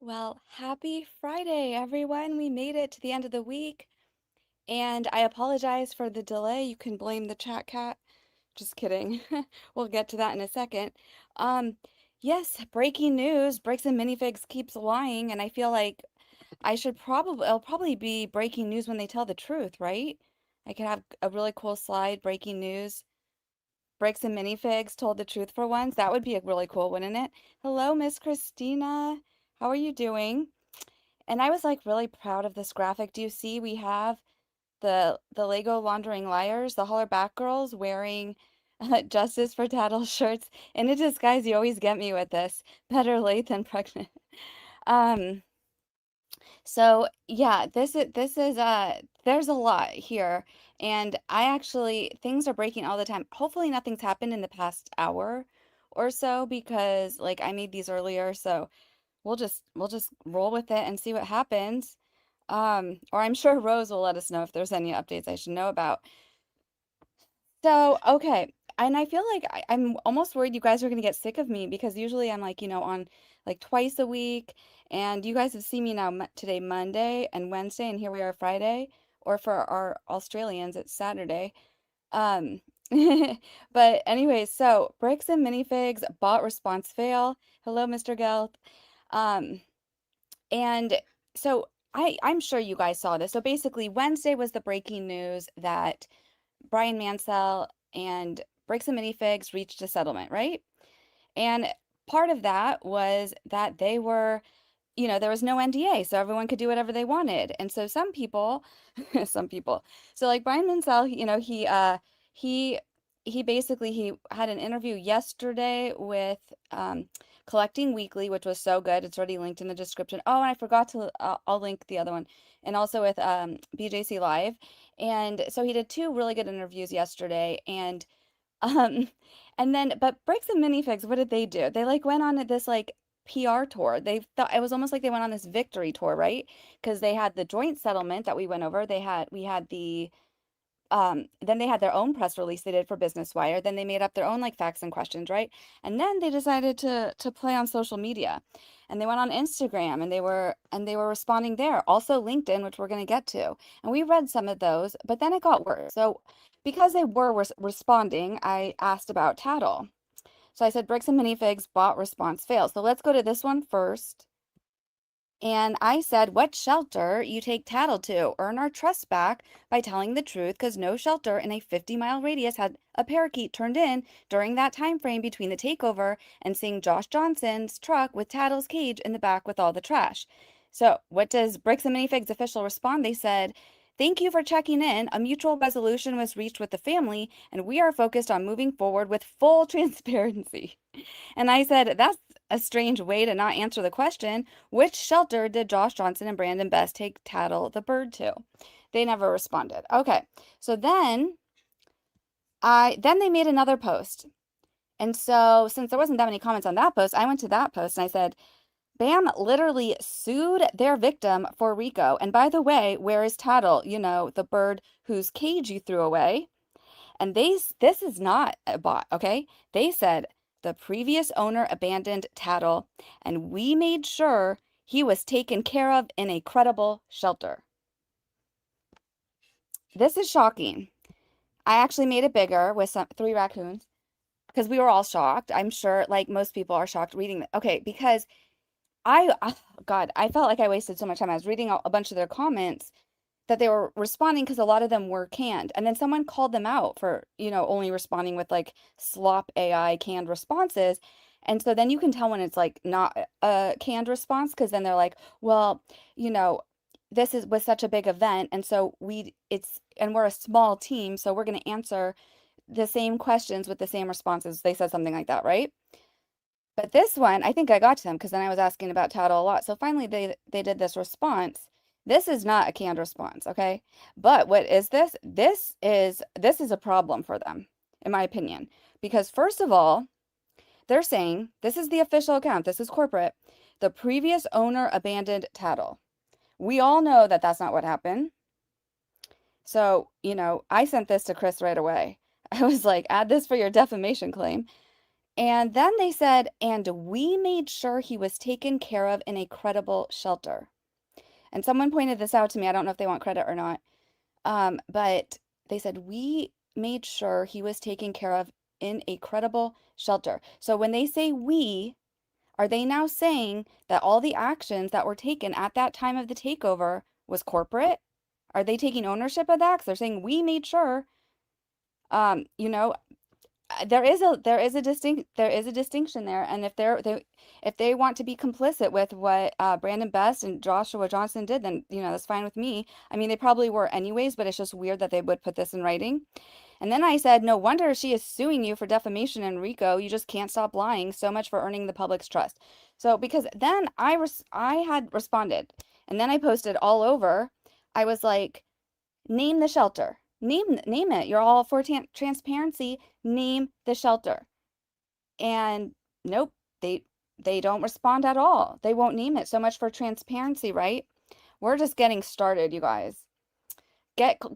Well, happy Friday, everyone. We made it to the end of the week, and I apologize for the delay. You can blame the chat cat. Just kidding. We'll get to that in a second. Um, yes, breaking news. Bricks and Minifigs keeps lying, and I feel like it'll probably be breaking news when they tell the truth, right? I could have a really cool slide, breaking news. Bricks and Minifigs told the truth for once. That would be a really cool, wouldn't it? Hello, Miss Christina. How are you doing? And I was like really proud of this graphic. Do you see we have the Lego laundering liars, the holler girls wearing Justice for Tattle shirts. In a disguise, you always get me with this. Better late than pregnant. Um, so yeah, this is there's a lot here. And I actually things are breaking all the time. Hopefully nothing's happened in the past hour or so because like I made these earlier, so we'll just roll with it and see what happens. Or I'm sure Rose will let us know if there's any updates I should know about. So, okay. And I feel like I'm almost worried you guys are going to get sick of me because usually I'm like, on like twice a week. And you guys have seen me now today, Monday and Wednesday, and here we are Friday. Or for our Australians, it's Saturday. Um, but anyways, so bricks and minifigs, bot response fail. Hello, Mr. Gelt. Um, and so I'm sure you guys saw this. So basically, Wednesday was the breaking news that Brian Mansell and Bricks and Minifigs reached a settlement, right? And part of that was that they were, there was no NDA, so everyone could do whatever they wanted. And so some people, some people, so like Brian Mansell, he he had an interview yesterday with Collecting Weekly, which was so good. It's already linked in the description. Oh, and I forgot to I'll link the other one. And also with BJC Live. And so he did two really good interviews yesterday um and then but Bricks and Minifigs, what did they do? They like went on this like PR tour. They thought it was almost like they went on this victory tour, right? Because they had the joint settlement that we went over. We had the then they had their own press release they did for Business Wire. Then they made up their own like facts and questions, right? And then they decided to play on social media. And they went on Instagram and they were responding there. Also LinkedIn, which we're going to get to. And we read some of those, but then it got worse. So because they were responding, I asked about Tattle. So I said bricks and minifigs bot response fails. So let's go to this one first. And I said, what shelter you take Tattle to? Earn our trust back by telling the truth, because no shelter in a 50-mile radius had a parakeet turned in during that time frame between the takeover and seeing Josh Johnson's truck with Tattle's cage in the back with all the trash. So what does Bricks and Minifigs official respond? They said, thank you for checking in. A mutual resolution was reached with the family, and we are focused on moving forward with full transparency. And I said, that's a strange way to not answer the question. Which shelter did Josh Johnson and Brandon Best take Tattle the bird to? They never responded. Okay. So then they made another post. And so since there wasn't that many comments on that post, I went to that post and I said, BAM literally sued their victim for RICO. And by the way, where is Tattle? The bird whose cage you threw away. And this is not a bot, okay? They said the previous owner abandoned Tattle, and we made sure he was taken care of in a credible shelter. This is shocking. I actually made it bigger with three raccoons because we were all shocked. I'm sure, like most people are shocked reading it. Okay, because God, I felt like I wasted so much time. I was reading a bunch of their comments that they were responding because a lot of them were canned. And then someone called them out for, only responding with like slop AI canned responses. And so then you can tell when it's like not a canned response because then they're like, well, you know, was such a big event. And so we're a small team. So we're going to answer the same questions with the same responses. They said something like that, right? But this one, I think I got to them because then I was asking about Tattle a lot. So finally they did this response. This is not a canned response, okay? But what is this? This is a problem for them, in my opinion. Because first of all, they're saying this is the official account, this is corporate. The previous owner abandoned Tattle. We all know that that's not what happened. So, I sent this to Chrys right away. I was like, add this for your defamation claim. And then they said, and we made sure he was taken care of in a credible shelter. And someone pointed this out to me. I don't know if they want credit or not. But they said, we made sure he was taken care of in a credible shelter. So when they say we, are they now saying that all the actions that were taken at that time of the takeover was corporate? Are they taking ownership of that? Because they're saying we made sure. You know, there is a distinction there, and if they want to be complicit with what Brandon Best and Joshua Johnson did, then that's fine with me. I mean, they probably were anyways, but it's just weird that they would put this in writing. And then I said, no wonder she is suing you for defamation and RICO. You just can't stop lying. So much for earning the public's trust. So because then I had responded, and then I posted all over. I was like, name the shelter. Name it. You're all for transparency. Name the shelter. And nope, they don't respond at all. They won't name it. So much for transparency, right? We're just getting started, you guys.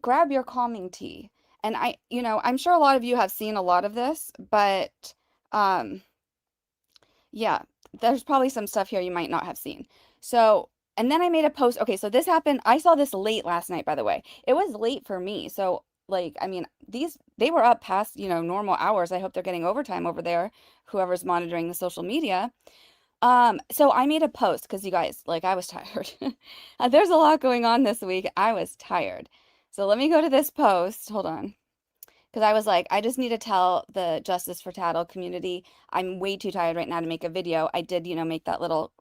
Grab your calming tea. And I'm sure a lot of you have seen a lot of this, but um yeah, there's probably some stuff here you might not have seen. So, and then I made a post. Okay, so this happened. I saw this late last night, by the way. It was late for me. So, like, I mean, they were up past, normal hours. I hope they're getting overtime over there, whoever's monitoring the social media. So I made a post because you guys, like, I was tired. There's a lot going on this week. I was tired. So let me go to this post. Hold on. Because I was like, I just need to tell the Justice for Tattle community I'm way too tired right now to make a video. I did, make that little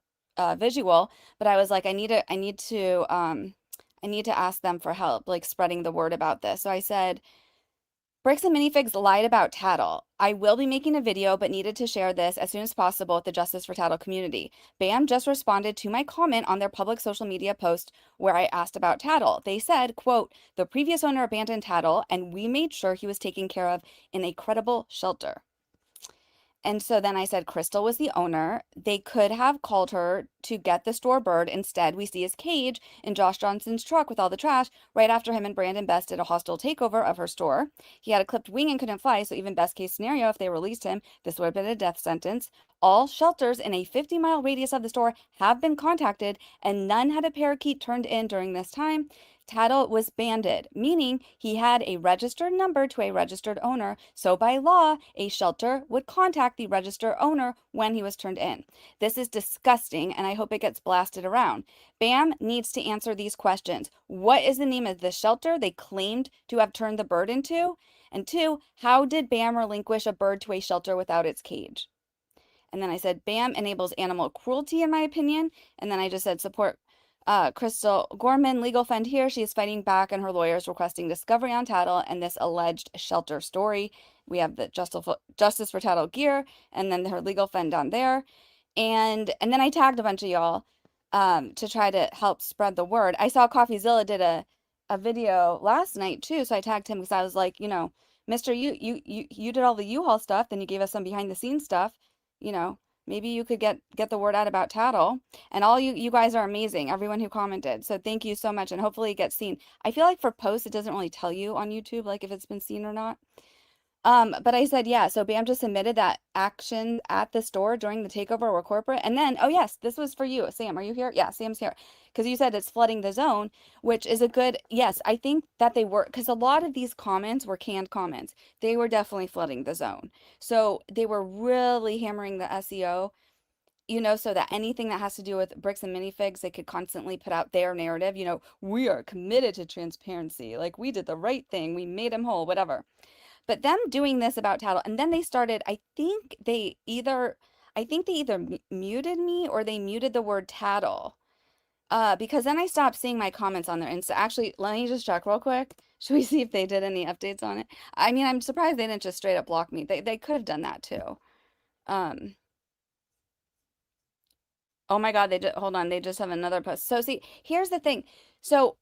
visual, but I was like, I need to ask them for help, like spreading the word about this. So I said, Bricks and Minifigs lied about Tattle. I will be making a video, but needed to share this as soon as possible with the Justice for Tattle community. BAM just responded to my comment on their public social media post where I asked about Tattle. They said, quote, the previous owner abandoned Tattle and we made sure he was taken care of in a credible shelter. And so then I said Chrystal was the owner. They could have called her to get the store bird. Instead, we see his cage in Josh Johnson's truck with all the trash right after him and Brandon Best did a hostile takeover of her store. He had a clipped wing and couldn't fly, so even best case scenario, if they released him, this would have been a death sentence. All shelters in a 50-mile radius of the store have been contacted, and none had a parakeet turned in during this time. Tattle was banded, meaning he had a registered number to a registered owner. So by law, a shelter would contact the registered owner when he was turned in. This is disgusting, and I hope it gets blasted around. BAM needs to answer these questions. What is the name of the shelter they claimed to have turned the bird into? And two, how did BAM relinquish a bird to a shelter without its cage? And then I said, BAM enables animal cruelty, in my opinion. And then I just said, support Chrystal Gorman, legal fund here. She is fighting back and her lawyers requesting discovery on Tattle and this alleged shelter story. We have the Justice for Tattle gear and then her legal fund down there. And then I tagged a bunch of y'all to try to help spread the word. I saw CoffeeZilla did a video last night too, so I tagged him because I was like, Mister, you did all the U-Haul stuff, then you gave us some behind the scenes stuff, you know, maybe you could get the word out about Tattle. And all you guys are amazing, everyone who commented. So thank you so much, and hopefully it gets seen. I feel like for posts, it doesn't really tell you on YouTube, like if it's been seen or not. But I said, yeah, so BAM just admitted that action at the store during the takeover were corporate. And then, oh yes, this was for you. Sam, are you here? Yeah, Sam's here. Because you said it's flooding the zone, which is a good, yes, I think that they were, because a lot of these comments were canned comments. They were definitely flooding the zone. So they were really hammering the SEO, so that anything that has to do with bricks and minifigs, they could constantly put out their narrative, we are committed to transparency. Like we did the right thing. We made him whole, whatever. But them doing this about Tattle, and then they started, I think they either muted me or they muted the word Tattle. Because then I stopped seeing my comments on their Insta. Actually, let me just check real quick. Should we see if they did any updates on it? I mean, I'm surprised they didn't just straight up block me. They could have done that too. Oh my God, hold on, they just have another post. So see, here's the thing. So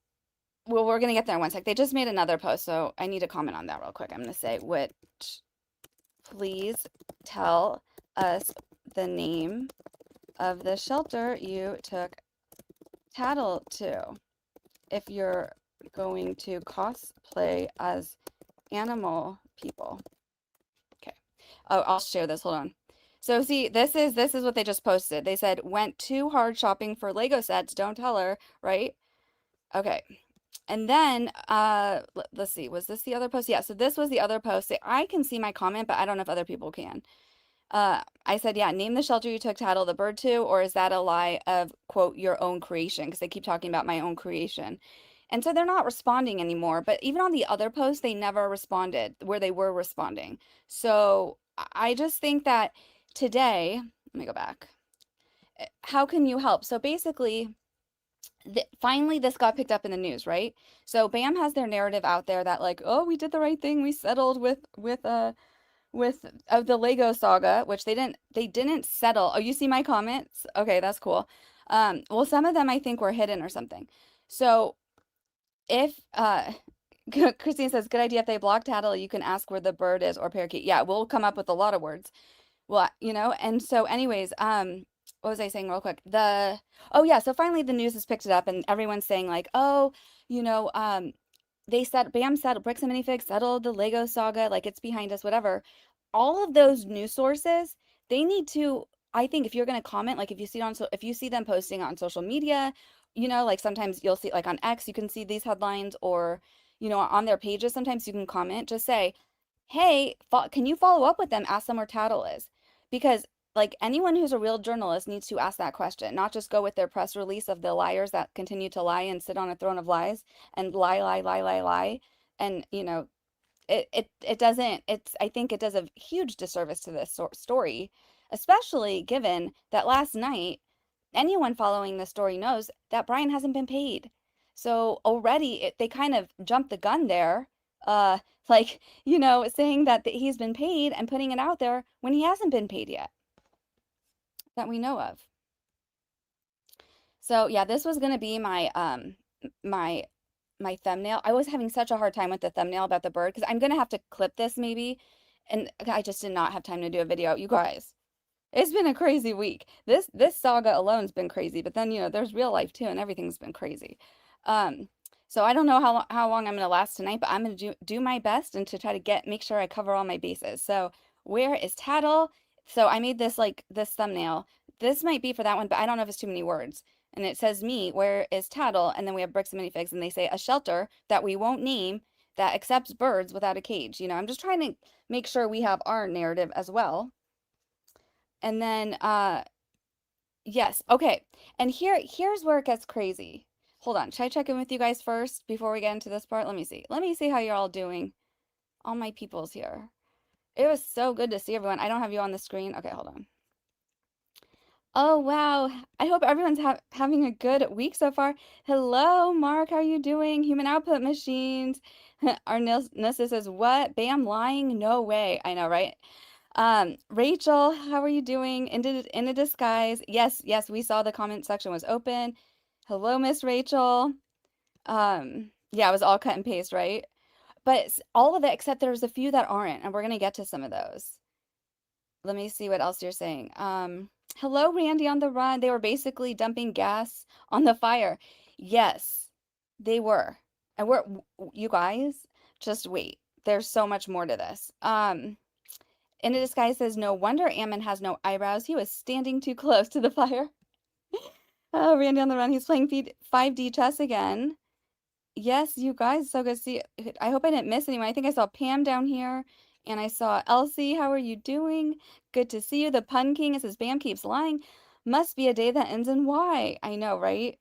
well, we're gonna get there in one sec. They just made another post, so I need to comment on that real quick. I'm gonna say, which, please tell us the name of the shelter you took Tattle to if you're going to cosplay as animal people. Okay. Oh, I'll share this. Hold on. So see, this is what they just posted. They said went too hard shopping for Lego sets. Don't tell her, right? Okay. And then let's see, was this the other post? Yeah, so this was the other post. I can see my comment, but I don't know if other people can. I said, yeah, name the shelter you took Tattle the bird to, or is that a lie of, quote, your own creation? Because they keep talking about my own creation. And so they're not responding anymore. But even on the other post, they never responded where they were responding. So I just think that today, let me go back. How can you help? So basically, finally this got picked up in the news, right? So BAM has their narrative out there that like, oh, we did the right thing. We settled with the Lego saga, which they didn't settle. Oh, you see my comments? Okay, that's cool. Well, some of them I think were hidden or something. So if Christine says, good idea. If they block Tattle, you can ask where the bird is or parakeet. Yeah, we'll come up with a lot of words. Well, and so anyways, what was I saying real quick? Oh yeah, so finally the news has picked it up and everyone's saying like, oh, you know, they said BAM settled Bricks and Minifigs settled the Lego saga, like it's behind us, whatever. All of those news sources, they need to, I think if you're going to comment, like if you see it on so if you see them posting on social media, like sometimes you'll see like on X, you can see these headlines or, on their pages, sometimes you can comment, just say, hey, can you follow up with them? Ask them where Tattle is. Because like anyone who's a real journalist needs to ask that question, not just go with their press release of the liars that continue to lie and sit on a throne of lies and lie, lie, lie, lie, lie. And, it doesn't, I think it does a huge disservice to this story, especially given that last night, anyone following the story knows that Brian hasn't been paid. So already they kind of jumped the gun there, uh, like, saying that he's been paid and putting it out there when he hasn't been paid yet, that we know of. So yeah, this was gonna be my my thumbnail. I was having such a hard time with the thumbnail about the bird because I'm gonna have to clip this maybe, and I just did not have time to do a video. You guys, it's been a crazy week. This saga alone's been crazy, but then there's real life too, and everything's been crazy. Um, so I don't know how long I'm gonna last tonight, but I'm gonna do my best and to try to make sure I cover all my bases. So where is Tattle? So I made this thumbnail. This might be for that one, but I don't know if it's too many words. And it says me, where is Tattle? And then we have Bricks and Minifigs, and they say a shelter that we won't name that accepts birds without a cage. I'm just trying to make sure we have our narrative as well. And then yes, okay. And here's where it gets crazy. Hold on. Should I check in with you guys first before we get into this part? Let me see. Let me see how you're all doing. All my people's here. It was so good to see everyone. I don't have you on the screen. Okay, hold on. Oh, wow. I hope everyone's having a good week so far. Hello, Mark. How are you doing? Human output machines. Our Nissa says, what? Bam, lying? No way. I know, right? Rachel, how are you doing? In a disguise. Yes, yes, we saw the comment section was open. Hello, Miss Rachel. Yeah, it was all cut and paste, right? But all of it, except there's a few that aren't, and we're gonna get to some of those. Let me see what else you're saying. Hello, Randy on the run. They were basically dumping gas on the fire. Yes, they were. And you guys, just wait. There's so much more to this. In a disguise says, no wonder Ammon has no eyebrows. He was standing too close to the fire. Oh, Randy on the run. He's playing 5D chess again. Yes, you guys, so good to see you. I hope I didn't miss anyone. I think I saw Pam down here, and I saw Elsie. How are you doing? Good to see you. The Pun King, it says, Bam keeps lying. Must be a day that ends in Y. I know, right?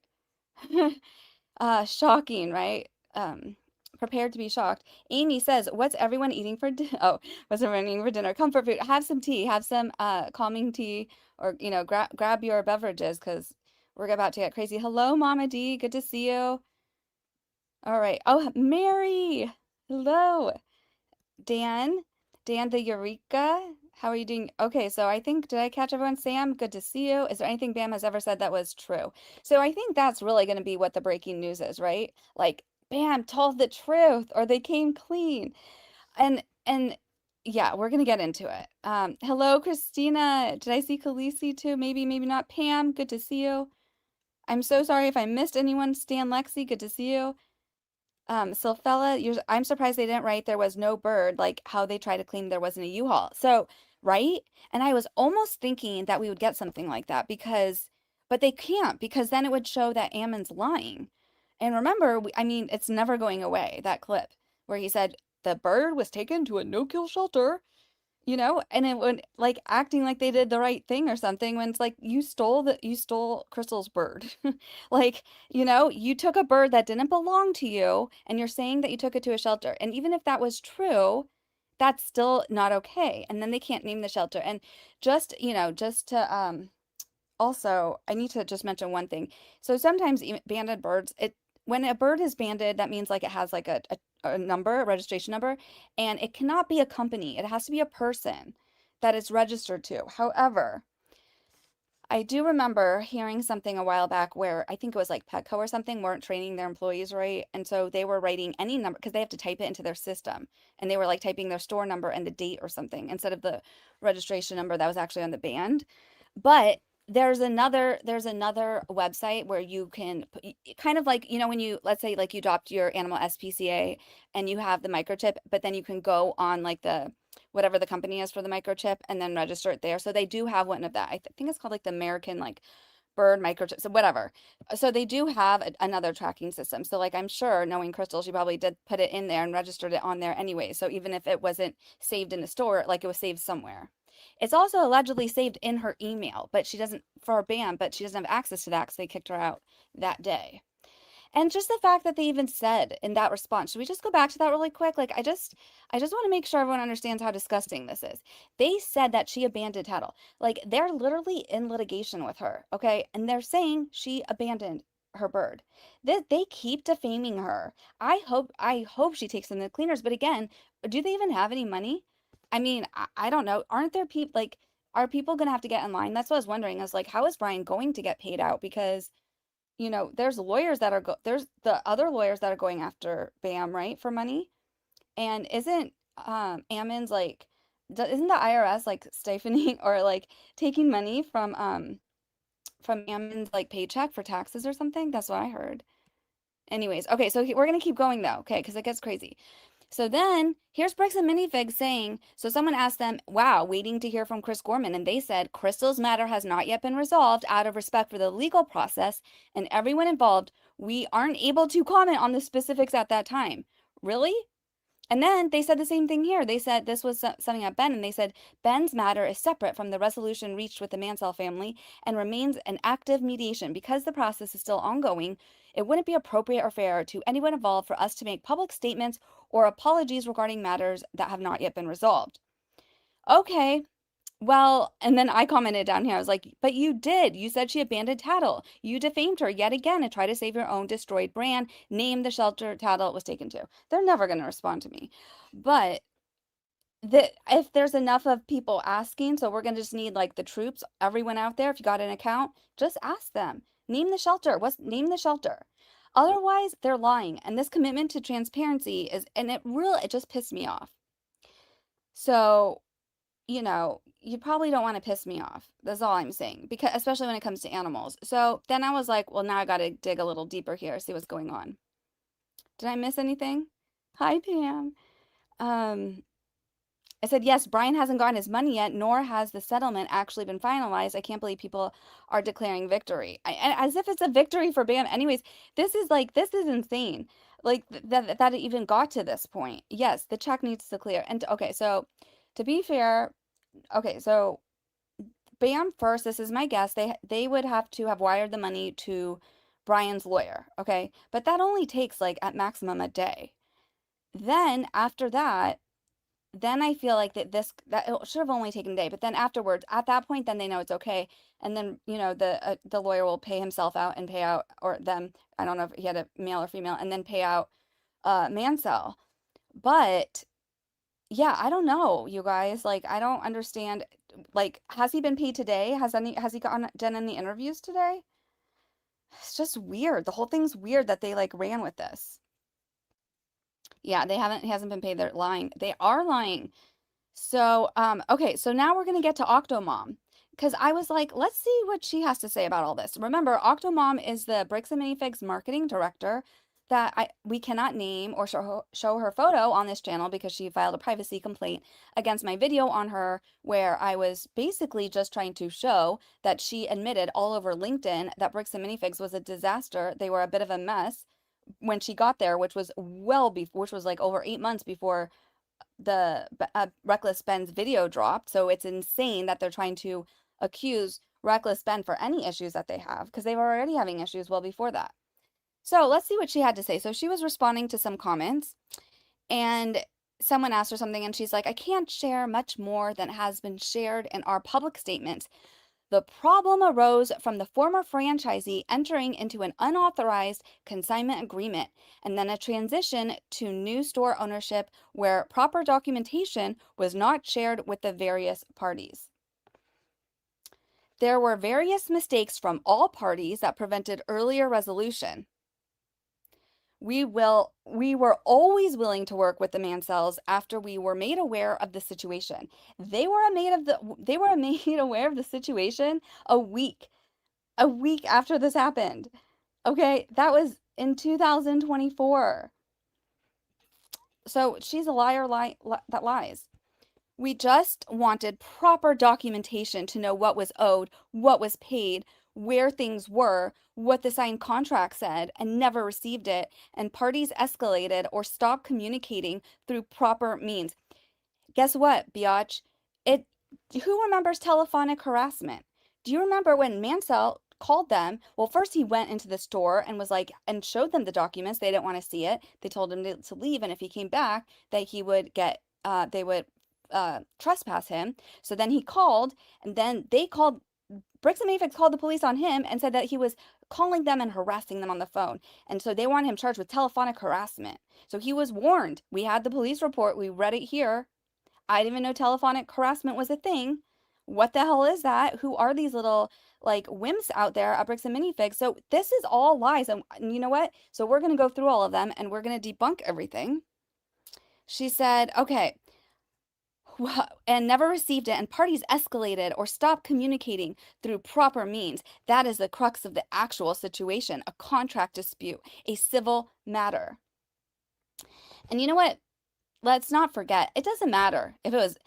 Shocking, right? Prepared to be shocked. Amy says, "What's everyone eating for oh, what's everyone eating for dinner? Comfort food. Have some tea. Have some calming tea, or grab your beverages because we're about to get crazy." Hello, Mama D. Good to see you. All right. Oh, Mary. Hello, Dan. Dan the Eureka. How are you doing? Okay, so I think, did I catch everyone? Sam, good to see you. Is there anything Bam has ever said that was true? So I think that's really going to be what the breaking news is, right? Like, Bam told the truth or they came clean. And yeah, we're going to get into it. Hello, Christina. Did I see Khaleesi too? Maybe, maybe not. Pam, good to see you. I'm so sorry if I missed anyone. Stan Lexi, good to see you. Silfella, I'm surprised they didn't write there was no bird, like how they try to claim there wasn't a U-Haul. So right? And I was almost thinking that we would get something like that but they can't because then it would show that Ammon's lying. And remember, I mean, it's never going away, that clip where he said the bird was taken to a no-kill shelter, and it would like acting like they did the right thing or something when it's like you stole Crystal's bird. Like, you took a bird that didn't belong to you and you're saying that you took it to a shelter. And even if that was true, that's still not okay. And then they can't name the shelter. And just to also, I need to just mention one thing. So sometimes banded birds, when a bird is banded, that means like it has like a number, a registration number, and it cannot be a company. It has to be a person that it's registered to. However, I do remember hearing something a while back where I think it was like Petco or something weren't training their employees right. And so they were writing any number because they have to type it into their system. And they were like typing their store number and the date or something instead of the registration number that was actually on the band. But there's another website where you can kind of like, when you, let's say like you adopt your animal SPCA and you have the microchip, but then you can go on like the whatever the company is for the microchip and then register it there. So they do have one of that. Think it's called like the American like bird microchip, so whatever. So they do have another tracking system. So like I'm sure knowing Chrystal, she probably did put it in there and registered it on there anyway. So even if it wasn't saved in the store, like it was saved somewhere. It's also allegedly saved in her email, but she doesn't for her ban, but she doesn't have access to that because they kicked her out that day. And just the fact that they even said in that response, should we just go back to that really quick? Like, I just want to make sure everyone understands how disgusting this is. They said that she abandoned Tattle. Like, they're literally in litigation with her, okay? And they're saying she abandoned her bird. They keep defaming her. I hope she takes them to the cleaners. But again, do they even have any money? I mean, I don't know. Aren't there people like, are people gonna have to get in line? That's what I was wondering. I was like, how is Brian going to get paid out? Because there's lawyers that are there's the other lawyers that are going after Bam, right, for money. And isn't Ammon's like isn't the IRS like siphoning or like taking money from Ammon's like paycheck for taxes or something? That's what I heard. Anyways, okay, so we're gonna keep going though, okay, because it gets crazy. So then here's Bricks and Minifigs saying, so someone asked them, wow, waiting to hear from Chris Gorman. And they said, Crystal's matter has not yet been resolved out of respect for the legal process and everyone involved. We aren't able to comment on the specifics at that time. Really? And then they said the same thing here. They said this was something at Ben, and they said Ben's matter is separate from the resolution reached with the Mansell family and remains an active mediation. Because the process is still ongoing, it wouldn't be appropriate or fair to anyone involved for us to make public statements or apologies regarding matters that have not yet been resolved. Okay, well, and then I commented down here. I was like, but you did. You said she abandoned Tattle. You defamed her yet again and tried to save your own destroyed brand. Name the shelter Tattle was taken to. They're never going to respond to me. But if there's enough of people asking, so we're going to just need like the troops, everyone out there, if you got an account, just ask them. Name the shelter. Name the shelter. Otherwise, they're lying. And this commitment to transparency and it just pissed me off. So you probably don't want to piss me off. That's all I'm saying, because especially when it comes to animals. So then I was like, well, now I got to dig a little deeper here, see what's going on. Did I miss anything? Hi, Pam. Um, I said, yes, Brian hasn't gotten his money yet, nor has the settlement actually been finalized. I can't believe people are declaring victory. As if it's a victory for Bam. Anyways, this is insane. Like that it even got to this point. Yes, the check needs to clear. And okay, so to be fair, okay, so Bam first, this is my guess, they would have to have wired the money to Brian's lawyer, okay? But that only takes like at maximum a day. Then after that, then I feel like that it should have only taken a day, but then afterwards, at that point, then they know it's okay, and then the lawyer will pay himself out and pay out or them. I don't know if he had a male or female, and then pay out Mansell. But yeah, I don't know, you guys. Like, I don't understand. Like, has he been paid today? Has he done any interviews today? It's just weird. The whole thing's weird that they like ran with this. Yeah, he hasn't been paid. They're lying. They are lying. So, okay, so now we're gonna get to Octomom. Because I was like, let's see what she has to say about all this. Remember, Octomom is the Bricks and Minifigs marketing director. that we cannot name or show her photo on this channel because she filed a privacy complaint against my video on her, where I was basically just trying to show that she admitted all over LinkedIn that Bricks and Minifigs was a disaster. They were a bit of a mess when she got there, which was which was like over 8 months before the Reckless Ben's video dropped. So it's insane that they're trying to accuse Reckless Ben for any issues that they have, because they were already having issues well before that. So let's see what she had to say. So she was responding to some comments, and someone asked her something, and she's like, I can't share much more than has been shared in our public statements. The problem arose from the former franchisee entering into an unauthorized consignment agreement and then a transition to new store ownership where proper documentation was not shared with the various parties. There were various mistakes from all parties that prevented earlier resolution. We were always willing to work with the Mansells after we were made aware of the situation. They were made aware of the situation a week after this happened. Okay, that was in 2024. So she's a liar that lies. We just wanted proper documentation to know what was owed, what was paid, where things were, what the signed contract said, and never received it, and parties escalated or stopped communicating through proper means. Guess what, biatch? It Who remembers telephonic harassment? Do you remember when Mansell called them? Well, first he went into the store and was like, and showed them the documents. They didn't want to see it. They told him to leave, and if he came back, that he would get they would trespass him. So then he called, and then Bricks and Mafics called the police on him and said that he was calling them and harassing them on the phone. And so they want him charged with telephonic harassment. So he was warned. We had the police report. We read it here. I didn't even know telephonic harassment was a thing. What the hell is that? Who are these little like wimps out there at Bricks and Minifigs? So this is all lies. And you know what? So we're going to go through all of them and we're going to debunk everything. She said, okay, and never received it, and parties escalated or stopped communicating through proper means. That is the crux of the actual situation, a contract dispute, a civil matter. And you know what? Let's not forget, it doesn't matter if it was,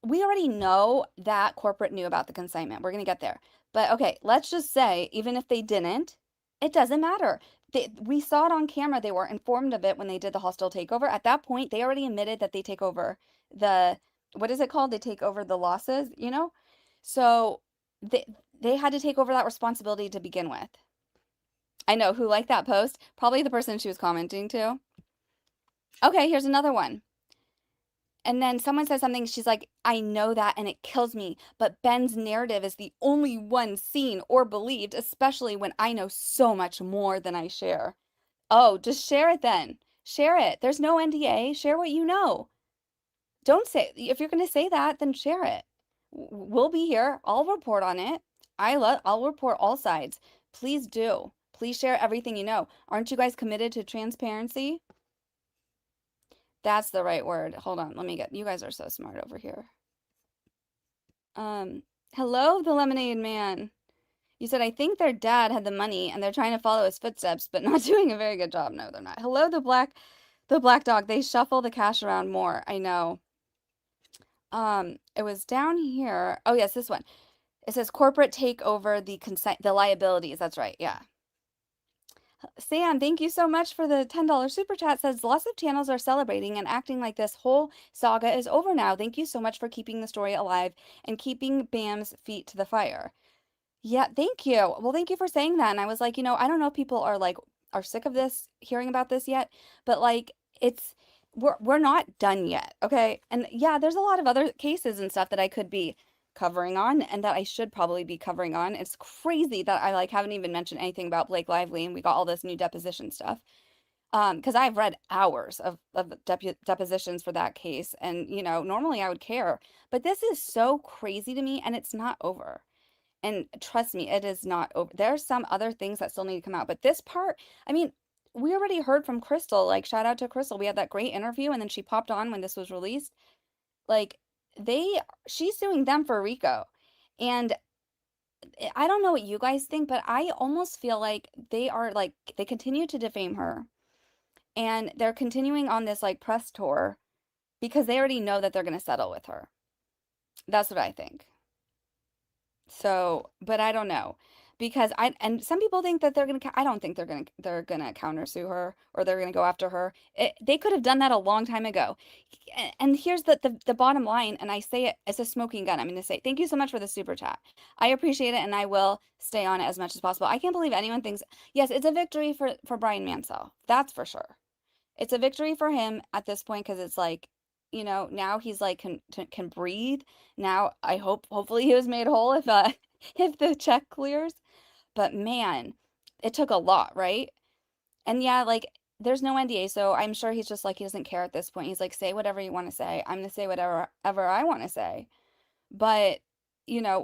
we already know that corporate knew about the consignment. We're going to get there. But okay, let's just say, even if they didn't, it doesn't matter. We saw it on camera. They were informed of it when they did the hostile takeover. At that point, they already admitted that they take over the, what is it called? They take over the losses, you know? So they had to take over that responsibility to begin with. I know who liked that post. Probably the person she was commenting to. Okay, here's another one. And then someone says something, she's like, I know that and it kills me, but Ben's narrative is the only one seen or believed, especially when I know so much more than I share. Oh, just share it then. Share it. There's no NDA. Share what you know. Don't say, if you're going to say that, then share it. We'll be here. I'll report on it. I'll report all sides. Please do. Please share everything you know. Aren't you guys committed to transparency? That's the right word. Hold on. You guys are so smart over here. Hello, the Lemonade Man. You said, I think their dad had the money and they're trying to follow his footsteps, but not doing a very good job. No, they're not. Hello, the black dog. They shuffle the cash around more. I know. It was down here. Oh, yes, this one. It says corporate take over the liabilities. That's right. Yeah. Sam, thank you so much for the $10 super chat. Says lots of channels are celebrating and acting like this whole saga is over now. Thank you so much for keeping the story alive and keeping Bam's feet to the fire. Yeah, thank you. Well, thank you for saying that. And I was like, I don't know if people are sick of this, hearing about this yet, but like we're not done yet, okay? And yeah, there's a lot of other cases and stuff that I could be covering on and that I should probably be covering on. It's crazy that I haven't even mentioned anything about Blake Lively and we got all this new deposition stuff. Because I've read hours of depositions for that case, and normally I would care, but this is so crazy to me, and it's not over. And trust me, it is not over. There are some other things that still need to come out, but this part, I mean, we already heard from Chrystal. Like, shout out to Chrystal. We had that great interview, and then she popped on when this was released. Like, she's suing them for RICO. And I don't know what you guys think, but I almost feel like they continue to defame her. and they're continuing on this like press tour because they already know that they're going to settle with her. That's what I think. So, but I don't know because and some people think that they're gonna. I don't think they're gonna countersue her or they're gonna go after her. They could have done that a long time ago. And here's the bottom line, and I say it as a smoking gun. I'm gonna say thank you so much for the super chat. I appreciate it, and I will stay on it as much as possible. I can't believe anyone thinks yes, it's a victory for Brian Mansell. That's for sure. It's a victory for him at this point because it's like, now he's like can breathe. Now I hopefully he was made whole if if the check clears. But man, it took a lot, right? And yeah, like there's no NDA, so I'm sure he's just like he doesn't care at this point. He's like, say whatever you want to say. I'm gonna say whatever ever I want to say. But,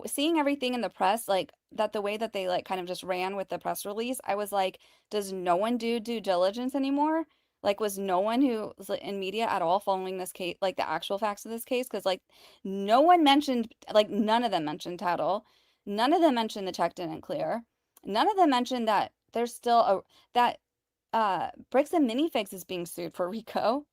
seeing everything in the press, like that the way that they like kind of just ran with the press release, I was like, does no one do due diligence anymore? Like, was no one who was like, in media at all following this case, like the actual facts of this case? Because like no one mentioned, like none of them mentioned Tattle. None of them mentioned the check didn't clear. None of them mentioned that there's still that Bricks and Minifigs is being sued for RICO.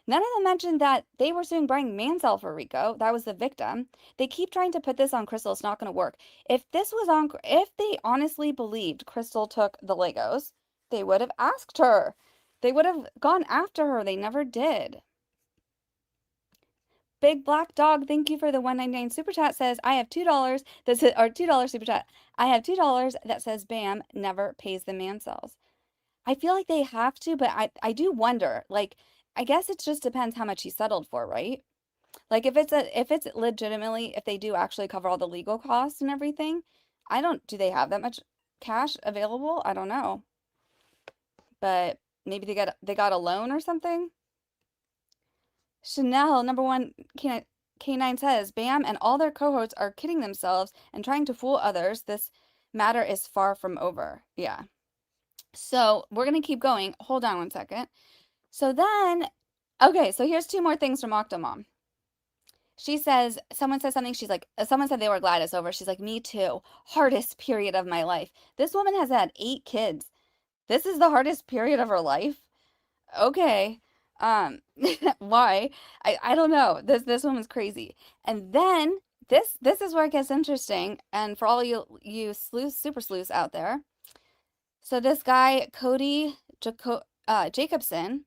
None of them mentioned that they were suing Brian Mansell for RICO. That was the victim. They keep trying to put this on Chrystal. It's not going to work. If they honestly believed Chrystal took the Legos, they would have asked her. They would have gone after her. They never did. Big Black Dog, thank you for the 199 super chat. Says I have $2 that says, or $2 super chat. I have $2 that says Bam never pays the Mansells. I feel like they have to, but I do wonder. Like, I guess it just depends how much he settled for, right? Like if it's legitimately if they do actually cover all the legal costs and everything, I don't do they have that much cash available? I don't know. But maybe they got a loan or something. Chanel number one K9 says, Bam and all their cohorts are kidding themselves and trying to fool others. This matter is far from over. Yeah. So we're gonna keep going. Hold on one second. So then, okay, so here's two more things from Octomom. She says, someone says something, she's like, someone said they were glad it's over. She's like, me too. Hardest period of my life. This woman has had 8 kids. This is the hardest period of her life. Okay. Why? I don't know. This woman's crazy. And then this is where it gets interesting. And for all you super sleuths out there. So this guy, Cody Jacobson,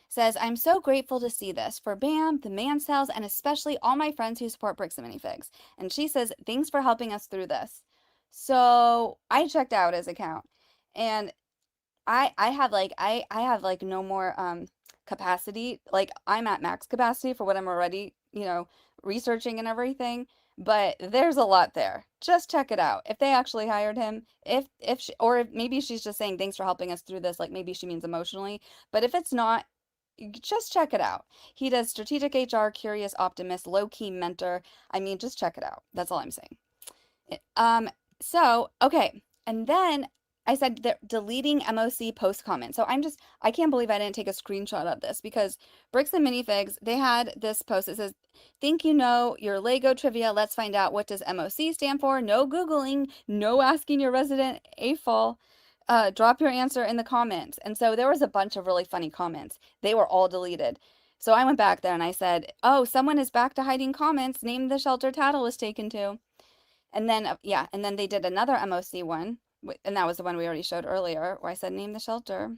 says, I'm so grateful to see this for Bam, the Mansells, and especially all my friends who support Bricks and Minifigs. And she says, thanks for helping us through this. So I checked out his account and I have no more capacity. Like I'm at max capacity for what I'm already, researching and everything. But there's a lot there. Just check it out. If they actually hired him, if she, or if maybe she's just saying thanks for helping us through this, like maybe she means emotionally. But if it's not, just check it out. He does strategic HR, curious optimist, low-key mentor. I mean, just check it out. That's all I'm saying. Um, so, okay. And then I said they're deleting MOC post comment. So I can't believe I didn't take a screenshot of this because Bricks and Minifigs, they had this post. It says, think you know your Lego trivia. Let's find out what does MOC stand for. No Googling, no asking your resident AFOL. Drop your answer in the comments. And so there was a bunch of really funny comments. They were all deleted. So I went back there and I said, oh, someone is back to hiding comments. Name the shelter Tattle was taken to. And then, yeah, and then they did another MOC one, and that was the one we already showed earlier, where I said, name the shelter.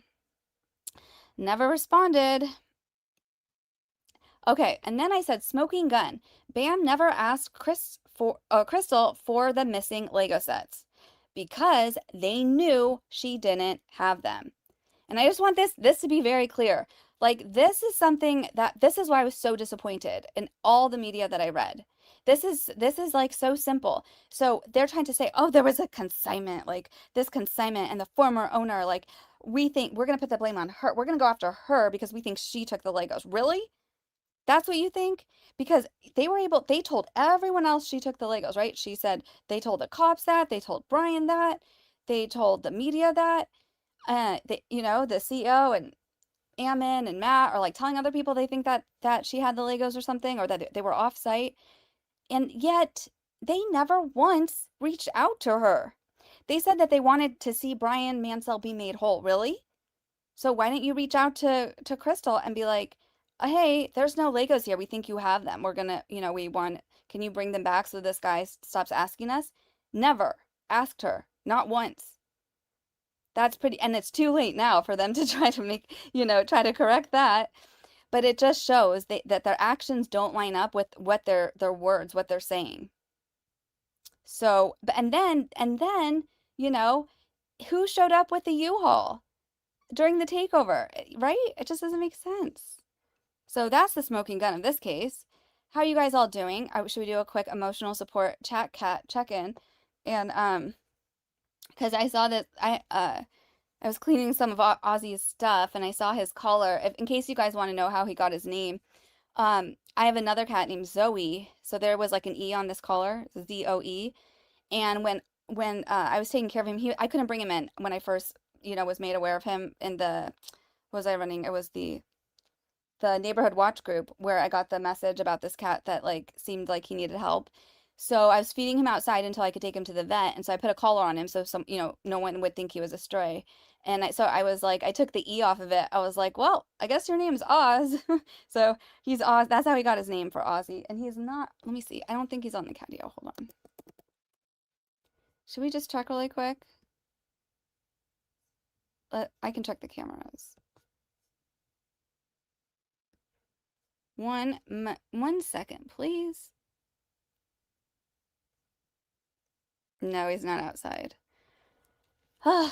Never responded. Okay, and then I said, smoking gun. Bam never asked Chrystal for the missing Lego sets because they knew she didn't have them. And I just want this to be very clear. Like this is why I was so disappointed in all the media that I read. This is like so simple. So they're trying to say, oh, there was a consignment, like this consignment and the former owner, like we think we're going to put the blame on her. We're going to go after her because we think she took the Legos. Really? That's what you think? Because they told everyone else she took the Legos, right? She said they told the cops that, they told Brian that, they told the media that, the CEO and Ammon and Matt are like telling other people they think that she had the Legos or something, or that they were off site. And yet they never once reached out to her. They said that they wanted to see Brian Mansell be made whole. Really? So why don't you reach out to Chrystal and be like, hey, there's no Legos here. We think you have them. We're gonna, we want, can you bring them back so this guy stops asking us? Never asked her, not once. That's pretty, and it's too late now for them to try to make, try to correct that. But it just shows that their actions don't line up with what their words, what they're saying. So, and then, you know, who showed up with the U-Haul during the takeover, right? It just doesn't make sense. So that's the smoking gun of this case. How are you guys all doing? Should we do a quick emotional support check-in? And because I saw that I was cleaning some of Ozzy's stuff and I saw his collar. In case you guys want to know how he got his name, I have another cat named Zoe. So there was like an E on this collar, ZOE. And when I was taking care of him, I couldn't bring him in when I first, was made aware of him in the, what was I running? It was the neighborhood watch group where I got the message about this cat that like seemed like he needed help. So I was feeding him outside until I could take him to the vet, and so I put a collar on him so no one would think he was a stray. And so I was like, I took the E off of it. I was like, well, I guess your name's Oz. So he's Oz. That's how he got his name for Ozzy. And he's not, let me see. I don't think he's on the catio. Hold on. Should we just check really quick? I can check the cameras. One second, please. No, he's not outside.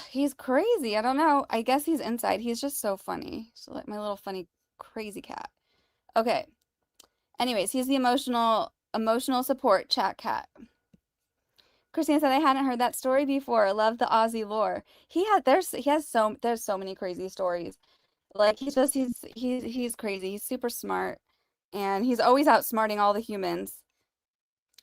He's crazy. I don't know. I guess he's inside. He's just so funny. So like my little funny crazy cat. Okay. Anyways, he's the emotional support chat cat. Christina said I hadn't heard that story before. Love the Aussie lore. There's so many crazy stories. Like he's crazy. He's super smart and he's always outsmarting all the humans.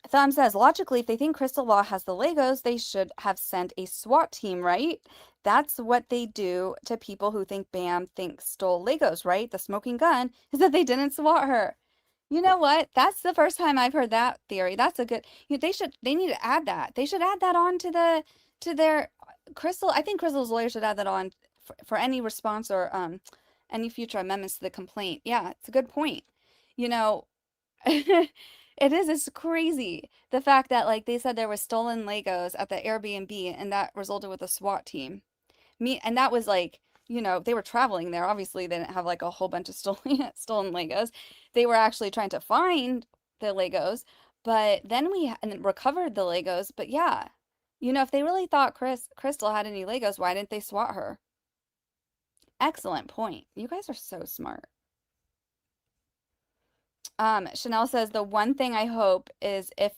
Thumb says, logically, if they think Chrystal Law has the Legos, they should have sent a SWAT team, right? That's what they do to people who think Bam thinks stole Legos, right? The smoking gun is that they didn't SWAT her. You know what? That's the first time I've heard that theory. That's a good, they need to add that. They should add that on to their Chrystal. I think Crystal's lawyer should add that on for any response or any future amendments to the complaint. Yeah, it's a good point. You know, it's crazy. The fact that like they said there was stolen Legos at the Airbnb and that resulted with a SWAT team. And that was like, they were traveling there. Obviously, they didn't have like a whole bunch of stolen Legos. They were actually trying to find the Legos, but then and recovered the Legos. But yeah, if they really thought Chrystal had any Legos, why didn't they SWAT her? Excellent point. You guys are so smart. Chanel says the one thing I hope is if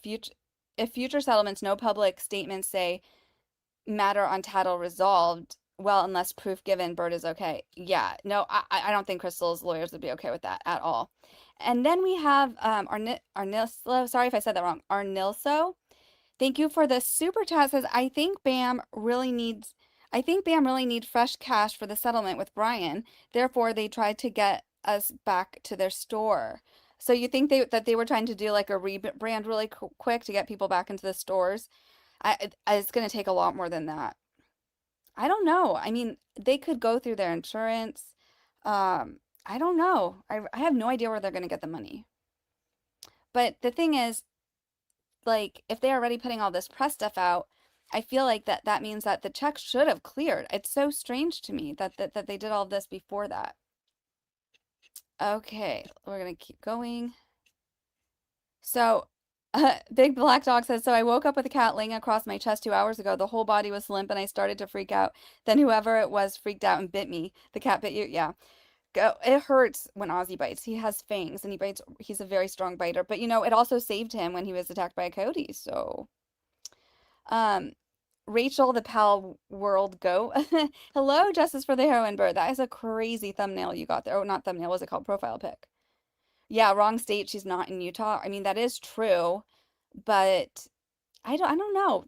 future settlements, no public statements say matter on tattle resolved. Well, unless proof given, Bird is okay. Yeah, no, I don't think Crystal's lawyers would be okay with that at all. And then we have Arnilso. Sorry if I said that wrong. Arnilso. Thank you for the super chat. Says I think Bam really needs fresh cash for the settlement with Brian. Therefore, they tried to get us back to their store. So you think that they were trying to do like a rebrand really quick to get people back into the stores? It's going to take a lot more than that. I don't know. I mean, they could go through their insurance. I don't know. I have no idea where they're going to get the money. But the thing is, like, if they're already putting all this press stuff out, I feel like that means that the check should have cleared. It's so strange to me that they did all this before that. Okay, we're gonna keep going. So, Big Black Dog says, so I woke up with a cat laying across my chest 2 hours ago. The whole body was limp and I started to freak out. Then whoever it was freaked out and bit me. The cat bit you? Yeah. It hurts when Ozzy bites. He has fangs and he's a very strong biter. But it also saved him when he was attacked by a coyote. So, Rachel, the pal world goat. Hello, Justice for the Heroine Bird. That is a crazy thumbnail you got there. Oh, not thumbnail. What's it called? Profile pic. Yeah, wrong state. She's not in Utah. I mean, that is true, but I don't know.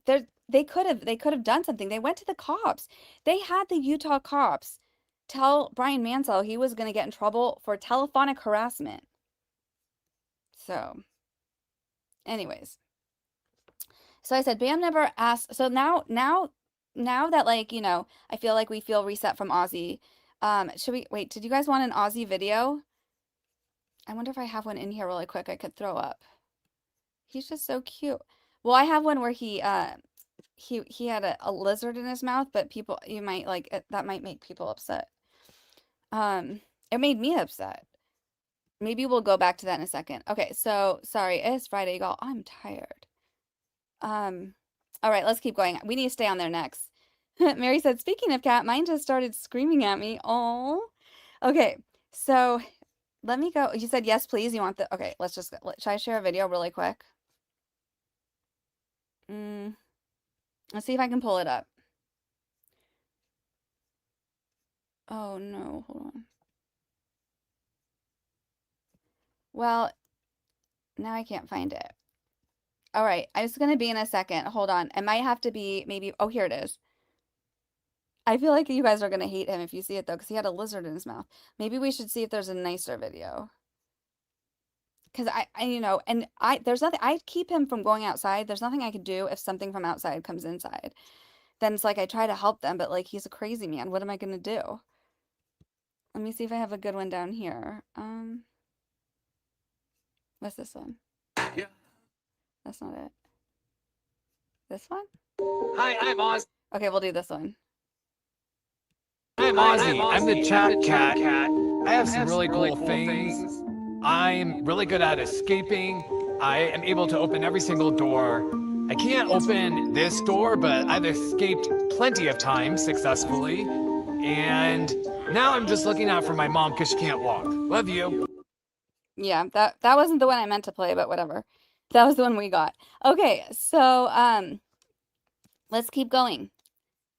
They could have done something. They went to the cops. They had the Utah cops tell Brian Mansell he was going to get in trouble for telephonic harassment. So, anyways. So I said, Bam never asked. So now that like, I feel like we feel reset from Ozzy. Should we wait? Did you guys want an Aussie video? I wonder if I have one in here really quick I could throw up. He's just so cute. Well, I have one where he had a lizard in his mouth, but people you might like that might make people upset. It made me upset. Maybe we'll go back to that in a second. Okay, so sorry, it's Friday, y'all. I'm tired. All right, let's keep going. We need to stay on there next. Mary said, speaking of cat, mine just started screaming at me. Oh, okay. So let me go. You said yes, please. You want the, okay, let's just, should I share a video really quick? Let's see if I can pull it up. Oh no, hold on. Well, now I can't find it. All right, it's going to be in a second. Hold on. It might have to be maybe, oh, here it is. I feel like you guys are going to hate him if you see it though, because he had a lizard in his mouth. Maybe we should see if there's a nicer video. Because you know, and there's nothing, I keep him from going outside. There's nothing I can do if something from outside comes inside. Then it's like I try to help them, but like he's a crazy man. What am I going to do? Let me see if I have a good one down here. What's this one? Yeah. That's not it. This one? Hi, I'm Oz. Okay, we'll do this one. I'm Ozzy. I'm the chat cat. I have some really cool things. I'm really good at escaping. I am able to open every single door. I can't open this door, but I've escaped plenty of times successfully. And now I'm just looking out for my mom because she can't walk. Love you. Yeah, that wasn't the one I meant to play, but whatever. That was the one we got. Okay, so let's keep going.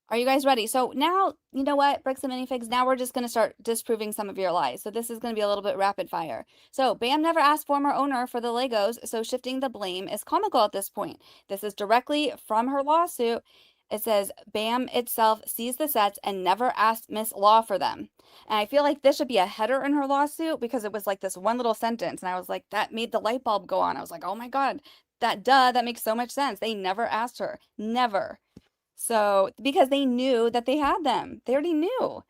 Are you guys ready? So now, you know what, Bricks and Minifigs, now we're just going to start disproving some of your lies. So this is going to be a little bit rapid fire. So Bam never asked former owner for the Legos, so shifting the blame is comical at this point. This is directly from her lawsuit. It says, Bam itself sees the sets and never asked Miss Law for them. And I feel like this should be a header in her lawsuit because it was like this one little sentence. And I was like, that made the light bulb go on. I was like, oh my God, that makes so much sense. They never asked her. Never. So, because they knew that they had them. They already knew.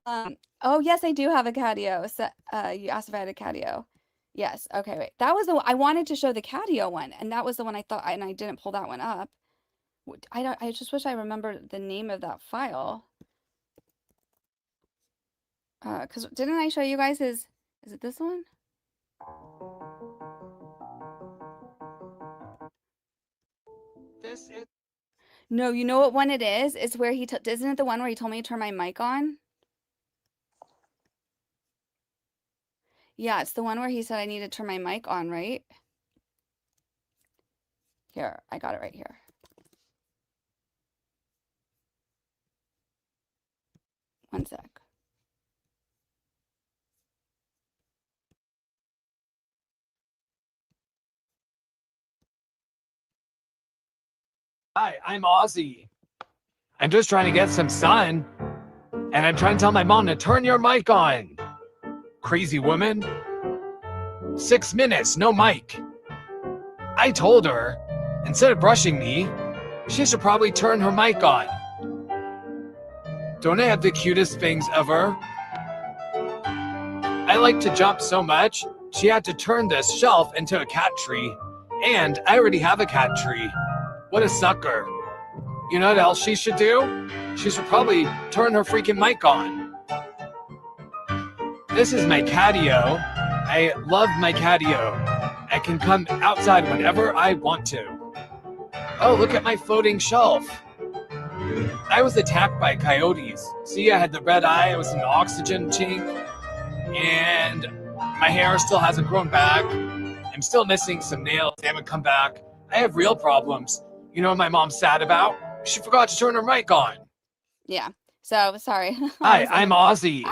Oh, yes, I do have a Catio. So, you asked if I had a Catio. Yes. Okay, wait. That was the one I wanted to show the Catio one, and that was the one I thought, and I didn't pull that one up. I just wish I remembered the name of that file. Because didn't I show you guys is it this one? This is... No, you know what one it is? It's where isn't it the one where he told me to turn my mic on? Yeah, it's the one where he said I need to turn my mic on, right? Here, I got it right here. One sec. Hi, I'm Ozzy. I'm just trying to get some sun, and I'm trying to tell my mom to turn your mic on. Crazy woman. 6 minutes, no mic. I told her, instead of brushing me, she should probably turn her mic on. Don't I have the cutest things ever? I like to jump so much, she had to turn this shelf into a cat tree. And I already have a cat tree. What a sucker. You know what else she should do? She should probably turn her freaking mic on. This is my catio. I love my catio. I can come outside whenever I want to. Oh, look at my floating shelf. I was attacked by coyotes. See, I had the red eye, I was in the oxygen tank, and my hair still hasn't grown back. I'm still missing some nails, they haven't come back. I have real problems. You know what my mom's sad about? She forgot to turn her mic on. Yeah, so sorry. Hi, I'm Ozzy.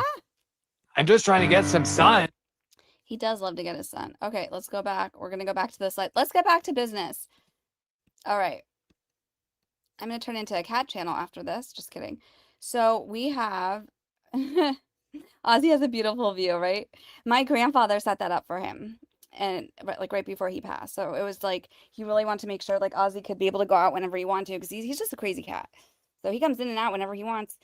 I'm just trying to get some sun. He does love to get his sun. Okay, let's go back. We're going to go back to this slide. Let's get back to business. All right. I'm going to turn into a cat channel after this. Just kidding. So we have... Ozzy has a beautiful view, right? My grandfather set that up for him. And like right before he passed. So it was like, he really wanted to make sure like Ozzy could be able to go out whenever he wanted to. Because he's just a crazy cat. So he comes in and out whenever he wants.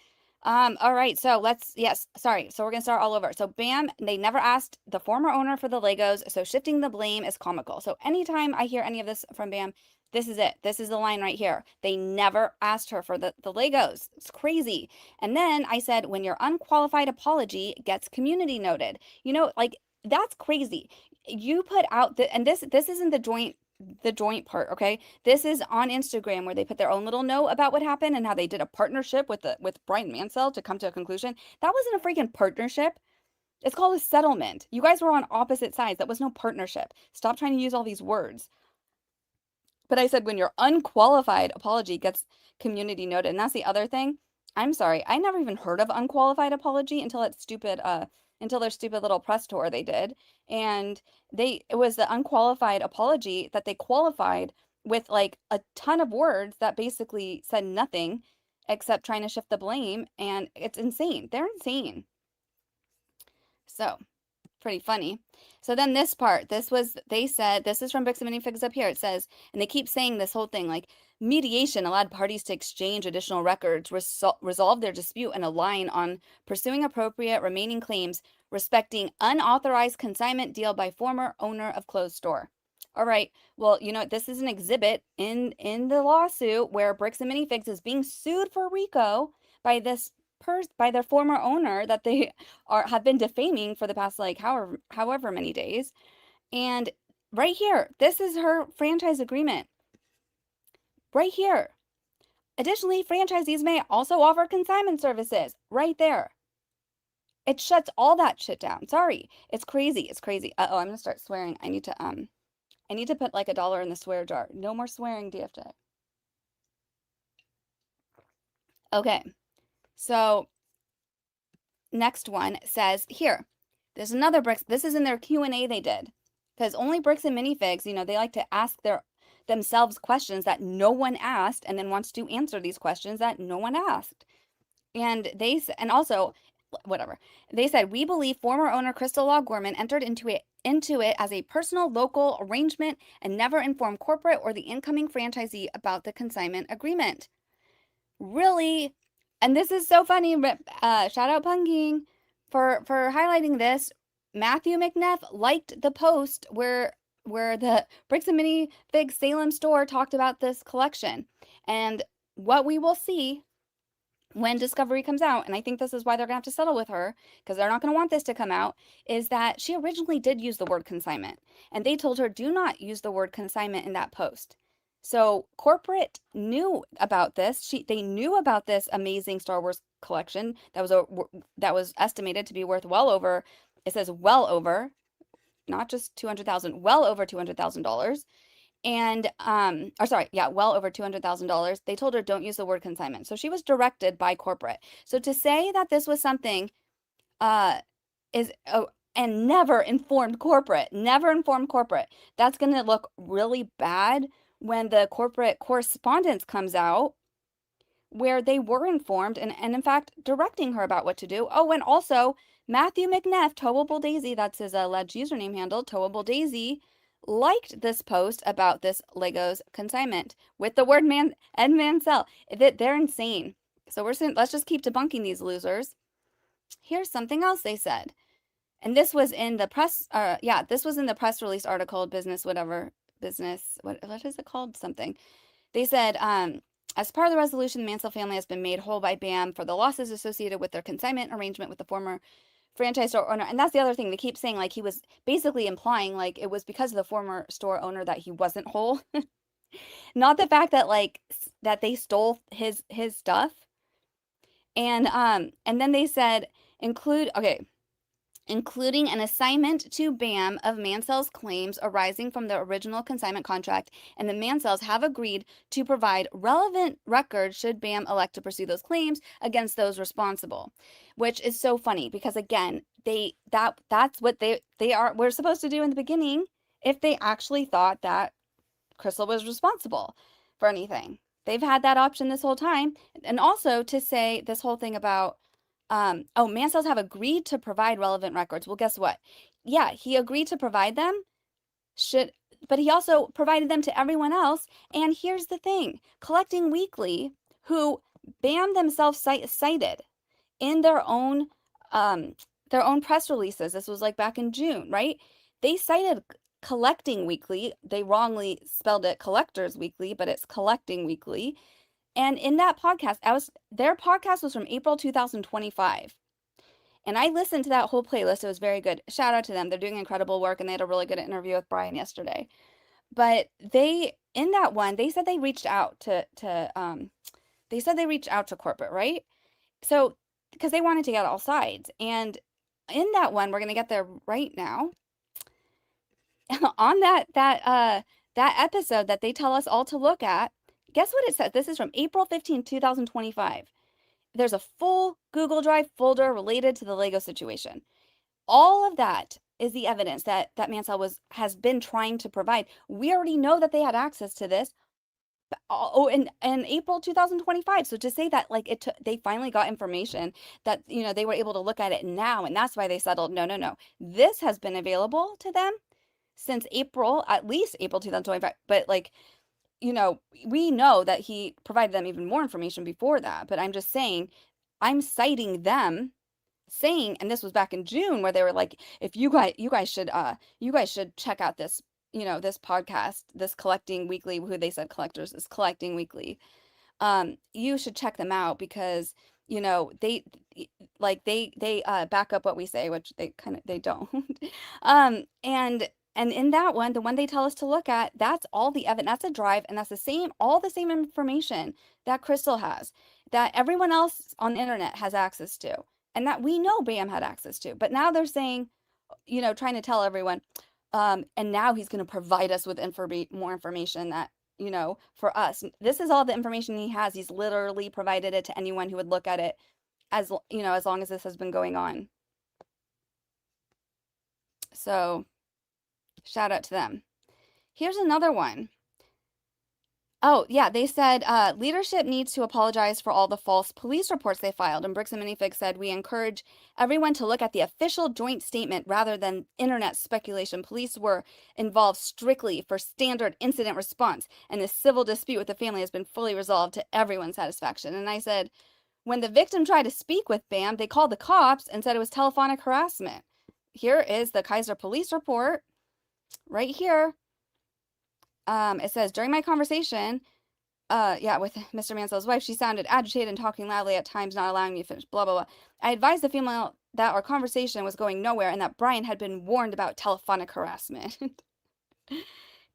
All right, so yes, sorry. So we're gonna start all over. So BAM, they never asked the former owner for the Legos, so shifting the blame is comical. So anytime I hear any of this from BAM, this is it. This is the line right here. They never asked her for the Legos. It's crazy. And then I said, when your unqualified apology gets community noted, like that's crazy. You put out and this isn't the joint part, okay? This is on Instagram where they put their own little note about what happened and how they did a partnership with Brian Mansell to come to a conclusion. That wasn't a freaking partnership. It's called a settlement. You guys were on opposite sides. That was no partnership. Stop trying to use all these words. But I said when your unqualified apology gets community noted, and that's the other thing. I'm sorry, I never even heard of unqualified apology until their stupid little press tour they did. And it was the unqualified apology that they qualified with like a ton of words that basically said nothing except trying to shift the blame, and it's insane. They're insane. So pretty funny. So then this part, they said, this is from Bricks and Minifigs up here. It says, and they keep saying this whole thing like mediation allowed parties to exchange additional records, resolve their dispute, and align on pursuing appropriate remaining claims, respecting unauthorized consignment deal by former owner of closed store. All right. Well, this is an exhibit in the lawsuit where Bricks and Minifigs is being sued for RICO by by their former owner that they have been defaming for the past like however many days. And right here, this is her franchise agreement. Right here. Additionally, franchisees may also offer consignment services. Right there. It shuts all that shit down. Sorry. It's crazy. It's crazy. Uh-oh, I'm gonna start swearing. I need to put like $1 in the swear jar. No more swearing, DFJ. Okay. So next one says here, there's another Bricks. This is in their Q&A they did, because only Bricks and Minifigs, they like to ask themselves questions that no one asked, and then wants to answer these questions that no one asked. And also, whatever, they said, we believe former owner Chrystal Gorman entered into it as a personal local arrangement and never informed corporate or the incoming franchisee about the consignment agreement. Really? And this is so funny. Shout out Punking for highlighting this. Matthew McNeff liked the post where the Bricks and Minifigs Salem store talked about this collection. And what we will see when Discovery comes out, and I think this is why they're gonna have to settle with her, because they're not gonna want this to come out, is that she originally did use the word consignment, and they told her do not use the word consignment in that post. So corporate knew about this. They knew about this amazing Star Wars collection that was estimated to be worth well over. It says well over, not just 200,000, well over $200,000. And or sorry, yeah, well over $200,000. They told her don't use the word consignment. So she was directed by corporate. So to say that this was something is and never informed corporate, that's going to look really bad when the corporate correspondence comes out where they were informed and in fact directing her about what to do. Oh, and also Matthew McNeff, Towable Daisy, that's his alleged username handle, Towable Daisy, liked this post about this Legos consignment with the word Ed Mansell. They're insane. So let's just keep debunking these losers. Here's something else they said. And this was in the press, this was in the press release article, what is it called? Something. They said, as part of the resolution, the Mansell family has been made whole by BAM for the losses associated with their consignment arrangement with the former franchise store owner. And that's the other thing. They keep saying like he was basically implying like it was because of the former store owner that he wasn't whole. Not the fact that that they stole his stuff. And then they said including an assignment to BAM of Mansell's claims arising from the original consignment contract, and the Mansells have agreed to provide relevant records should BAM elect to pursue those claims against those responsible, which is so funny because again, that's what we're supposed to do in the beginning if they actually thought that Chrystal was responsible for anything. They've had that option this whole time, and also to say this whole thing about Mansells have agreed to provide relevant records. Well, guess what? Yeah, he agreed to provide them, but he also provided them to everyone else. And here's the thing, Collecting Weekly, who BAM themselves cited, in their own press releases. This was like back in June, right? They cited Collecting Weekly. They wrongly spelled it Collectors Weekly, but it's Collecting Weekly. And in that podcast, their podcast was from April 2025. And I listened to that whole playlist. It was very good. Shout out to them. They're doing incredible work and they had a really good interview with Brian yesterday. But in that one, they said they reached out to corporate, right? So, because they wanted to get all sides. And in that one, we're going to get there right now. On that episode that they tell us all to look at, guess what it says? This is from April 15th, 2025. There's a full Google Drive folder related to the Lego situation. All of that is the evidence that Mansell has been trying to provide. We already know that they had access to this. Oh, in April 2025. So to say that like they finally got information that they were able to look at it now, and that's why they settled. No. This has been available to them since April, at least April 2025. But like, we know that he provided them even more information before that. But I'm just saying, I'm citing them saying, and this was back in June where they were like, if you guys should check out this, this podcast, this Collecting Weekly, who they said collectors is Collecting Weekly. You should check them out because, they back up what we say, which they don't. And in that one, the one they tell us to look at, that's all the evidence, that's a drive, and that's all the same information that Chrystal has, that everyone else on the internet has access to, and that we know Bam had access to. But now they're saying, trying to tell everyone, and now he's going to provide us with more information that, for us. This is all the information he has. He's literally provided it to anyone who would look at it as long as this has been going on. So shout out to them. Here's another one. Oh, yeah, they said leadership needs to apologize for all the false police reports they filed. And Bricks and Minifigs said, we encourage everyone to look at the official joint statement rather than internet speculation. Police were involved strictly for standard incident response, and the civil dispute with the family has been fully resolved to everyone's satisfaction. And I said, when the victim tried to speak with Bam, they called the cops and said it was telephonic harassment. Here is the Kaiser police report right here. It says, during my conversation, with Mr. Mansell's wife, she sounded agitated and talking loudly at times, not allowing me to finish, blah, blah, blah. I advised the female that our conversation was going nowhere and that Brian had been warned about telephonic harassment.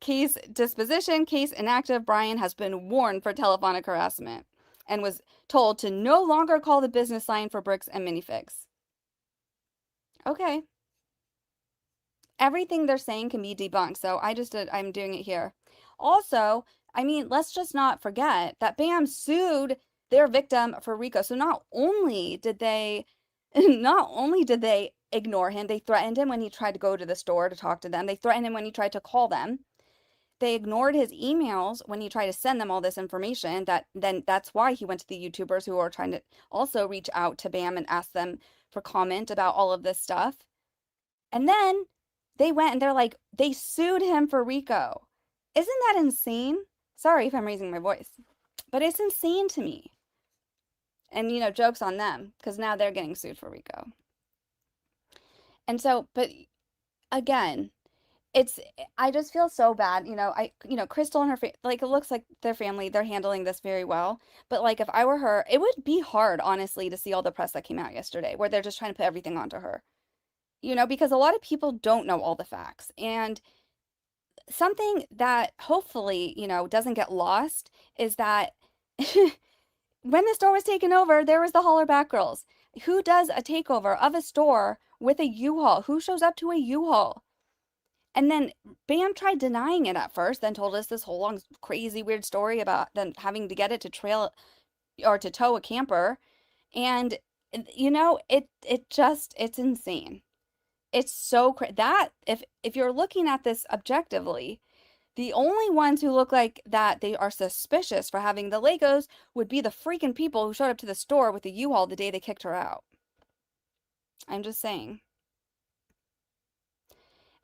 Case disposition, case inactive. Brian has been warned for telephonic harassment and was told to no longer call the business line for Bricks and Minifigs. Okay. Everything they're saying can be debunked, so I'm doing it here. Also, I mean, let's just not forget that Bam sued their victim for RICO. So not only did they ignore him, they threatened him when he tried to go to the store to talk to them. They threatened him when he tried to call them. They ignored his emails when he tried to send them all this information. That's why he went to the YouTubers who are trying to also reach out to Bam and ask them for comment about all of this stuff. And then they went and they're like, they sued him for RICO. Isn't that insane? Sorry if I'm raising my voice, but it's insane to me. And, joke's on them because now they're getting sued for RICO. And so, but again, I just feel so bad. Chrystal and her, it looks like their family, they're handling this very well. But like, if I were her, it would be hard, honestly, to see all the press that came out yesterday where they're just trying to put everything onto her. Because a lot of people don't know all the facts. And something that hopefully, doesn't get lost is that when the store was taken over, there was the Hollerback Girls. Who does a takeover of a store with a U-Haul? Who shows up to a U-Haul? And then Bam tried denying it at first, then told us this whole long, crazy, weird story about them having to get it to trail or to tow a camper. And, it's insane. It's so that if you're looking at this objectively, the only ones who look like that they are suspicious for having the Legos would be the freaking people who showed up to the store with the U-Haul the day they kicked her out. I'm just saying.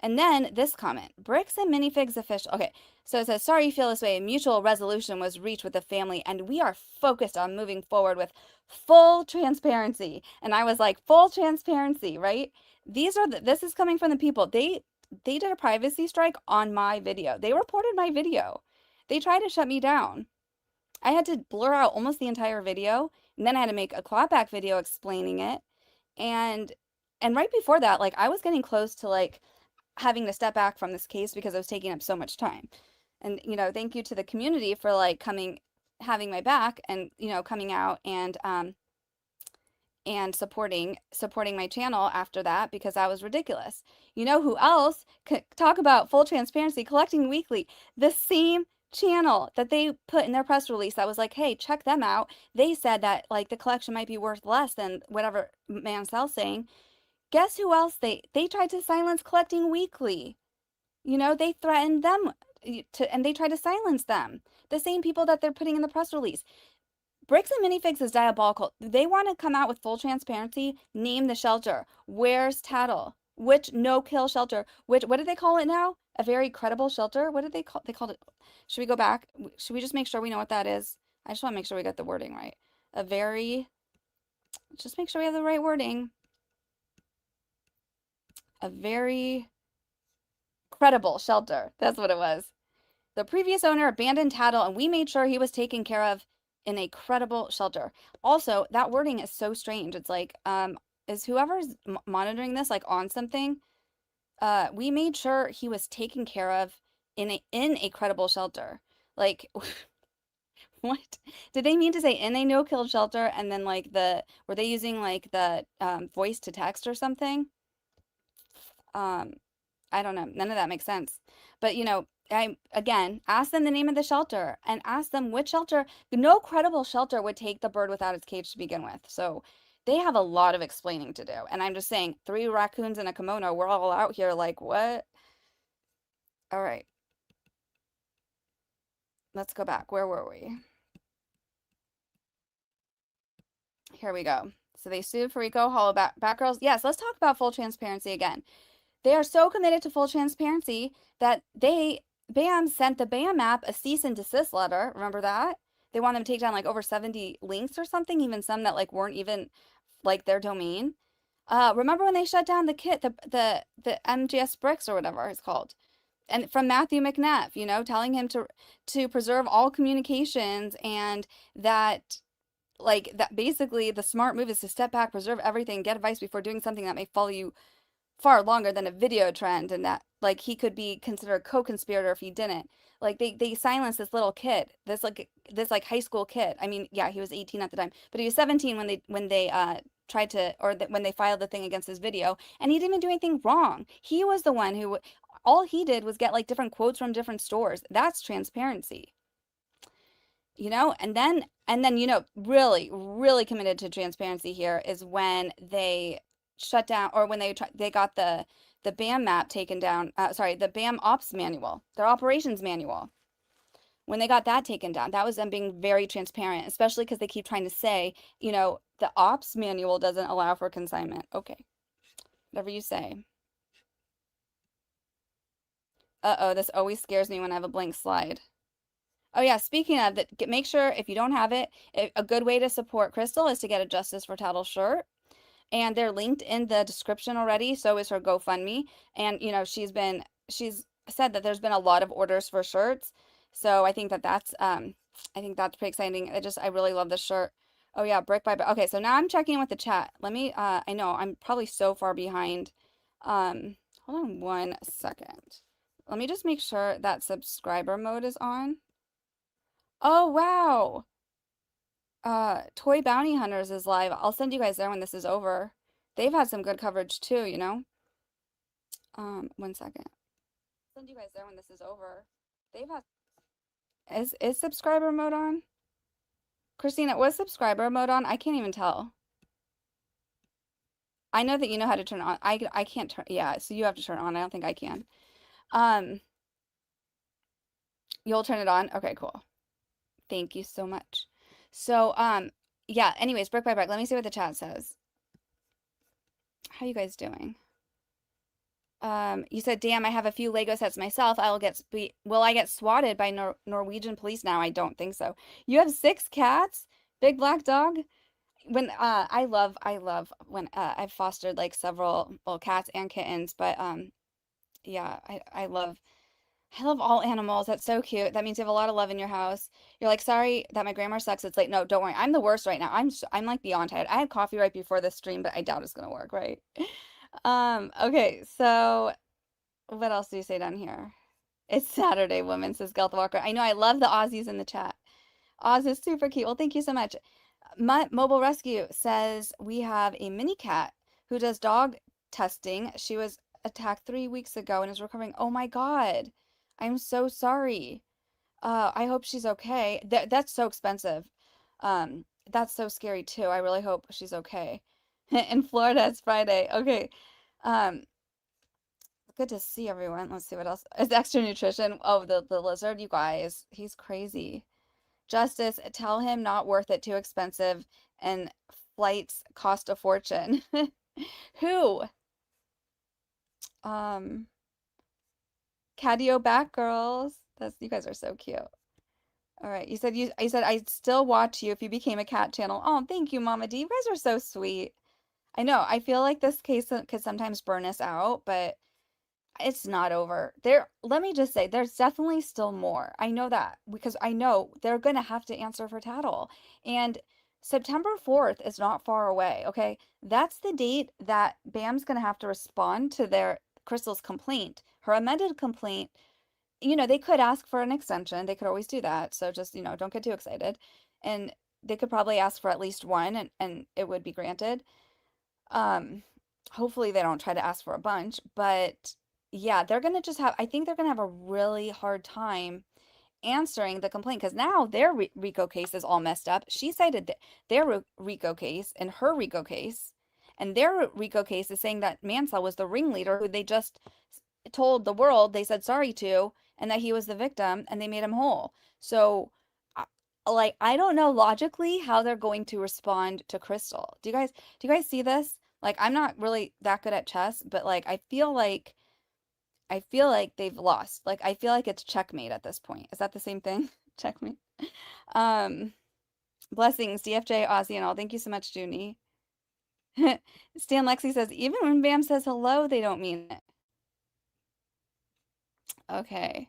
And then this comment, Bricks and Minifigs official. Okay, so it says, sorry you feel this way. A mutual resolution was reached with the family, and we are focused on moving forward with full transparency. And I was like, full transparency, right? This is coming from the people. They did a privacy strike on my video. They reported my video. They tried to shut me down. I had to blur out almost the entire video, and then I had to make a clapback video explaining it. And right before that, like I was getting close to like having to step back from this case because it was taking up so much time. And, thank you to the community for like having my back and, coming out and supporting my channel after that because that was ridiculous. You know who else could talk about full transparency, collecting weekly? The same channel that they put in their press release that was like, hey, check them out. They said that like the collection might be worth less than whatever Mansell's saying. Guess who else they tried to silence collecting weekly. They threatened them and they tried to silence them. The same people that they're putting in the press release. Bricks and Minifigs is diabolical. They want to come out with full transparency, name the shelter. Where's Tattle? Which no-kill shelter? What did they call it now? A very credible shelter? What did they called it? Should we go back? Should we just make sure we know what that is? I just want to make sure we got the wording right. Just make sure we have the right wording. A very credible shelter. That's what it was. The previous owner abandoned Tattle, and we made sure he was taken care of in a credible shelter. Also, that wording is so strange. It's like, is whoever's monitoring this like on something? We made sure he was taken care of in a credible shelter. Like, what did they mean to say in a no-kill shelter? And then like were they using like the voice to text or something? I don't know. None of that makes sense. But I again ask them the name of the shelter and ask them which shelter. No credible shelter would take the bird without its cage to begin with. So they have a lot of explaining to do. And I'm just saying, 3 raccoons and a kimono, we're all out here like, what? All right. Let's go back. Where were we? Here we go. So they sued for RICO, hollow back girls. Yes, let's talk about full transparency again. They are so committed to full transparency that BAM sent the BAM app a cease and desist letter. Remember that? They want them to take down like over 70 links or something, even some that like weren't even like their domain. Remember when they shut down the kit, the MGS bricks or whatever it's called? And from Matthew McNeff, telling him to preserve all communications and that basically the smart move is to step back, preserve everything, get advice before doing something that may follow you far longer than a video trend, and that like he could be considered a co-conspirator if he didn't. Like they silenced this little kid, this high school kid. I mean, yeah, he was 18 at the time, but he was 17 when they tried to, or when they filed the thing against his video, and he didn't even do anything wrong. He was the one who, all he did was get like different quotes from different stores. That's transparency. And then really really committed to transparency here is when they shut down, or when they got the BAM map taken down, the BAM ops manual, their operations manual. When they got that taken down, that was them being very transparent, especially because they keep trying to say, the ops manual doesn't allow for consignment. Okay, whatever you say. Uh-oh, this always scares me when I have a blank slide. Oh yeah, speaking of that, make sure if you don't have it, a good way to support Chrystal is to get a Justice for Tattle shirt. And they're linked in the description already. So is her GoFundMe. And, she's said that there's been a lot of orders for shirts. So I think that's pretty exciting. I really love this shirt. Oh yeah, brick by brick. Okay, so now I'm checking in with the chat. Let me, I know I'm probably so far behind. Hold on 1 second. Let me just make sure that subscriber mode is on. Oh, wow. Toy Bounty Hunters is live. I'll send you guys there when this is over. They've had some good coverage too, 1 second. I'll send you guys there when this is over. They've had is subscriber mode on? Christina, was subscriber mode on? I can't even tell. I know that you know how to turn it on. I can't turn, yeah, so you have to turn it on. I don't think I can. You'll turn it on? Okay, cool. Thank you so much. So, yeah, anyways, brick by brick. Let me see what the chat says. How you guys doing? You said, "Damn, I have a few Lego sets myself. Will I get swatted by Norwegian police now?" I don't think so. You have 6 cats? Big black dog? When I love when I've fostered like several, well, cats and kittens, but yeah, I love all animals. That's so cute. That means you have a lot of love in your house. You're like, "Sorry that my grammar sucks. It's late." No, don't worry. I'm the worst right now. I'm like beyond tired. I had coffee right before this stream, but I doubt it's gonna work, right? Okay, so what else do you say down here? It's Saturday, woman, says Gelth Walker. I know, I love the Aussies in the chat. Oz is super cute. Well, thank you so much. Mobile Rescue says we have a mini cat who does dog testing. She was attacked 3 weeks ago and is recovering. Oh my God. I'm so sorry. I hope she's okay. That's so expensive. That's so scary too. I really hope she's okay. In Florida, it's Friday. Okay. Um, Good to see everyone. Let's see what else. It's extra nutrition. Oh, the lizard, you guys. He's crazy. Justice, tell him not worth it, too expensive, and flights cost a fortune. Who? Um, Catio back girls. That's You guys are so cute. All right. I said I'd still watch you if you became a cat channel. Oh, thank you, Mama D. You guys are so sweet. I know. I feel like this case could sometimes burn us out, but it's not over. Let me just say, there's definitely still more. I know that because I know they're going to have to answer for Tattle. And September 4th is not far away, okay? That's the date that BAM's going to have to respond to their Chrystal's complaint, her amended complaint. They could ask for an extension. They could always do that. So just, don't get too excited. And they could probably ask for at least one and it would be granted. Um, Hopefully they don't try to ask for a bunch, but yeah, I think they're gonna have a really hard time answering the complaint because now their RICO case is all messed up. She cited their RICO case and her RICO case, and their RICO case is saying that Mansell was the ringleader who they just told the world they said sorry to, and that he was the victim, and they made him whole. So, like, I don't know logically how they're going to respond to Chrystal. Do you guys see this? Like, I'm not really that good at chess, but like, I feel like they've lost. Like, I feel like it's checkmate at this point. Is that the same thing? Checkmate. Um, Blessings, DFJ, Aussie, and all. Thank you so much, Junie. Stan Lexi says, even when Bam says hello, they don't mean it. Okay.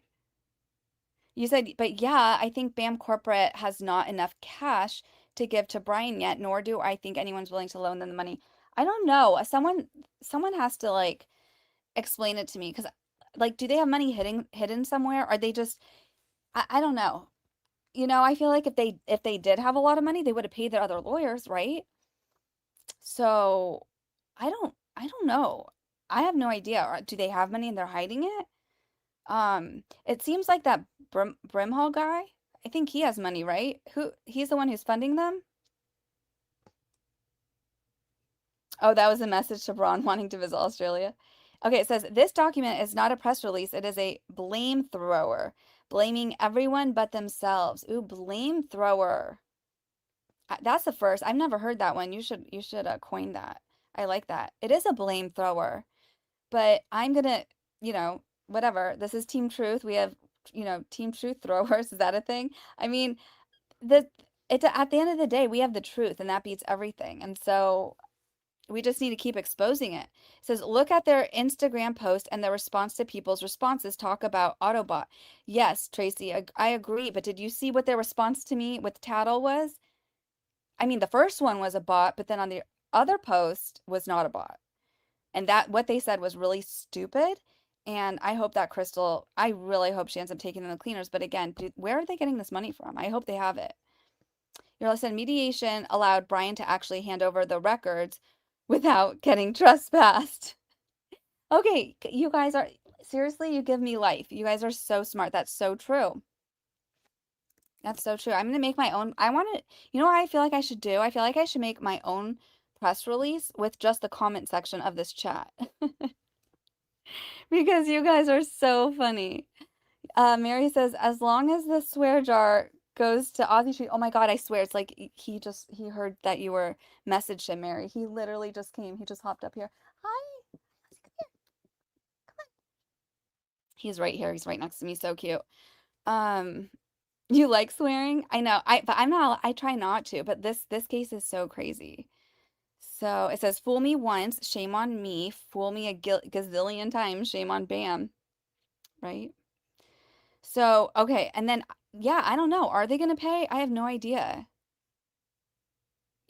You said, but yeah, I think BAM Corporate has not enough cash to give to Brian yet, nor do I think anyone's willing to loan them the money. I don't know. Someone has to like explain it to me because like do they have money hidden somewhere? Are they just I don't know. I feel like if they did have a lot of money, they would have paid their other lawyers, right? So I don't know. I have no idea. Do they have money and they're hiding it? It seems like that Brimhall guy. I think he has money, right? He's the one who's funding them? Oh, that was a message to Braun wanting to visit Australia. Okay, it says this document is not a press release. It is a blame thrower, blaming everyone but themselves. Ooh, blame thrower. That's the first. I've never heard that one. You should coin that. I like that. It is a blame thrower, but I'm gonna, whatever. This is Team Truth. We have, Team Truth throwers. Is that a thing? I mean, the it's at the end of the day, we have the truth, and that beats everything. And so we just need to keep exposing it. It says, look at their Instagram post and their response to people's responses talk about Autobot. Yes, Tracy, I agree. But did you see what their response to me with Tattle was? I mean, the first one was a bot, but then on the other post was not a bot. And that what they said was really stupid. And I hope that Chrystal, I really hope she ends up taking them to the cleaners. But again, where are they getting this money from? I hope they have it. Your lesson mediation allowed Brian to actually hand over the records without getting trespassed. Okay, you guys are seriously, you give me life. You guys are so smart. That's so true. That's so true. I'm gonna make my own. I want to, what I feel like I should do? I feel like I should make my own press release with just the comment section of this chat because you guys are so funny. Mary says, as long as the swear jar goes to Aussie Street. Oh my God, I swear it's like he heard that you were messaged him, Mary. He literally just came. He just hopped up here. Hi, He's right here. He's right next to me. So cute. Um, you like swearing? I know. But I'm not. I try not to. But this case is so crazy. So it says, "Fool me once, shame on me. Fool me a gazillion times, shame on Bam." Right? So okay, and then yeah, I don't know. Are they gonna pay? I have no idea.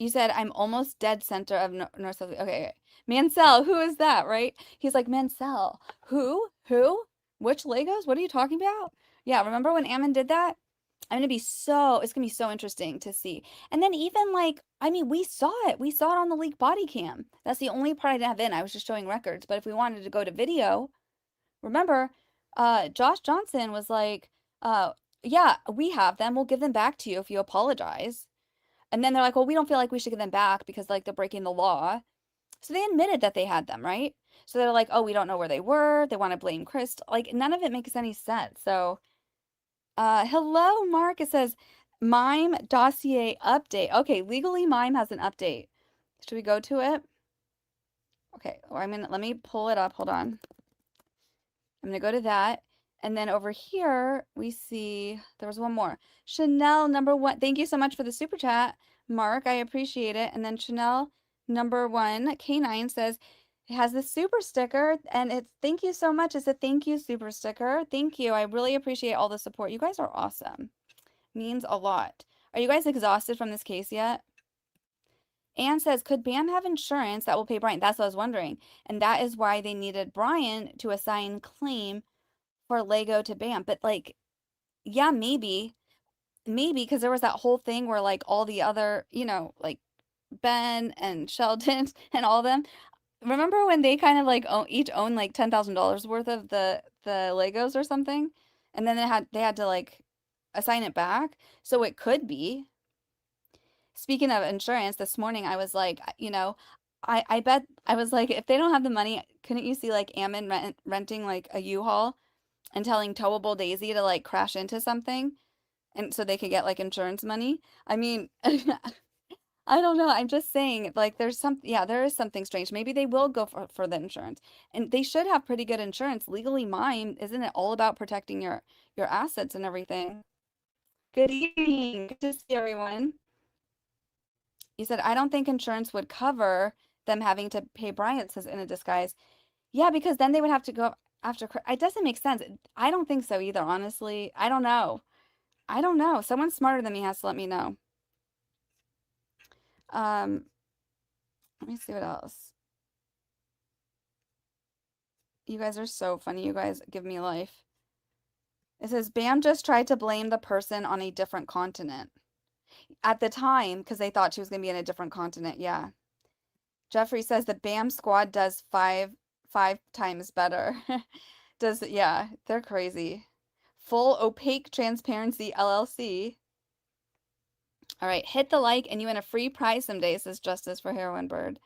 You said I'm almost dead center of North South. Okay, okay. Mansell, who is that, right? He's like, Mansell. Who? Who? Which Legos? What are you talking about? Yeah, remember when Ammon did that? It's gonna be so interesting to see. And then even like, I mean, we saw it. We saw it on the leak body cam. That's the only part I didn't have in. I was just showing records. But if we wanted to go to video, remember, Josh Johnson was like, yeah, we have them. We'll give them back to you if you apologize. And then they're like, well, we don't feel like we should give them back because like they're breaking the law. So they admitted that they had them, right? So they're like, oh, we don't know where they were. They want to blame Chrystal. Like none of it makes any sense. So, hello, Mark. It says MIME dossier update. Okay, legally MIME has an update. Should we go to it? Okay, or let me pull it up. Hold on. I'm gonna go to that. And then over here, we see there was one more. Chanel #1. Thank you so much for the super chat, Mark. I appreciate it. And then Chanel #1, K9 says it has the super sticker and it's thank you so much. It's a thank you super sticker. Thank you. I really appreciate all the support. You guys are awesome. Means a lot. Are you guys exhausted from this case yet? Anne says, could Bam have insurance that will pay Brian? That's what I was wondering. And that is why they needed Brian to assign claim for Lego to Bam. But like, yeah, maybe, because there was that whole thing where like all the other, like Ben and Sheldon and all of them. Remember when they kind of like each owned like $10,000 worth of the Legos or something, and then they had to like assign it back. So it could be. Speaking of insurance, this morning I was like, I bet I was like, if they don't have the money, couldn't you see like Ammon renting like a U-Haul and telling Towable Daisy to like crash into something and so they could get like insurance money? I mean, I don't know. I'm just saying, like, yeah, there is something strange. Maybe they will go for the insurance, and they should have pretty good insurance. Legally mine, isn't it all about protecting your assets and everything? Good evening. Good to see everyone. You said, I don't think insurance would cover them having to pay Bryant, says in a disguise. Yeah, because then they would have to go after. It doesn't make sense. I don't think so either, honestly. I don't know. I don't know. Someone smarter than me has to let me know. Um, Let me see what else. You guys are so funny. You guys give me life. It says Bam just tried to blame the person on a different continent. At the time, because they thought she was going to be in a different continent. Yeah. Jeffrey says the BAM squad does five times better. Yeah, they're crazy. Full opaque transparency LLC. All right, hit the like and you win a free prize someday, says Justice for Heroin Bird.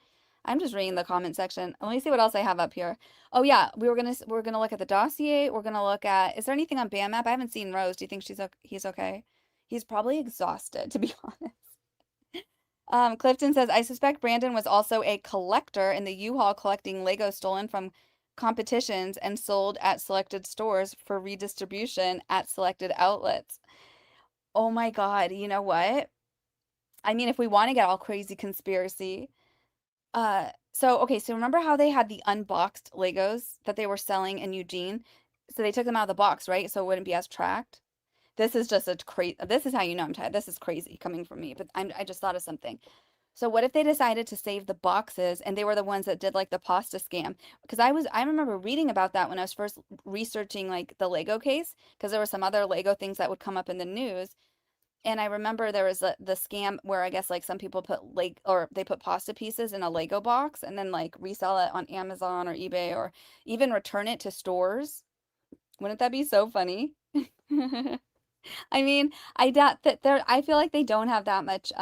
I'm just reading the comment section. Let me see what else I have up here. Oh yeah, we're gonna look at the dossier. We're gonna look at, is there anything on BAM app? I haven't seen Rose. Do you think he's okay? He's probably exhausted, to be honest. Clifton says, I suspect Brandon was also a collector in the U-Haul collecting Lego stolen from competitions and sold at selected stores for redistribution at selected outlets. Oh my God, you know what? I mean, if we want to get all crazy conspiracy, so remember how they had the unboxed Legos that they were selling in Eugene? So they took them out of the box, right? So it wouldn't be as tracked. This is just this is how you know I'm tired. This is crazy coming from me, but I just thought of something. So what if they decided to save the boxes and they were the ones that did like the pasta scam? Because I remember reading about that when I was first researching like the Lego case, because there were some other Lego things that would come up in the news. And I remember there was the scam where I guess like some people they put pasta pieces in a Lego box and then like resell it on Amazon or eBay or even return it to stores. Wouldn't that be so funny? I mean, I doubt that I feel like they don't have that much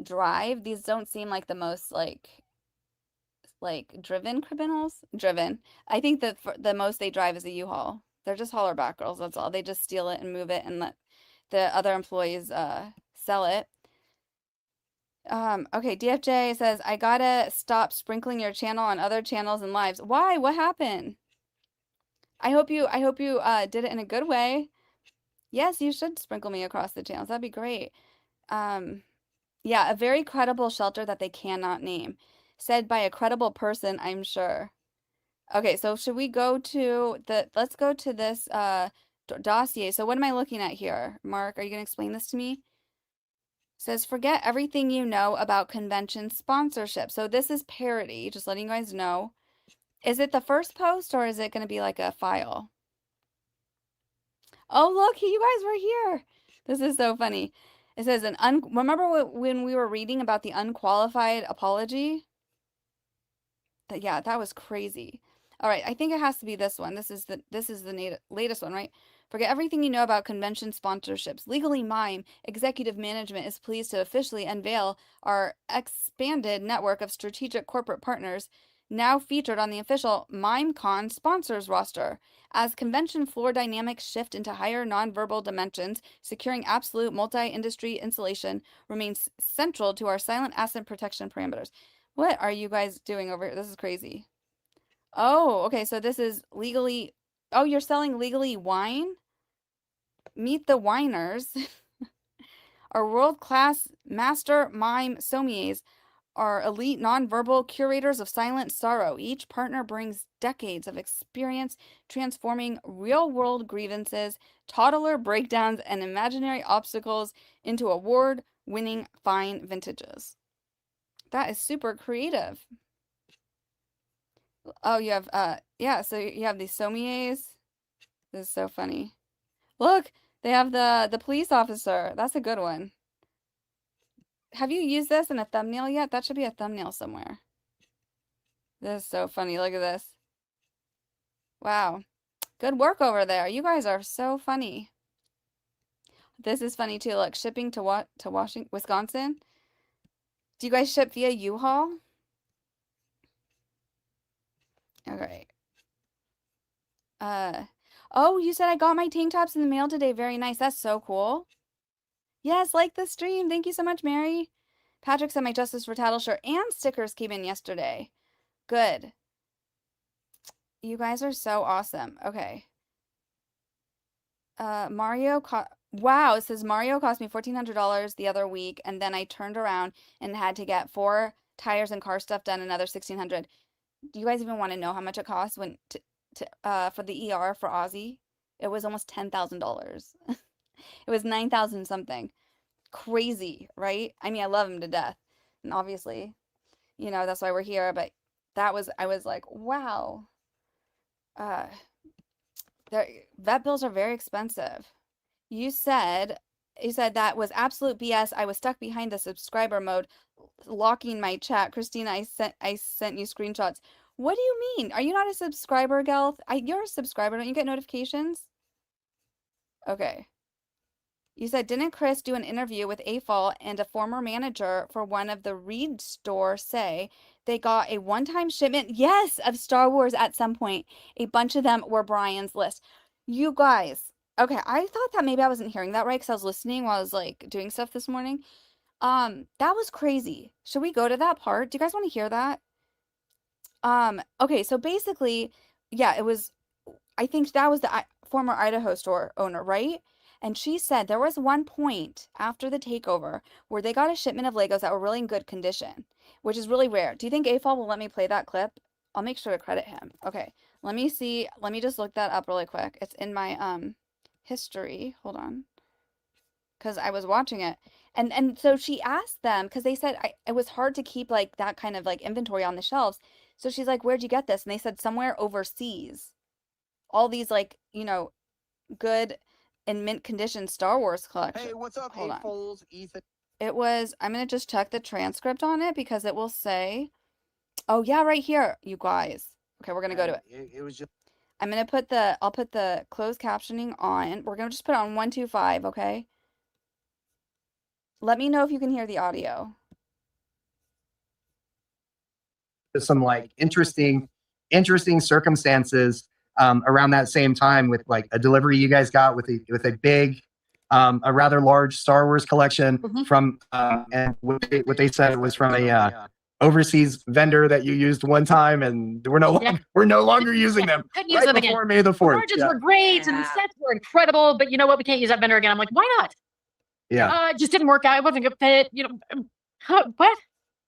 drive. These don't seem like the most like driven criminals. Driven. I think that the most they drive is a U-Haul. They're just hauler back girls, that's all. They just steal it and move it and let the other employees sell it. Okay, DFJ says, I gotta stop sprinkling your channel on other channels and lives. Why? What happened? I hope you did it in a good way. Yes, you should sprinkle me across the channels. That'd be great. Um, yeah, a very credible shelter that they cannot name. Said by a credible person, I'm sure. Okay, so should we go to let's go to this dossier. So what am I looking at here? Mark, are you going to explain this to me? Says, forget everything you know about convention sponsorship. So this is parody, just letting you guys know. Is it the first post or is it going to be like a file? Oh, look, you guys were here. This is so funny. It says, remember when we were reading about the unqualified apology? Yeah, that was crazy. All right, I think it has to be this one. This is the latest one, right? Forget everything you know about convention sponsorships. Legally MIME Executive Management is pleased to officially unveil our expanded network of strategic corporate partners now featured on the official MIMECon sponsors roster. As convention floor dynamics shift into higher nonverbal dimensions, securing absolute multi-industry insulation remains central to our silent asset protection parameters. What are you guys doing over here? This is crazy. Oh, okay, so this is legally. Oh, you're selling legally wine? Meet the Winers. Our world-class master mime sommeliers are elite nonverbal curators of silent sorrow. Each partner brings decades of experience transforming real-world grievances, toddler breakdowns, and imaginary obstacles into award-winning fine vintages. That is super creative. Oh, you have yeah, so you have these sommeliers. This is so funny. Look, they have the police officer. That's a good one. Have you used this in a thumbnail yet? That should be a thumbnail somewhere. This is so funny. Look at this. Wow. Good work over there. You guys are so funny. This is funny too. Look, shipping to what? To Washington, Wisconsin? Do you guys ship via U-Haul? Okay. Oh, you said I got my tank tops in the mail today. Very nice. That's so cool. Yes, like the stream. Thank you so much, Mary. Patrick said my Justice for Tattle shirt and stickers came in yesterday. Good. You guys are so awesome. Okay. Wow, it says Mario cost me $1,400 the other week, and then I turned around and had to get 4 tires and car stuff done, another $1,600. Do you guys even want to know how much it cost for the ER for Ozzy? It was almost $10,000. It was 9,000 something. Crazy, right? I mean, I love him to death. And obviously, that's why we're here, but I was like, wow. Vet bills are very expensive. You said that was absolute BS. I was stuck behind the subscriber mode, locking my chat. Christina, I sent you screenshots. What do you mean? Are you not a subscriber, Gelth? You're a subscriber. Don't you get notifications? Okay. You said, didn't Chrys do an interview with AFOL and a former manager for one of the Reed store say they got a one-time shipment, yes, of Star Wars at some point. A bunch of them were Brian's list. You guys, okay, I thought that maybe I wasn't hearing that right because I was listening while I was like doing stuff this morning. That was crazy. Should we go to that part? Do you guys want to hear that? Okay, so basically, yeah, I think that was the former Idaho store owner, right? And she said there was one point after the takeover where they got a shipment of Legos that were really in good condition, which is really rare. Do you think AFOL will let me play that clip? I'll make sure to credit him. Okay, let me see. Let me just look that up really quick. It's in my history. Hold on. Because I was watching it. And so she asked them, because they said it was hard to keep like that kind of like inventory on the shelves. So she's like, where'd you get this? And they said somewhere overseas. All these like, good in mint condition Star Wars collection. Hey, what's up, Hold on. Foles, Ethan? It was, I'm going to just check the transcript on it because it will say, oh yeah, right here, you guys. Okay, we're going to go to it. It was just. I'm going to I'll put the closed captioning on. We're going to just put it on 125, okay? Let me know if you can hear the audio. Some like interesting circumstances around that same time with like a delivery you guys got with a big a rather large Star Wars collection from and what they said was from overseas vendor that you used one time, and we're no longer using them. Couldn't use them again. Before May the 4th. Margins were great and the sets were incredible, but you know what? We can't use that vendor again. I'm like, why not? Yeah. It just didn't work out. It wasn't a good fit. You know, what?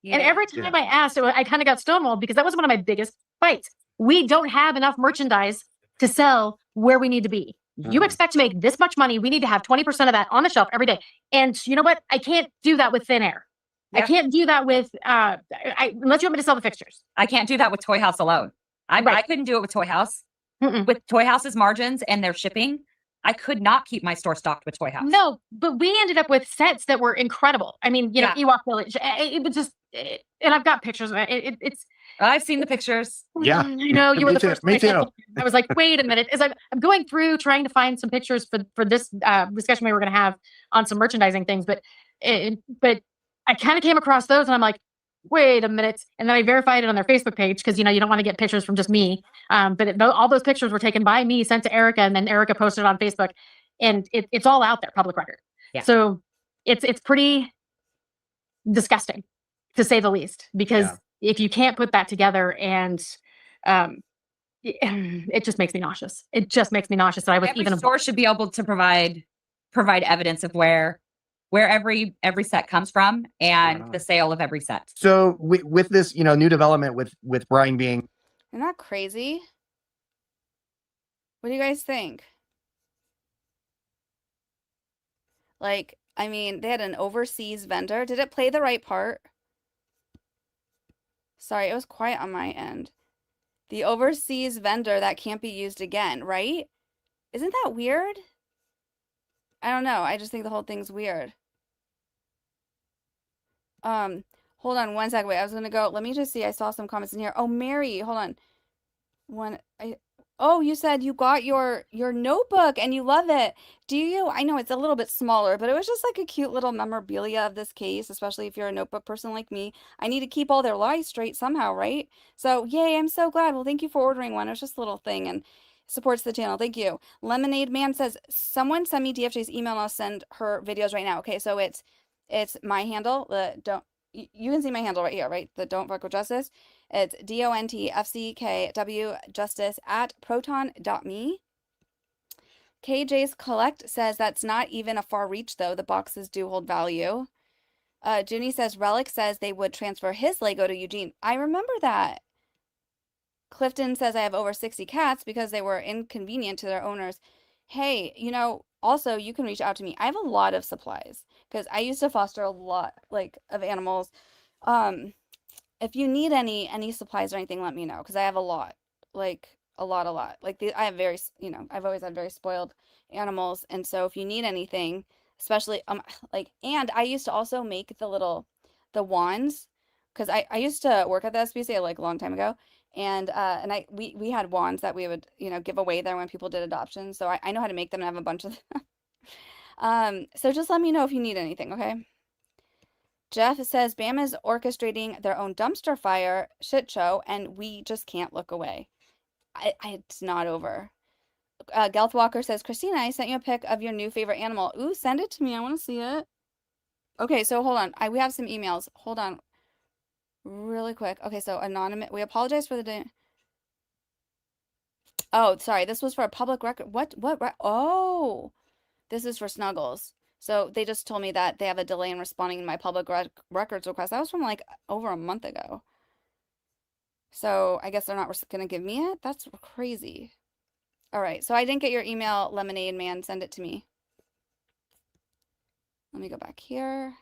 Yeah. And every time I asked, I kind of got stonewalled because that was one of my biggest fights. We don't have enough merchandise to sell where we need to be. You expect to make this much money. We need to have 20% of that on the shelf every day. And you know what? I can't do that with thin air. Yeah. I can't do that with, unless you want me to sell the fixtures. I can't do that with Toy House alone. I couldn't do it with Toy House. With Toy House's margins and their shipping, I could not keep my store stocked with Toy House. No, but we ended up with sets that were incredible. I mean, you know, Ewok Village, it was just, and I've got pictures of it. It's. I've seen the pictures. Yeah. You know, you were the first. Me too. I was like, wait a minute. As I'm going through trying to find some pictures for this discussion we were going to have on some merchandising things, but I kind of came across those and I'm like, wait a minute. And then I verified it on their Facebook page because, you know, you don't want to get pictures from just me. But all those pictures were taken by me, sent to Erica, and then Erica posted it on Facebook. And it's all out there, public record. Yeah. So it's pretty disgusting, to say the least, because if you can't put that together and it just makes me nauseous. It just makes me nauseous. So I was every store should be able to provide evidence of where every set comes from and the sale of every set. So with this, you know, new development with Brian being, isn't that crazy? What do you guys think? Like, I mean, they had an overseas vendor. Did it play the right part? Sorry, it was quiet on my end. The overseas vendor that can't be used again, right? Isn't that weird? I don't know. I just think the whole thing's weird. Hold on one second. Wait, I was gonna go. Let me just see. I saw some comments in here. Oh, Mary, hold on. Oh, you said you got your notebook and you love it. Do you? I know it's a little bit smaller, but it was just like a cute little memorabilia of this case, especially if you're a notebook person like me. I need to keep all their lies straight somehow, right? So, yay, I'm so glad. Well, thank you for ordering one. It was just a little thing and supports the channel. Thank you. Lemonade Man says, someone send me DFJ's email and I'll send her videos right now. Okay, so it's my handle. You can see my handle right here, right? The Don't Fuck with Justice. It's DONTFCKW Justice at proton.me. KJ's Collect says that's not even a far reach though. The boxes do hold value. Ginny says Relic says they would transfer his Lego to Eugene. I remember that. Clifton says I have over 60 cats because they were inconvenient to their owners. Hey, you know, also you can reach out to me. I have a lot of supplies because I used to foster a lot of animals. If you need any supplies or anything, let me know because I have a lot, a lot. I have I've always had very spoiled animals, and so if you need anything, especially and I used to also make the wands because I used to work at the SPCA a long time ago, and we had wands that we would give away there when people did adoptions, so I know how to make them and I have a bunch of them. So just let me know if you need anything, okay? Jeff says Bama is orchestrating their own dumpster fire shit show, and we just can't look away. It's not over. Gelth Walker says, Christina, I sent you a pic of your new favorite animal. Ooh, send it to me. I want to see it. Okay, so hold on. We have some emails. Hold on. Really quick. Okay, so anonymous. We apologize for the day. Oh, sorry. This was for a public record. What? Oh, this is for Snuggles. So they just told me that they have a delay in responding to my public records request. That was from over a month ago. So I guess they're not going to give me it? That's crazy. All right. So I didn't get your email, Lemonade Man. Send it to me. Let me go back here.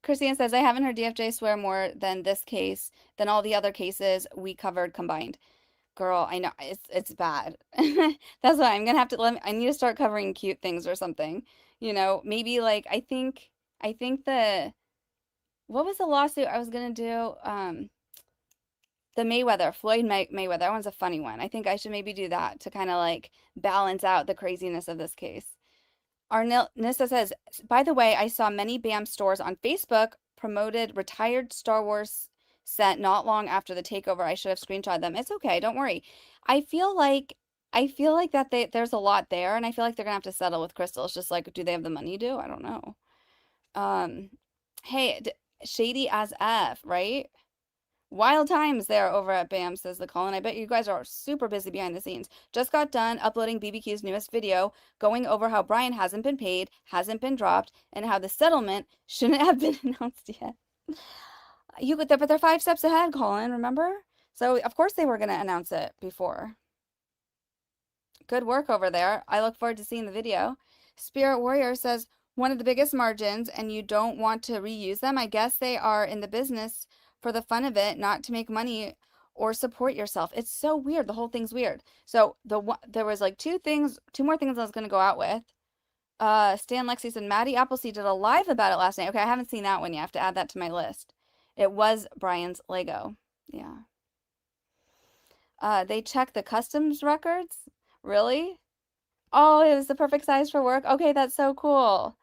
Christine says, I haven't heard DFJ swear more than this case than all the other cases we covered combined. Girl, I know it's bad. That's why I'm gonna have to I need to start covering cute things or something. Maybe I think what was the lawsuit I was gonna do? The Mayweather, Floyd Mayweather. That one's a funny one. I think I should maybe do that to kind of balance out the craziness of this case. Nissa says, by the way, I saw many BAM stores on Facebook promoted retired Star Wars set not long after the takeover. I should have screenshotted them. It's okay, don't worry. I feel like that there's a lot there, and I feel like they're gonna have to settle with Chrystal. It's just do they have the money to? I don't know. Hey, shady as F, right? Wild times there over at BAM, says the Colin. I bet you guys are super busy behind the scenes. Just got done uploading BBQ's newest video, going over how Brian hasn't been paid, hasn't been dropped, and how the settlement shouldn't have been announced yet. But they're 5 steps ahead, Colin, remember? So of course they were going to announce it before. Good work over there. I look forward to seeing the video. Spirit Warrior says, one of the biggest margins, and you don't want to reuse them. I guess they are in the business for the fun of it, not to make money or support yourself. It's so weird. The whole thing's weird. So there was like two more things I was going to go out with. Stan Lexi said, Maddie Appleseed did a live about it last night. Okay, I haven't seen that one yet. I have to add that to my list. It was Brian's Lego. Yeah. They checked the customs records. Really? Oh, it was the perfect size for work. Okay, that's so cool.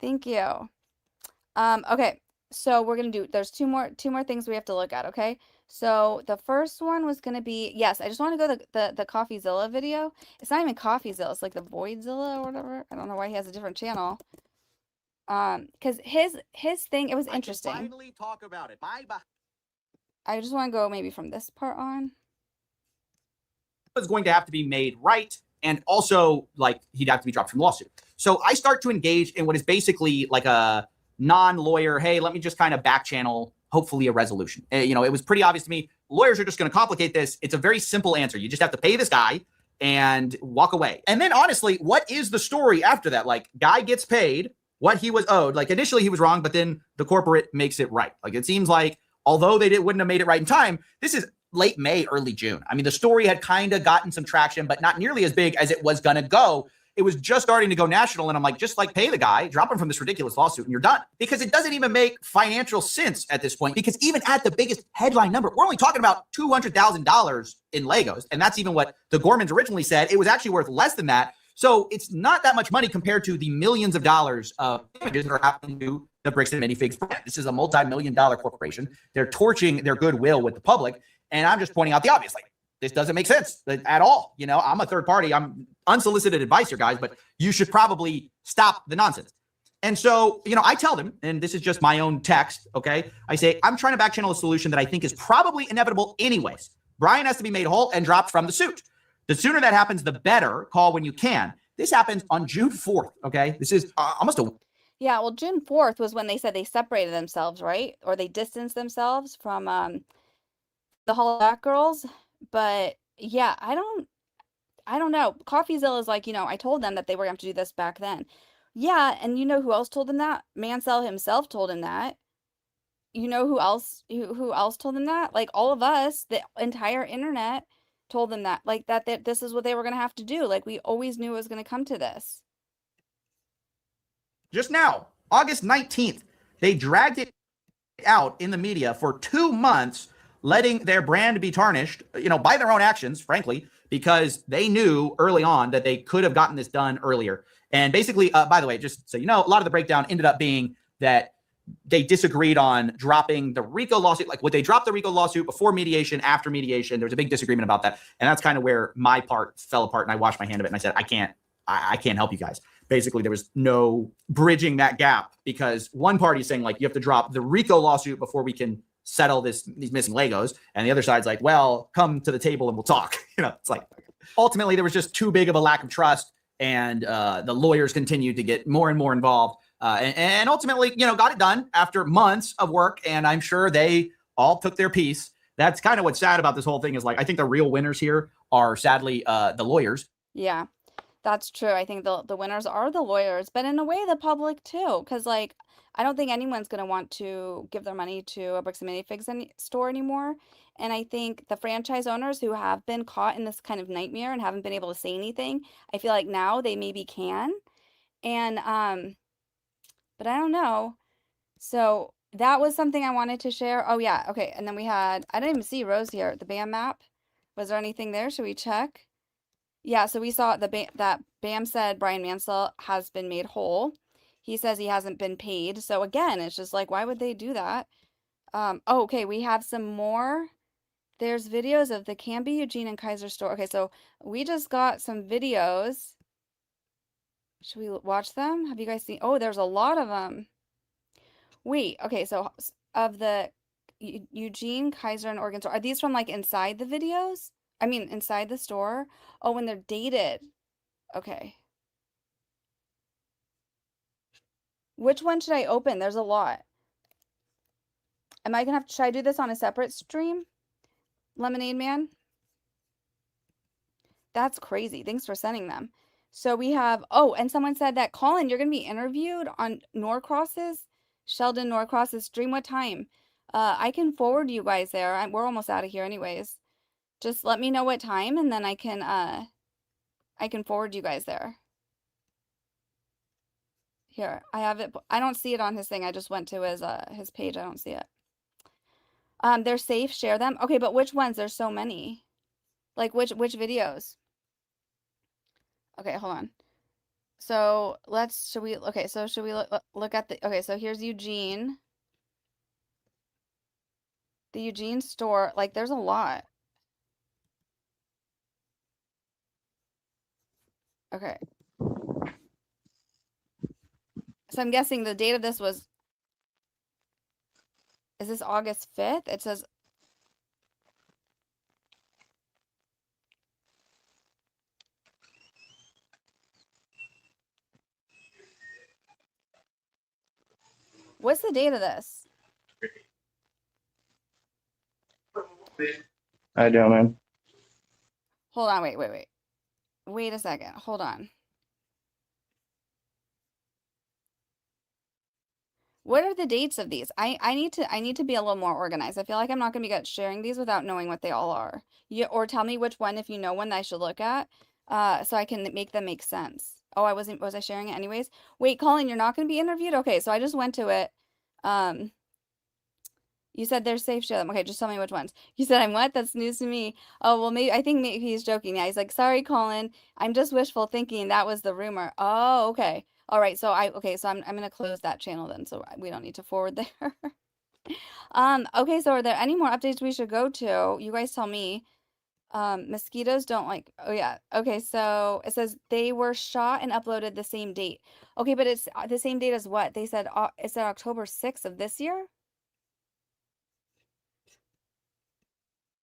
Thank you. Okay, so we're gonna do, there's two more things we have to look at, okay? So the first one was gonna be, yes, I just want to go the CoffeeZilla video. It's not even CoffeeZilla, it's like the Voidzilla or whatever. I don't know why he has a different channel. Because his thing, it was interesting. I can finally talk about it. Bye. I just want to go maybe from this part on. Was going to have to be made right, and also like he'd have to be dropped from lawsuit. So I start to engage in what is basically like a non-lawyer, hey, let me just kind of back channel, hopefully a resolution. You know, it was pretty obvious to me, lawyers are just going to complicate this. It's a very simple answer. You just have to pay this guy and walk away. And then honestly, what is the story after that? Like, guy gets paid what he was owed. Like initially he was wrong, but then the corporate makes it right. Like it seems like although they wouldn't have made it right in time, this is late May, early June. I mean, the story had kind of gotten some traction, but not nearly as big as it was going to go. It was just starting to go national. And I'm like, just like pay the guy, drop him from this ridiculous lawsuit and you're done. Because it doesn't even make financial sense at this point. Because even at the biggest headline number, we're only talking about $200,000 in Legos. And that's even what the Gormans originally said. It was actually worth less than that. So it's not that much money compared to the millions of dollars of images that are happening to the Bricks and Minifigs brand. This is a multi-million-dollar corporation. They're torching their goodwill with the public. And I'm just pointing out the obvious. Like, this doesn't make sense at all. You know, I'm a third party. I'm unsolicited advice here, guys, but you should probably stop the nonsense. And so, you know, I tell them, and this is just my own text, okay? I say, I'm trying to back channel a solution that I think is probably inevitable anyways. Brian has to be made whole and dropped from the suit. The sooner that happens, the better. Call when you can. This happens on June 4th, okay? This is almost a... Yeah, well, June 4th was when they said they separated themselves, right? Or they distanced themselves from the Hollaback girls. But yeah, I don't know. CoffeeZilla is like, you know, I told them that they were going to have to do this back then. Yeah, and you know who else told them that? Mansell himself told him that. You know who else told them that? Like all of us, the entire internet told them that. Like that this is what they were going to have to do. Like we always knew it was going to come to this. Just now, August 19th, they dragged it out in the media for 2 months, letting their brand be tarnished, you know, by their own actions, frankly, because they knew early on that they could have gotten this done earlier. And basically, by the way, just so you know, a lot of the breakdown ended up being that they disagreed on dropping the RICO lawsuit. Like, would they drop the RICO lawsuit before mediation, after mediation? There was a big disagreement about that. And that's kind of where my part fell apart. And I washed my hand of it and I said, I can't help you guys. Basically, there was no bridging that gap because one party is saying, like, you have to drop the RICO lawsuit before we can settle these missing Legos. And the other side's like, well, come to the table and we'll talk. You know, it's like, ultimately, there was just too big of a lack of trust. And the lawyers continued to get more and more involved. And ultimately, you know, got it done after months of work. And I'm sure they all took their piece. That's kind of what's sad about this whole thing is, like, I think the real winners here are sadly the lawyers. Yeah, that's true. I think the winners are the lawyers, but in a way the public too, because like I don't think anyone's going to want to give their money to a Bricks and Minifigs store anymore. And I think the franchise owners who have been caught in this kind of nightmare and haven't been able to say anything, I feel like now they maybe can. And but I don't know. So that was something I wanted to share. Oh yeah, okay. And then we had, I didn't even see Rose here, the BAM map. Was there anything there? Should we check? Yeah, so we saw that BAM said Brian Mansell has been made whole. He says he hasn't been paid. So again, it's just like, why would they do that? Oh, okay, we have some more. There's videos of the Canby, Eugene, and Kaiser store. Okay, so we just got some videos. Should we watch them? Have you guys seen? Oh, there's a lot of them. Wait, okay, so of the Eugene, Kaiser, and Oregon store, are these from like inside the videos? I mean, inside the store? Oh, when they're dated. Okay. Which one should I open? There's a lot. Am I gonna have to, should I do this on a separate stream? Lemonade Man? That's crazy. Thanks for sending them. So we have, oh, and someone said that, Colin, you're gonna be interviewed on Norcross's, Sheldon Norcross's stream. What time? I can forward you guys there. We're almost out of here anyways. Just let me know what time and then I can forward you guys there. Here, I have it. I don't see it on his thing. I just went to his page. I don't see it. They're safe. Share them. Okay, but which ones? There's so many. Like which videos? Okay, hold on. So should we look at the, okay, so here's Eugene. The Eugene store, like there's a lot. Okay. So I'm guessing the date of this was, is this August 5th? It says, what's the date of this? I don't, man. Hold on, wait. Wait a second. Hold on. What are the dates of these? I need to be a little more organized. I feel like I'm not gonna be good sharing these without knowing what they all are. Or tell me which one, if you know one, that I should look at, so I can make them make sense. Oh, was I sharing it anyways? Wait, Colin, you're not gonna be interviewed? Okay, so I just went to it. You said they're safe, share them. Okay, just tell me which ones. You said I'm what? That's news to me. Oh, well, I think maybe he's joking. Yeah, he's like, sorry, Colin. I'm just wishful thinking. That was the rumor. Oh, okay. All right. So I'm gonna close that channel then, so we don't need to forward there. Okay, so are there any more updates we should go to? You guys tell me. Mosquitoes don't like, oh yeah. Okay, so it says they were shot and uploaded the same date. Okay, but it's the same date as what? They said it said October 6th of this year?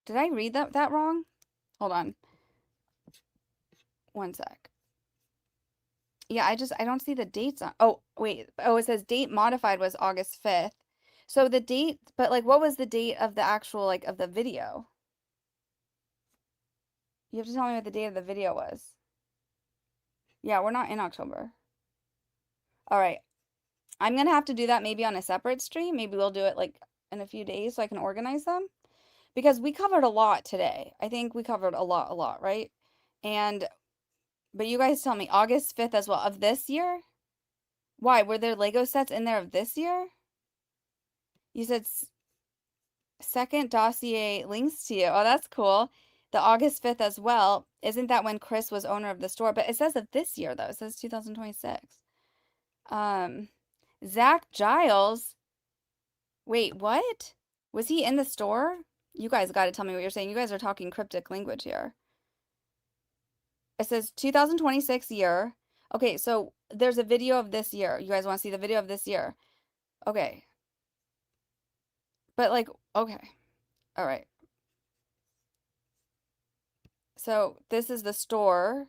Did I read that wrong? Hold on. One sec. Yeah, I don't see the dates on. Oh, wait. Oh, it says date modified was August 5th. So the date, but like what was the date of the actual like of the video? You have to tell me what the date of the video was. Yeah, we're not in October. All right. I'm gonna have to do that maybe on a separate stream. Maybe we'll do it like in a few days so I can organize them. Because we covered a lot today. I think we covered a lot, right? But you guys tell me, August 5th as well, of this year? Why? Were there Lego sets in there of this year? You said second dossier links to you. Oh, that's cool. The August 5th as well. Isn't that when Chrys was owner of the store? But it says of this year, though. It says 2026. Zach Giles. Wait, what? Was he in the store? You guys got to tell me what you're saying. You guys are talking cryptic language here. It says 2026 year. Okay, so there's a video of this year. You guys want to see the video of this year? Okay. But like, okay. All right. So this is the store.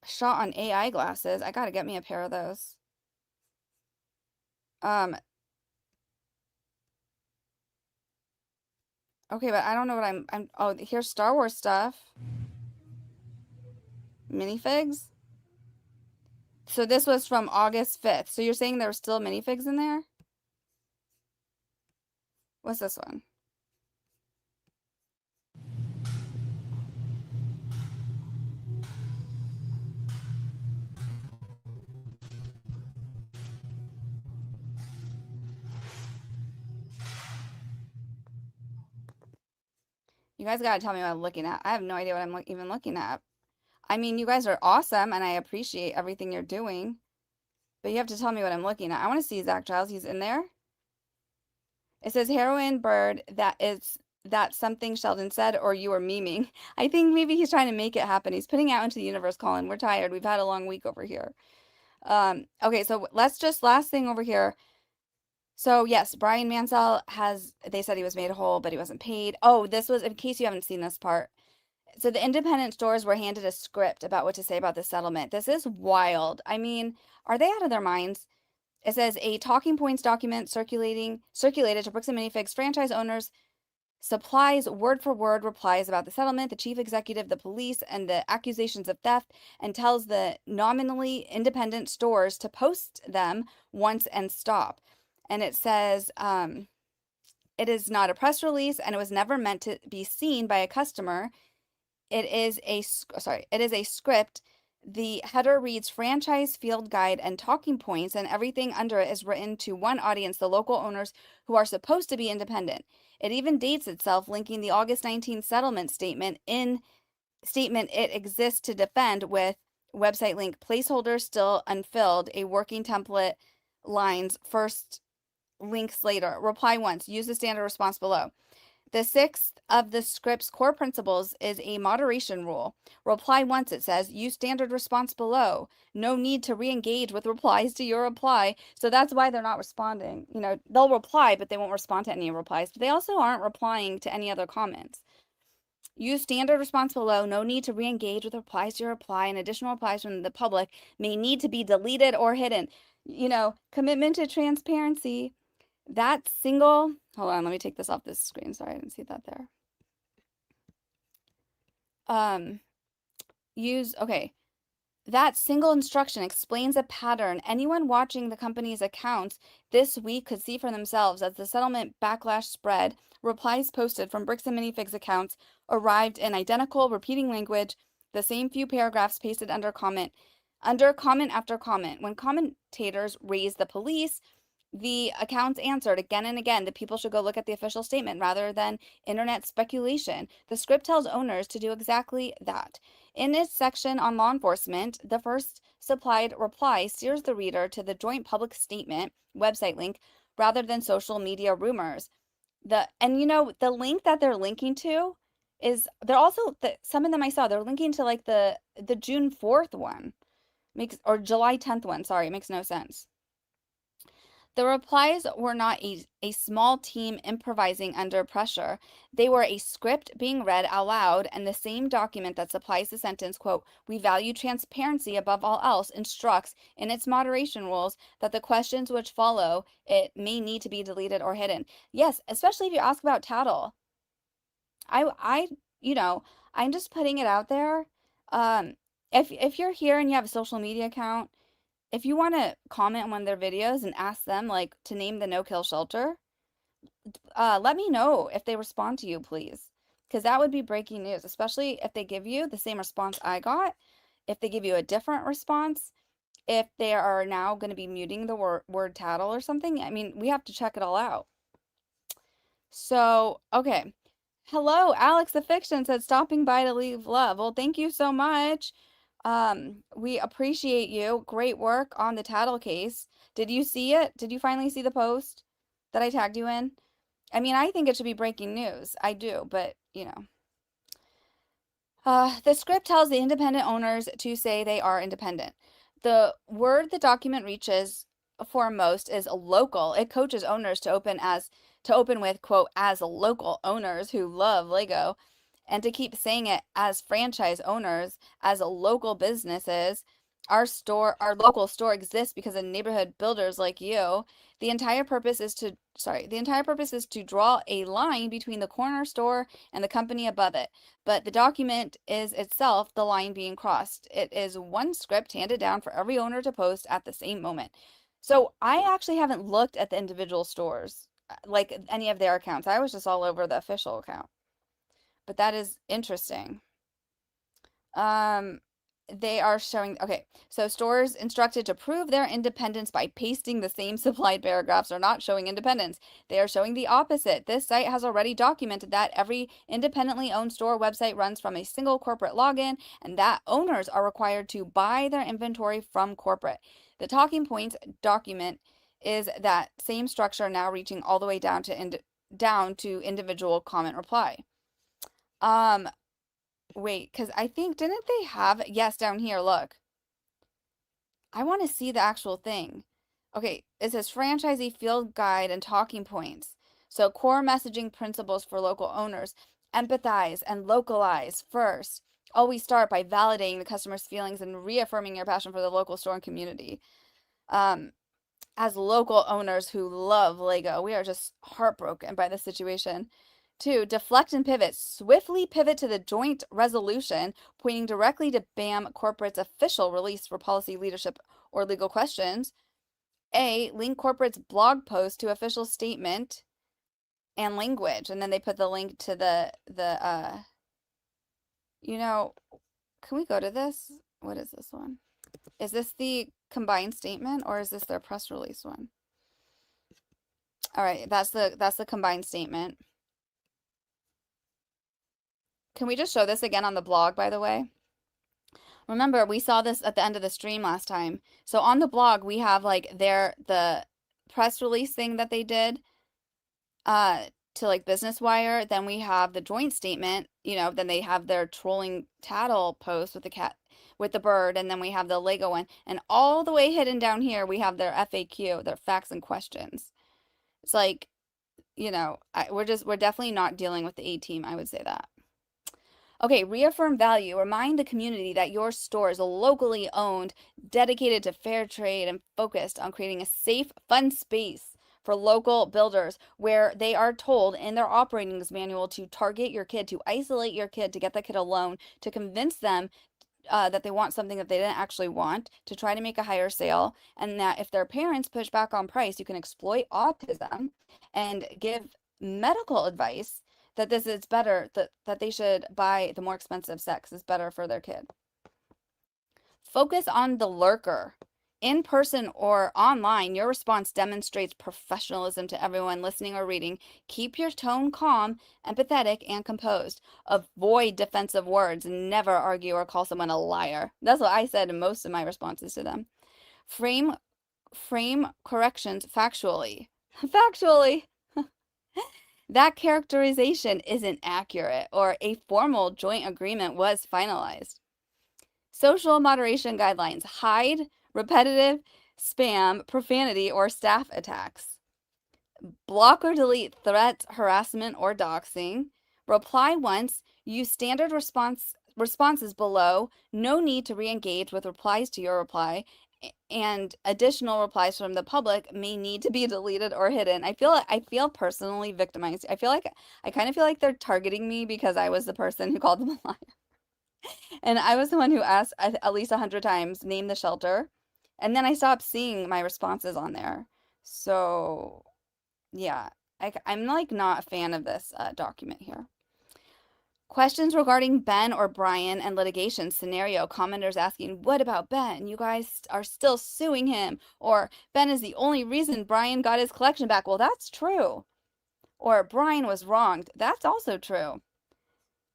Shot on AI glasses. I gotta get me a pair of those. Okay, but I don't know what oh, here's Star Wars stuff. Minifigs. So this was from August 5th. So you're saying there were still minifigs in there? What's this one? You guys gotta tell me what I'm looking at. I have no idea what I'm even looking at. I mean, you guys are awesome, and I appreciate everything you're doing. But you have to tell me what I'm looking at. I want to see Zach Giles. He's in there. It says heroin bird. That is that's something Sheldon said, or you are memeing. I think maybe he's trying to make it happen. He's putting it out into the universe, Colin. We're tired. We've had a long week over here. Okay, so let's just last thing over here. So yes, Brian Mansell they said he was made whole, but he wasn't paid. Oh, this was, in case you haven't seen this part. So the independent stores were handed a script about what to say about the settlement. This is wild. I mean, are they out of their minds? It says a talking points document circulated to Bricks and Minifigs franchise owners supplies word for word replies about the settlement, the chief executive, the police, and the accusations of theft, and tells the nominally independent stores to post them once and stop. And it says it is not a press release, and it was never meant to be seen by a customer. It is a script. The header reads franchise field guide and talking points, and everything under it is written to one audience, the local owners who are supposed to be independent. It even dates itself, linking the August 19th settlement statement it exists to defend with website link placeholder still unfilled, a working template lines first, links later. Reply once. Use the standard response below. The sixth of the script's core principles is a moderation rule. Reply once, it says. Use standard response below. No need to re-engage with replies to your reply. So that's why they're not responding. You know, they'll reply, but they won't respond to any replies. But they also aren't replying to any other comments. Use standard response below. No need to re-engage with replies to your reply, and additional replies from the public may need to be deleted or hidden. You know, commitment to transparency. That single, hold on, let me take this off this screen. Sorry, I didn't see that there. That single instruction explains a pattern anyone watching the company's accounts this week could see for themselves as the settlement backlash spread. Replies posted from Bricks and Minifigs accounts arrived in identical, repeating language, the same few paragraphs pasted under comment after comment. When commentators raised the police, the accounts answered again and again that people should go look at the official statement rather than internet speculation. The script tells owners to do exactly that. In its section on law enforcement, the first supplied reply steers the reader to the joint public statement website link rather than social media rumors. The link that they're linking to is some of them I saw, they're linking to like the June 4th one. Or July 10th one, sorry, it makes no sense. The replies were not a small team improvising under pressure. They were a script being read out loud, and the same document that supplies the sentence, quote, "We value transparency above all else," instructs in its moderation rules that the questions which follow it may need to be deleted or hidden. Yes, especially if you ask about Tattle. I'm just putting it out there. If you're here and you have a social media account, if you want to comment on one of their videos and ask them like to name the no-kill shelter, let me know if they respond to you, please. Because that would be breaking news, especially if they give you the same response I got, if they give you a different response, if they are now going to be muting the word tattle or something. I mean, we have to check it all out. So, okay. Hello, Alex the Fiction said stopping by to leave love. Well, thank you so much. We appreciate you. Great work on the Tattle case. Did you see it? Did you finally see the post that I tagged you in? I mean, I think it should be breaking news. I do, but you know. The script tells the independent owners to say they are independent. The word the document reaches for most is local. It coaches owners to open with, quote, "as local owners who love Lego," and to keep saying it as franchise owners, as local businesses. Our local store exists because of neighborhood builders like you. The entire purpose is to draw a line between the corner store and the company above it. But the document is itself the line being crossed. It is one script handed down for every owner to post at the same moment. So I actually haven't looked at the individual stores, like any of their accounts. I was just all over the official account. But that is interesting. They are showing, okay, so stores instructed to prove their independence by pasting the same supplied paragraphs are not showing independence. They are showing the opposite. This site has already documented that every independently owned store website runs from a single corporate login, and that owners are required to buy their inventory from corporate. The talking points document is that same structure now reaching all the way down to down to individual comment reply. Wait, because I think, didn't they have, yes, down here, look. I want to see the actual thing. Okay, it says franchisee field guide and talking points. So core messaging principles for local owners. Empathize and localize first. Always start by validating the customer's feelings and reaffirming your passion for the local store and community. As local owners who love Lego, we are just heartbroken by the situation. 2, deflect and pivot. Swiftly pivot to the joint resolution, pointing directly to BAM Corporate's official release for policy leadership or legal questions. A, link corporate's blog post to official statement and language. And then they put the link to the you know, can we go to this? What is this one? Is this the combined statement or is this their press release one? All right, that's the combined statement. Can we just show this again on the blog, by the way? Remember, we saw this at the end of the stream last time. So on the blog, we have like the press release thing that they did to like Business Wire. Then we have the joint statement, you know, then they have their trolling tattle post with the cat with the bird, and then we have the Lego one. And all the way hidden down here, we have their FAQ, their facts and questions. It's like, you know, we're definitely not dealing with the A team, I would say that. Okay, reaffirm value. Remind the community that your store is locally owned, dedicated to fair trade, and focused on creating a safe, fun space for local builders where they are told in their operating manual to target your kid, to isolate your kid, to get the kid alone, to convince them that they want something that they didn't actually want, to try to make a higher sale, and that if their parents push back on price, you can exploit autism and give medical advice that this is better, that they should buy the more expensive sex is better for their kid. Focus on the lurker. In person or online, your response demonstrates professionalism to everyone listening or reading. Keep your tone calm, empathetic, and composed. Avoid defensive words. Never argue or call someone a liar. That's what I said in most of my responses to them. Frame corrections factually. Factually. That characterization isn't accurate, or a formal joint agreement was finalized. Social moderation guidelines. Hide repetitive spam, profanity, or staff attacks. Block or delete threats, harassment, or doxing. Reply once. Use standard responses below. No need to re-engage with replies to your reply. And additional replies from the public may need to be deleted or hidden. I feel personally victimized. I kind of feel like they're targeting me because I was the person who called them a liar. And I was the one who asked at least 100 times, name the shelter. And then I stopped seeing my responses on there. So yeah, I'm like not a fan of this document here. Questions regarding Ben or Brian and litigation scenario. Commenters asking, what about Ben? You guys are still suing him. Or Ben is the only reason Brian got his collection back. Well, that's true. Or Brian was wronged. That's also true.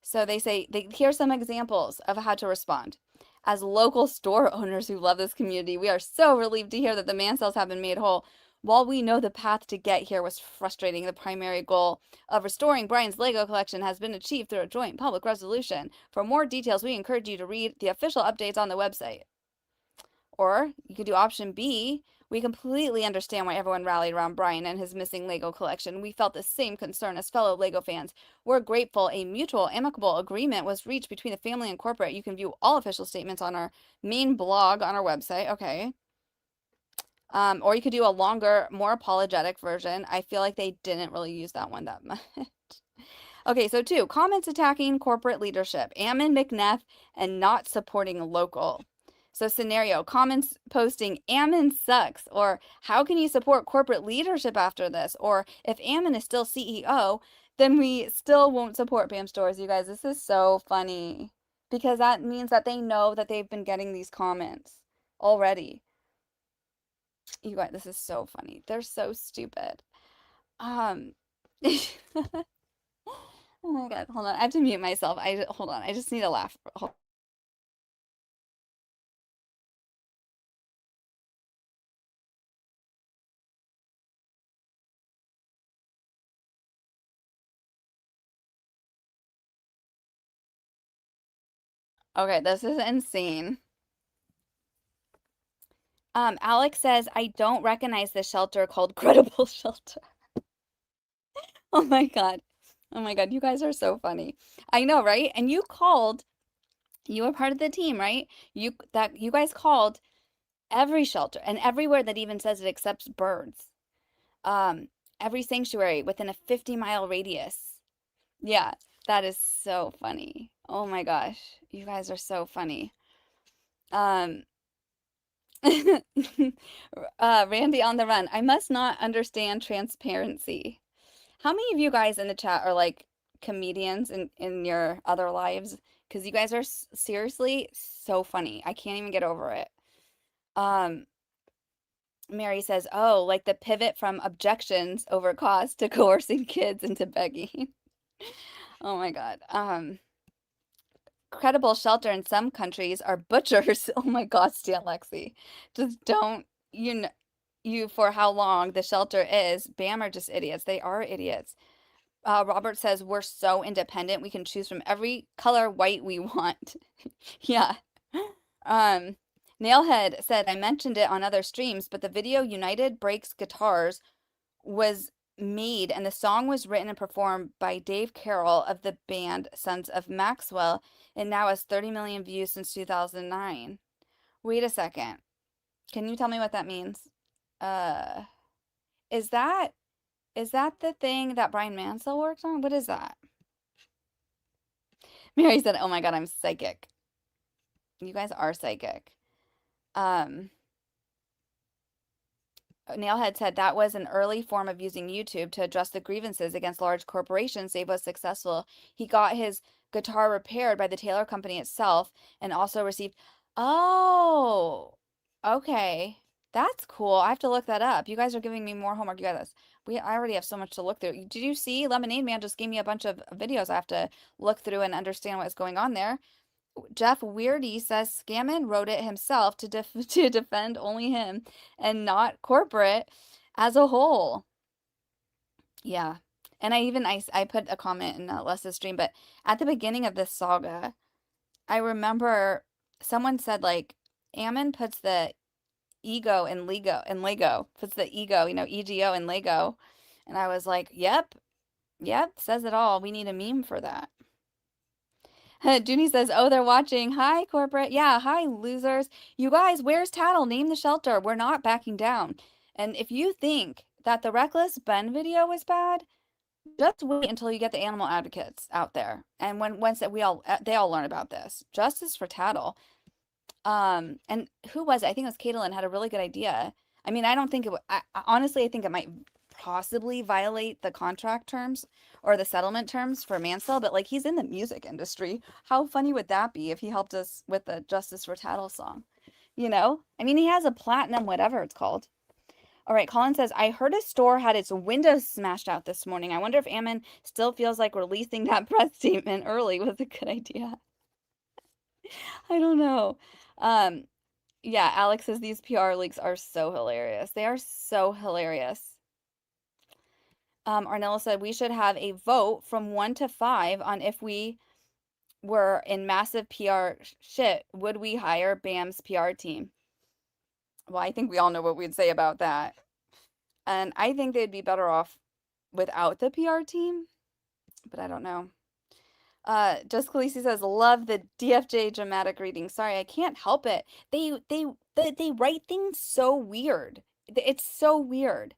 So they say, here's some examples of how to respond. As local store owners who love this community, we are so relieved to hear that the Mansells have been made whole. While we know the path to get here was frustrating, the primary goal of restoring Brian's Lego collection has been achieved through a joint public resolution. For more details, we encourage you to read the official updates on the website. Or you could do option B. We completely understand why everyone rallied around Brian and his missing Lego collection. We felt the same concern as fellow Lego fans. We're grateful a mutual amicable agreement was reached between the family and corporate. You can view all official statements on our main blog on our website. Okay. Or you could do a longer, more apologetic version. I feel like they didn't really use that one that much. Okay, so 2, comments attacking corporate leadership. Ammon McNeff and not supporting local. So scenario, comments posting Ammon sucks, or how can you support corporate leadership after this? Or if Ammon is still CEO, then we still won't support BAM stores. You guys, this is so funny because that means that they know that they've been getting these comments already. You guys, this is so funny. They're so stupid. Oh my God, hold on. I have to mute myself. Hold on. I just need to laugh. Okay, this is insane. Alex says, I don't recognize the shelter called Credible Shelter. Oh my God. Oh my God, you guys are so funny. I know, right? And you were part of the team, right? You guys called every shelter and everywhere that even says it accepts birds. Every sanctuary within a 50-mile radius. Yeah, that is so funny. Oh my gosh, you guys are so funny. Randy on the run. I must not understand transparency. How many of you guys in the chat are like comedians in your other lives? Because you guys are seriously so funny. I can't even get over it. Mary says, oh, like the pivot from objections over cost to coercing kids into begging. Oh my God. Credible shelter in some countries are butchers. Oh my God, Stan Lexi. Just don't, you for how long the shelter is. BAM are just idiots. They are idiots. Robert says, we're so independent. We can choose from every color white we want. Yeah. Nailhead said, I mentioned it on other streams, but the video United Breaks Guitars was made and the song was written and performed by Dave Carroll of the band Sons of Maxwell and now has 30 million views since 2009. Wait a second. Can you tell me what that means? Is that the thing that Brian Mansell worked on? What is that? Mary said, oh my God, I'm psychic. You guys are psychic. Nailhead said that was an early form of using YouTube to address the grievances against large corporations. Dave was successful. He got his guitar repaired by the Taylor company itself and also received. Oh, okay. That's cool. I have to look that up. You guys are giving me more homework. You guys, I already have so much to look through. Did you see Lemonade Man just gave me a bunch of videos I have to look through and understand what's going on there? Jeff Weirdy says Scammon wrote it himself to defend only him and not corporate as a whole. Yeah. And I put a comment in Les's stream, but at the beginning of this saga, I remember someone said like Ammon puts the ego in Lego, puts the ego, EGO in Lego. And I was like, yep, says it all. We need a meme for that. Junie says, oh, they're watching. Hi, corporate. Yeah, hi, losers. You guys, where's Tattle? Name the shelter. We're not backing down. And if you think that the Reckless Ben video was bad, just wait until you get the animal advocates out there. And once that they all learn about this. Justice for Tattle. And who was it? I think it was Caitlin had a really good idea. I mean, I don't think it would, honestly, I think it might possibly violate the contract terms or the settlement terms for Mansell, but like he's in the music industry. How funny would that be if he helped us with the Justice for Tattle song? I mean, he has a platinum, whatever it's called. All right, Colin says, I heard a store had its windows smashed out this morning. I wonder if Ammon still feels like releasing that press statement early was a good idea. I don't know. Yeah, Alex says these PR leaks are so hilarious. They are so hilarious. Arnella said we should have a vote from 1 to 5 on if we were in massive PR shit, would we hire BAM's PR team? Well, I think we all know what we'd say about that. And I think they'd be better off without the PR team, but I don't know. Just Khaleesi says, love the DFJ dramatic reading. Sorry, I can't help it. They write things so weird. It's so weird.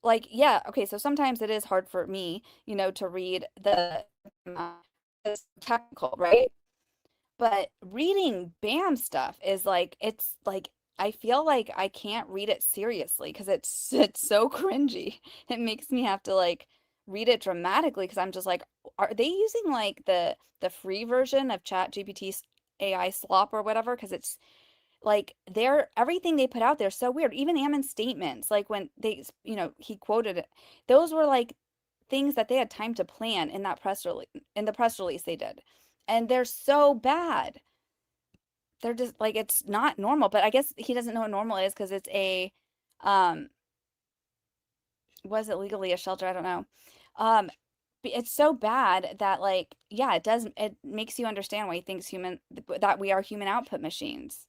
Like, yeah, okay, so sometimes it is hard for me, to read the technical, right? But reading BAM stuff is like, it's like, I feel like I can't read it seriously because it's so cringy. It makes me have to like read it dramatically because I'm just like, are they using like the free version of ChatGPT's AI slop or whatever? Because it's like everything they put out there is so weird. Even Ammon's statements, like when they, he quoted it, those were like things that they had time to plan in that press release, in the press release they did. And they're so bad. They're just like, it's not normal, but I guess he doesn't know what normal is because it's a, was it legally a shelter? I don't know. it's so bad that like, yeah, it makes you understand why he thinks that we are human output machines.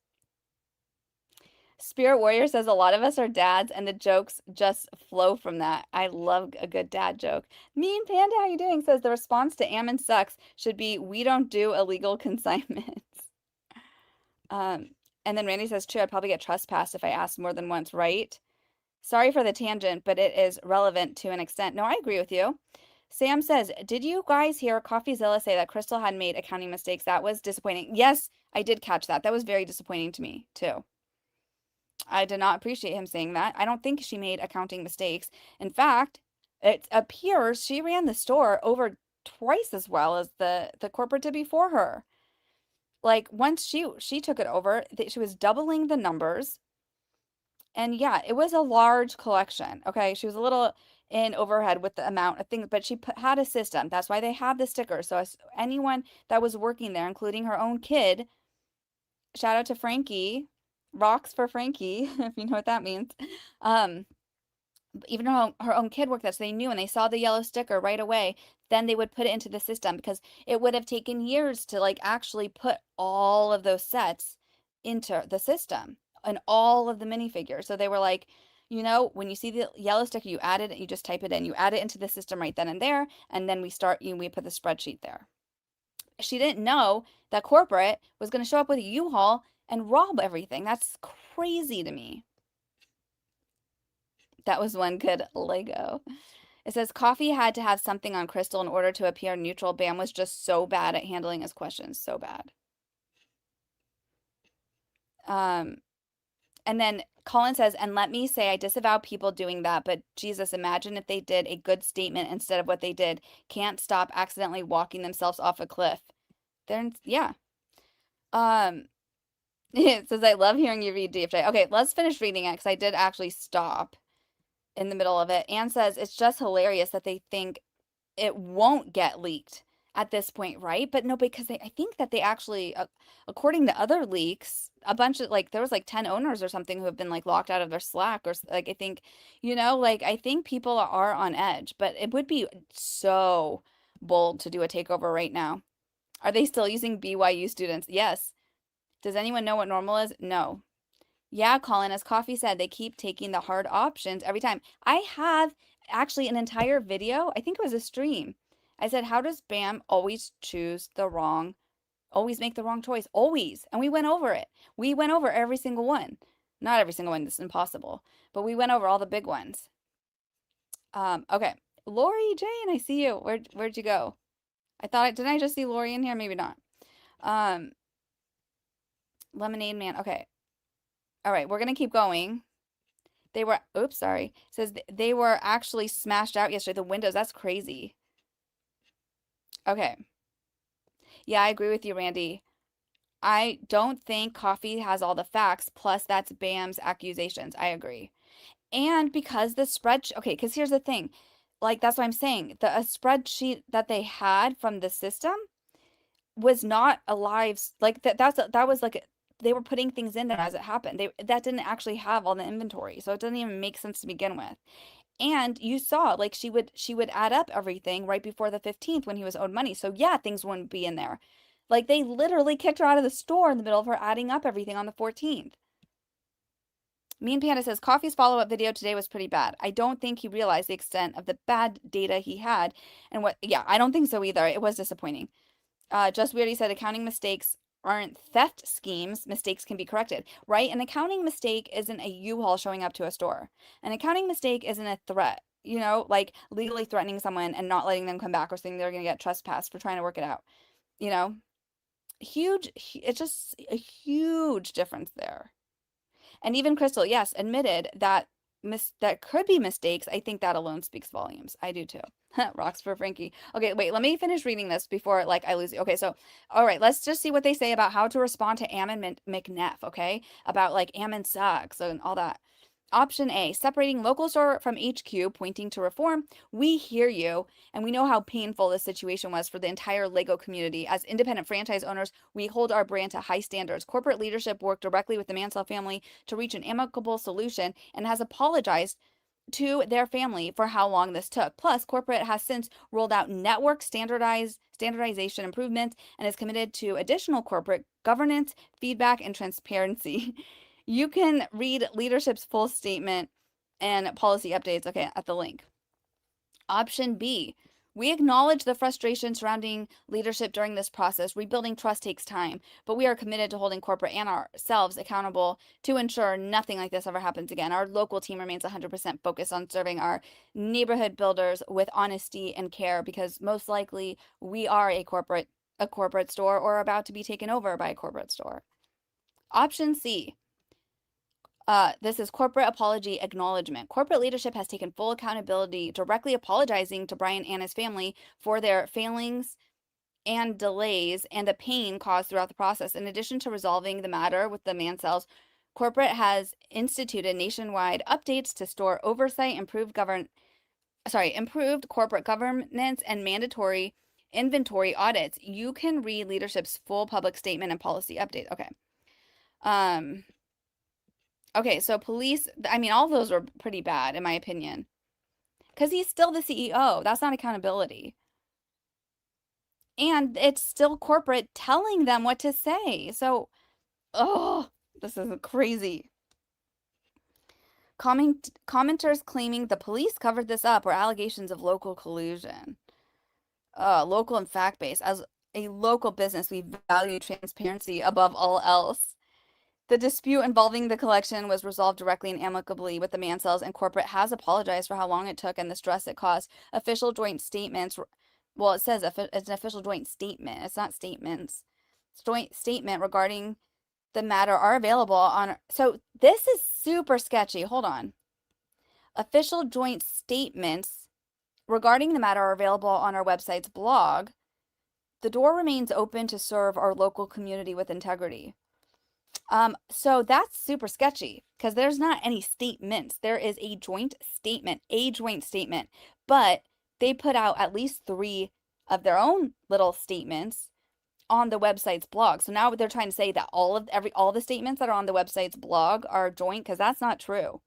Spirit Warrior says a lot of us are dads and the jokes just flow from that. I love a good dad joke. Mean Panda, how you doing? Says the response to Ammon sucks should be, we don't do illegal consignments. And then Randy says, true, I'd probably get trespassed if I asked more than once, right? Sorry for the tangent, but it is relevant to an extent. No, I agree with you. Sam says, did you guys hear CoffeeZilla say that Chrystal had made accounting mistakes? That was disappointing. Yes, I did catch that. That was very disappointing to me, too. I did not appreciate him saying that. I don't think she made accounting mistakes. In fact, it appears she ran the store over twice as well as the corporate did before her. Like once she took it over, she was doubling the numbers. And yeah, it was a large collection. Okay, she was a little in overhead with the amount of things, but she had a system. That's why they had the sticker. So anyone that was working there, including her own kid, shout out to Frankie. Rocks for Frankie, if you know what that means. Even her own kid worked there, so they knew, and they saw the yellow sticker right away. Then they would put it into the system because it would have taken years to like actually put all of those sets into the system and all of the minifigures. So they were like, you know, when you see the yellow sticker, you add it, you just type it in, you add it into the system right then and there, and then we put the spreadsheet there. She didn't know that corporate was going to show up with a U-Haul and rob everything. That's crazy to me. That was one good Lego. It says Coffee had to have something on Chrystal in order to appear neutral. Bam was just so bad at handling his questions. So bad. And then Colin says, and let me say, I disavow people doing that, but Jesus, imagine if they did a good statement instead of what they did. Can't stop accidentally walking themselves off a cliff. Yeah. It says, I love hearing you read DFJ. Okay, let's finish reading it because I did actually stop in the middle of it. Anne says, it's just hilarious that they think it won't get leaked at this point, right? But no, because I think that they actually, according to other leaks, a bunch of like, there was like 10 owners or something who have been like locked out of their Slack or like, I think, you know, like I think people are on edge, but it would be so bold to do a takeover right now. Are they still using BYU students? Yes. Does anyone know what normal is? No. Yeah, Colin, as Coffee said, they keep taking the hard options every time. I have actually an entire video. I think it was a stream. I said, how does Bam always always make the wrong choice? Always. And we went over it. We went over every single one. Not every single one. This is impossible. But we went over all the big ones. Okay. Lori Jane, I see you. Where'd you go? Didn't I just see Lori in here? Maybe not. Lemonade Man. Okay. All right, we're going to keep going. Oops, sorry. It says they were actually smashed out yesterday. The windows, that's crazy. Okay. Yeah, I agree with you, Randy. I don't think Coffee has all the facts, plus that's Bam's accusations. I agree. And because okay, because here's the thing. Like, that's what I'm saying. A spreadsheet that they had from the system was not alive. Like, that was like, they were putting things in there as it happened. That didn't actually have all the inventory. So it doesn't even make sense to begin with. And you saw, like, she would add up everything right before the 15th when he was owed money. So yeah, things wouldn't be in there. Like, they literally kicked her out of the store in the middle of her adding up everything on the 14th. Mean Panda says, Coffee's follow-up video today was pretty bad. I don't think he realized the extent of the bad data he had and yeah, I don't think so either. It was disappointing. Just Weird, he said, accounting mistakes aren't theft schemes. Mistakes can be corrected, right? An accounting mistake isn't a U-Haul showing up to a store. An accounting mistake isn't a threat, you know, like legally threatening someone and not letting them come back or saying they're going to get trespassed for trying to work it out, you know? It's just a huge difference there. And even Chrystal, yes, admitted that that could be mistakes. I think that alone speaks volumes. I do too. Rocks for Frankie. Okay, wait, let me finish reading this before like I lose you. Okay, so all right, let's just see what they say about how to respond to Ammon McNeff, okay? About like Ammon sucks and all that. Option A, separating local store from HQ, pointing to reform. We hear you, and we know how painful this situation was for the entire LEGO community. As independent franchise owners, we hold our brand to high standards. Corporate leadership worked directly with the Mansell family to reach an amicable solution and has apologized to their family for how long this took. Plus, corporate has since rolled out network standardization improvements and is committed to additional corporate governance, feedback, and transparency. You can read leadership's full statement and policy updates, okay, at the link. Option B. We acknowledge the frustration surrounding leadership during this process. Rebuilding trust takes time, but we are committed to holding corporate and ourselves accountable to ensure nothing like this ever happens again. Our local team remains 100% focused on serving our neighborhood builders with honesty and care, because most likely we are a corporate store or about to be taken over by a corporate store. Option C. This is corporate apology acknowledgement. Corporate leadership has taken full accountability, directly apologizing to Brian and his family for their failings and delays and the pain caused throughout the process. In addition to resolving the matter with the Mansells, corporate has instituted nationwide updates to store oversight, improved corporate governance, and mandatory inventory audits. You can read leadership's full public statement and policy update. Okay. Okay, so police, I mean, all of those were pretty bad, in my opinion. Because he's still the CEO. That's not accountability. And it's still corporate telling them what to say. So, oh, this is crazy. Commenters claiming the police covered this up, or allegations of local collusion. Local and fact-based. As a local business, we value transparency above all else. The dispute involving the collection was resolved directly and amicably with the Mansells, and corporate has apologized for how long it took and the stress it caused. Official joint statements, well, it says it's an official joint statement. It's not statements. It's joint statement regarding the matter are available on, so this is super sketchy. Hold on. Official joint statements regarding the matter are available on our website's blog. The door remains open to serve our local community with integrity. So that's super sketchy because there's not any statements. There is a joint statement, but they put out at least 3 of their own little statements on the website's blog. So now they're trying to say that all the statements that are on the website's blog are joint, because that's not true.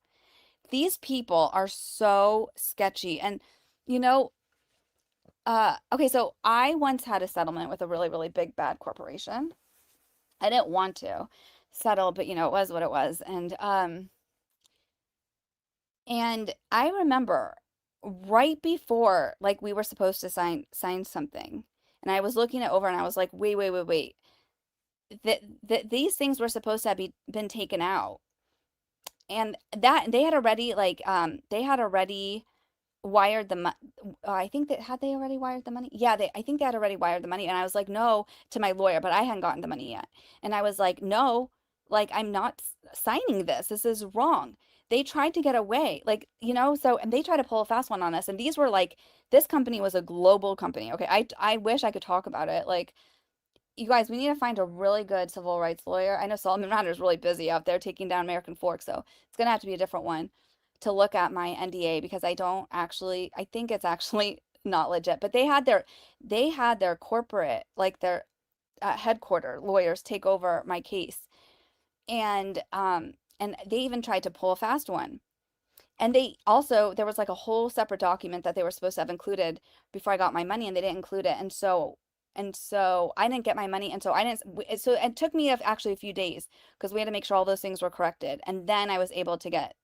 These people are so sketchy. And okay, so I once had a settlement with a really, really big bad corporation. I didn't want to settle, but it was what it was. And I remember right before, like, we were supposed to sign something, and I was looking it over and I was like, wait. These things were supposed to have been taken out. And that they had already wired the money. I think that had they already wired the money? Yeah, I think they had already wired the money. And I was like, no, to my lawyer, but I hadn't gotten the money yet. And I was like, no, like, I'm not signing this. This is wrong. They tried to get away, and they tried to pull a fast one on us. And these were this company was a global company. Okay. I wish I could talk about it. Like, you guys, we need to find a really good civil rights lawyer. I know Solomon Rauner is really busy out there taking down American Fork, so it's going to have to be a different one to look at my NDA, because I think it's actually not legit. But they had their corporate, their headquarter lawyers take over my case. And they even tried to pull a fast one. And there was a whole separate document that they were supposed to have included before I got my money, and they didn't include it. And so I didn't get my money. And so so it took me actually a few days, because we had to make sure all those things were corrected. And then I was able to get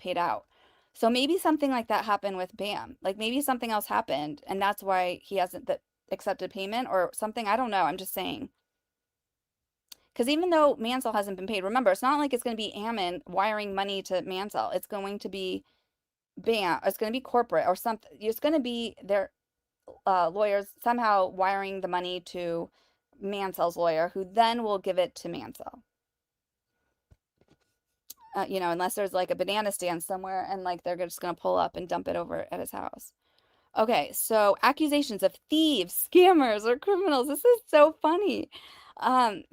paid out. So maybe something like that happened with Bam. Like, maybe something else happened, and that's why he hasn't accepted payment or something. I don't know. I'm just saying. Because even though Mansell hasn't been paid, remember, it's not like it's going to be Ammon wiring money to Mansell. It's going to be Bam. It's going to be corporate or something. It's going to be their lawyers somehow wiring the money to Mansell's lawyer, who then will give it to Mansell. Unless there's a banana stand somewhere and they're just going to pull up and dump it over at his house. Okay, so accusations of thieves, scammers, or criminals. This is so funny.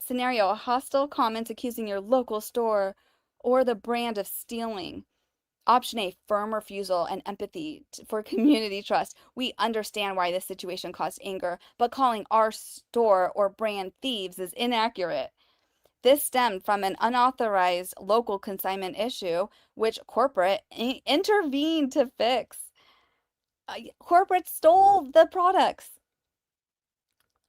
Scenario: hostile comments accusing your local store or the brand of stealing. Option A: firm refusal and empathy for community trust. We understand why this situation caused anger, but calling our store or brand thieves is inaccurate. This stemmed from an unauthorized local consignment issue, which corporate intervened to fix. Corporate stole the products.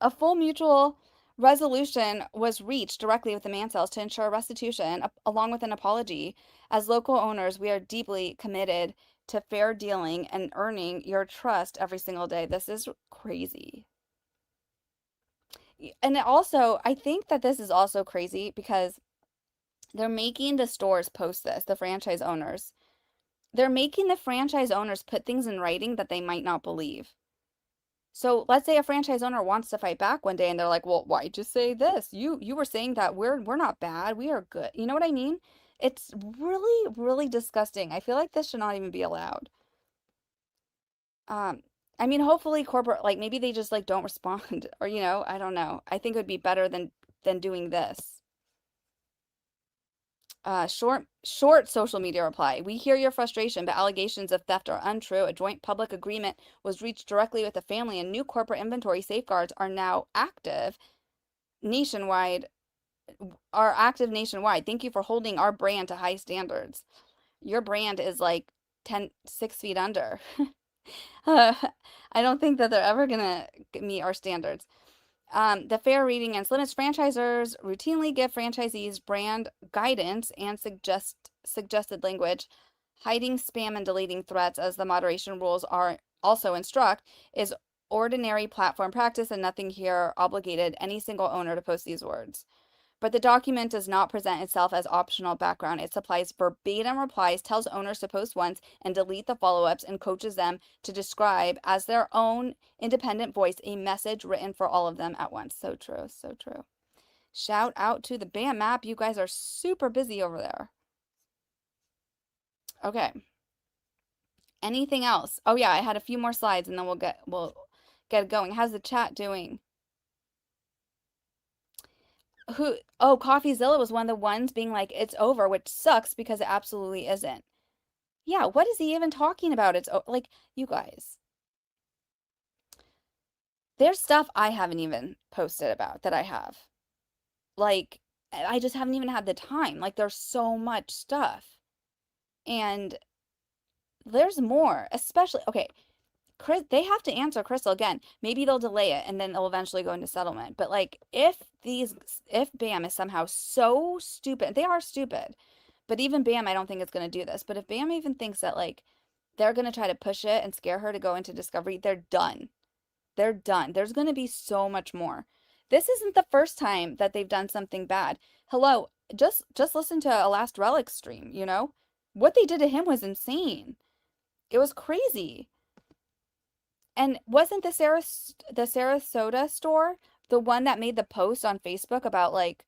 A full mutual resolution was reached directly with the Mansells to ensure restitution, along with an apology. As local owners, we are deeply committed to fair dealing and earning your trust every single day. This is crazy. And also, I think that this is also crazy because they're making the stores post this, the franchise owners. They're making the franchise owners put things in writing that they might not believe. So let's say a franchise owner wants to fight back one day and they're like, "Well, why'd you say this? You were saying that we're not bad, we are good." You know what I mean? It's really, really disgusting. I feel like this should not even be allowed. I mean, hopefully corporate, like maybe they just like don't respond or I don't know. I think it would be better than doing this. Short social media reply. We hear your frustration, but allegations of theft are untrue. A joint public agreement was reached directly with the family, and new corporate inventory safeguards are now active nationwide. Thank you for holding our brand to high standards. Your brand is like 6 feet under. I don't think that they're ever gonna meet our standards. The fair reading and limits. Franchisors routinely give franchisees brand guidance and suggested language. Hiding spam and deleting threats, as the moderation rules are also instruct, is ordinary platform practice, and nothing here obligated any single owner to post these words. But the document does not present itself as optional background. It supplies verbatim replies, tells owners to post once and delete the follow-ups, and coaches them to describe as their own independent voice a message written for all of them at once. So true, so true. Shout out to the BAM app. You guys are super busy over there. Okay. Anything else? Oh yeah, I had a few more slides and then we'll get it going. How's the chat doing? Coffeezilla was one of the ones being like, it's over, which sucks because it absolutely isn't. Yeah, what is he even talking about? It's like, you guys. There's stuff I haven't even posted about that I have. Like, I just haven't even had the time. Like, there's so much stuff. And there's more, especially, okay, they have to answer Chrystal again. Maybe they'll delay it and then they'll eventually go into settlement. But like, if BAM is somehow so stupid, they are stupid, but even BAM, I don't think it's going to do this. But if BAM even thinks that like they're going to try to push it and scare her to go into discovery, they're done. They're done. There's going to be so much more. This isn't the first time that they've done something bad. Hello, just listen to a Last Relic stream, What they did to him was insane. It was crazy. And wasn't the Sarasota store the one that made the post on Facebook about like,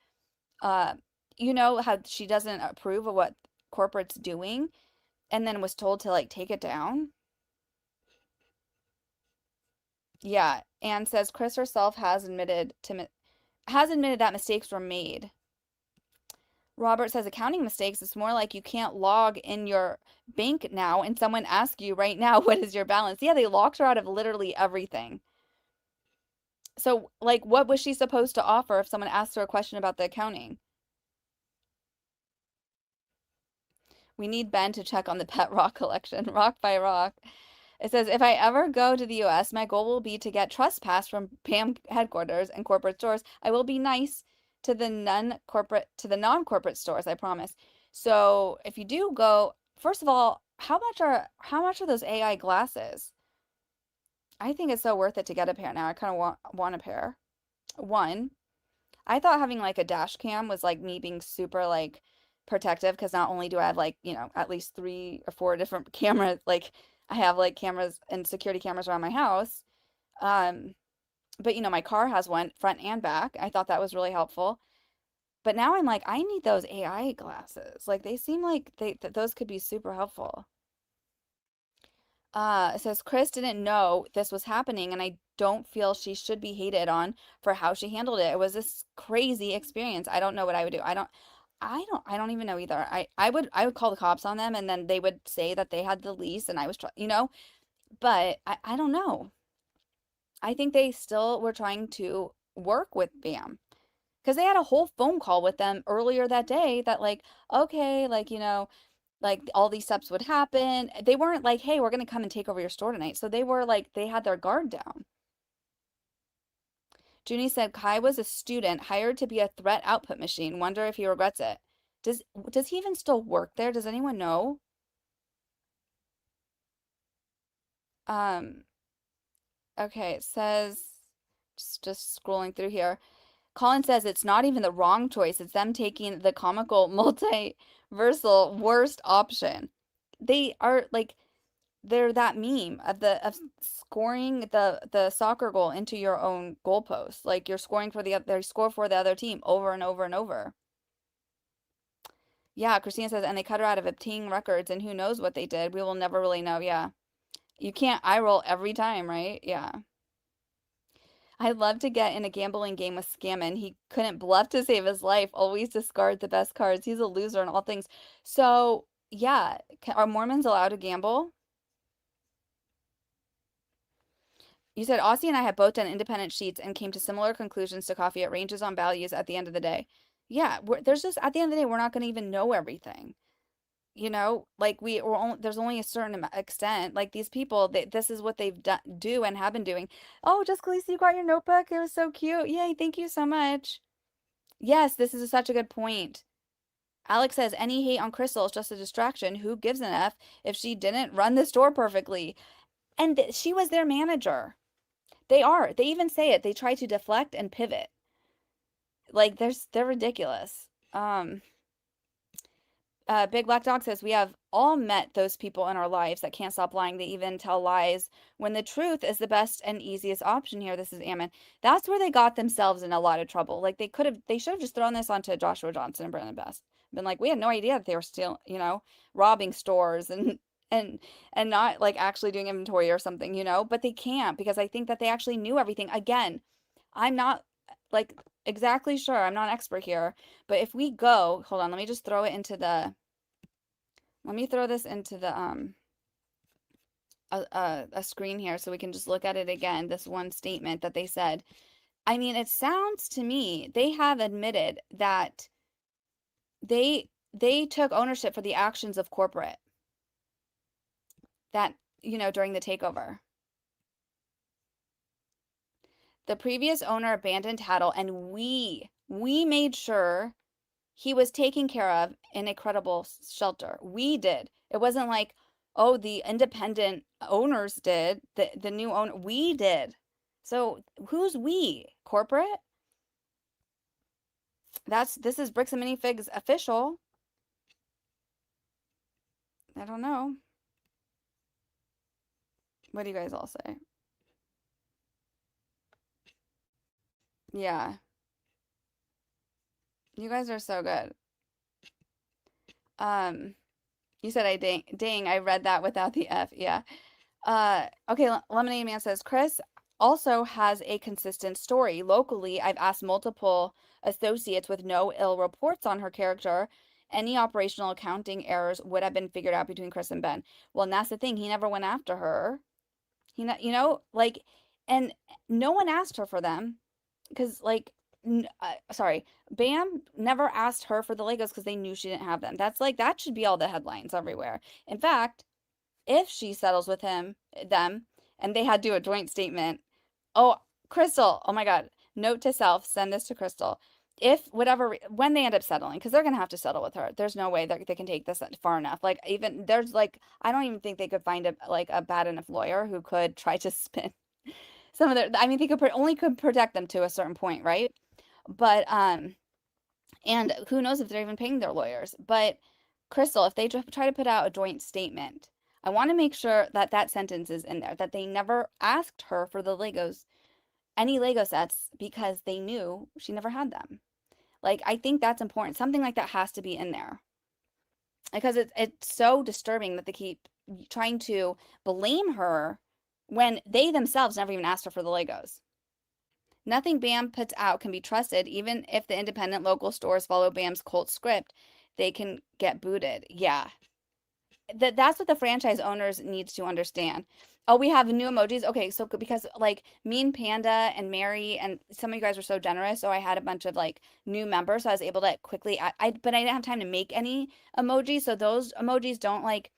how she doesn't approve of what corporate's doing, and then was told to like take it down? Yeah, Anne says Chrys herself has admitted that mistakes were made. Robert says accounting mistakes. It's more like you can't log in your bank now and someone asks you right now, what is your balance? Yeah, they locked her out of literally everything. So, like, what was she supposed to offer if someone asked her a question about the accounting? We need Ben to check on the pet rock collection, rock by rock. It says, if I ever go to the US, my goal will be to get trespass from BAM headquarters and corporate stores. I will be nice to the non-corporate stores, I promise. So if you do go, first of all, how much are those AI glasses? I think it's so worth it to get a pair now. I kind of want a pair. One, I thought having like a dash cam was like me being super like protective, because not only do I have like, at least 3 or 4 different cameras, like I have like cameras and security cameras around my house. But my car has one front and back. I thought that was really helpful. But now I'm like, I need those AI glasses. Like they seem like those could be super helpful. It says Chrys didn't know this was happening, and I don't feel she should be hated on for how she handled it. It was this crazy experience. I don't know what I would do. I don't even know either. I would call the cops on them, and then they would say that they had the lease and I was but I don't know. I think they still were trying to work with BAM. Because they had a whole phone call with them earlier that day that like, okay, like, you know, like all these steps would happen. They weren't like, hey, we're going to come and take over your store tonight. So they were like, they had their guard down. Junie said Kai was a student hired to be a threat output machine. Wonder if he regrets it. Does he even still work there? Does anyone know? Okay, it says just scrolling through here. Colin says it's not even the wrong choice. It's them taking the comical multiversal worst option. They are like they're that meme of scoring the soccer goal into your own goalpost. Like you're scoring for they score for the other team over and over and over. Yeah, Christina says, and they cut her out of obtaining records, and who knows what they did. We will never really know. Yeah. You can't eye roll every time, right? Yeah. I'd love to get in a gambling game with Scammon. He couldn't bluff to save his life, always discard the best cards. He's a loser in all things. So, yeah, are Mormons allowed to gamble? You said Aussie and I have both done independent sheets and came to similar conclusions to coffee. It ranges on values at the end of the day. Yeah, there's just at the end of the day, we're not going to even know everything. You know, like there's only a certain extent. Like these people, this is what they've do and have been doing. Oh, just Khaleesi, you got your notebook. It was so cute. Yay, thank you so much. Yes, this is such a good point. Alex says any hate on Chrystal is just a distraction. Who gives an F if she didn't run the store perfectly? And she was their manager. They even say it. They try to deflect and pivot. Like they're ridiculous. Big Black Dog says we have all met those people in our lives that can't stop lying. They even tell lies when the truth is the best and easiest option here. This is Ammon. That's where they got themselves in a lot of trouble. Like they should have just thrown this onto Joshua Johnson and Brandon Best. Been like, we had no idea that they were still, you know, robbing stores and not like actually doing inventory or something, you know, but they can't because I think that they actually knew everything. Again, I'm not like exactly sure. I'm not an expert here, but if we go, hold on, let me just throw it into the let me throw this into the a screen here so we can just look at it again. This one statement that they said. I mean, it sounds to me they have admitted that they took ownership for the actions of corporate that, you know, during the takeover. The previous owner abandoned Tattle and we made sure he was taken care of in a credible shelter. We did. It wasn't like, oh, the independent owners did, the new owner. We did. So who's we? Corporate? This is Bricks and Minifigs official. I don't know. What do you guys all say? Yeah. You guys are so good. You said I dang, I read that without the F. Yeah. Okay, Lemonade Man says Chrys also has a consistent story. Locally, I've asked multiple associates with no ill reports on her character. Any operational accounting errors would have been figured out between Chrys and Ben. Well, and that's the thing. He never went after her. He not, you know, like, and no one asked her for them because, like, sorry, Bam never asked her for the Legos because they knew she didn't have them. That's like that should be all the headlines everywhere. In fact, if she settles with them, and they had to do a joint statement. Oh, Chrystal, oh my God, note to self, send this to Chrystal. If when they end up settling, because they're gonna have to settle with her. There's no way that they can take this far enough. Like even there's like I don't even think they could find a bad enough lawyer who could try to spin some of their. I mean, they could protect them to a certain point, right? But and who knows if they're even paying their lawyers. But Chrystal, if they try to put out a joint statement, I want to make sure that that sentence is in there, that they never asked her for the Legos, any Lego sets, because they knew she never had them. Like, I think that's important. Something like that has to be in there. Because it's so disturbing that they keep trying to blame her when they themselves never even asked her for the Legos. Nothing Bam puts out can be trusted, even if the independent local stores follow Bam's cult script. They can get booted. Yeah. That's what the franchise owners need to understand. Oh, we have new emojis. Okay, so because like Mean Panda and Mary and some of you guys were so generous, so I had a bunch of like new members, so I was able to quickly but I didn't have time to make any emojis, so those emojis don't like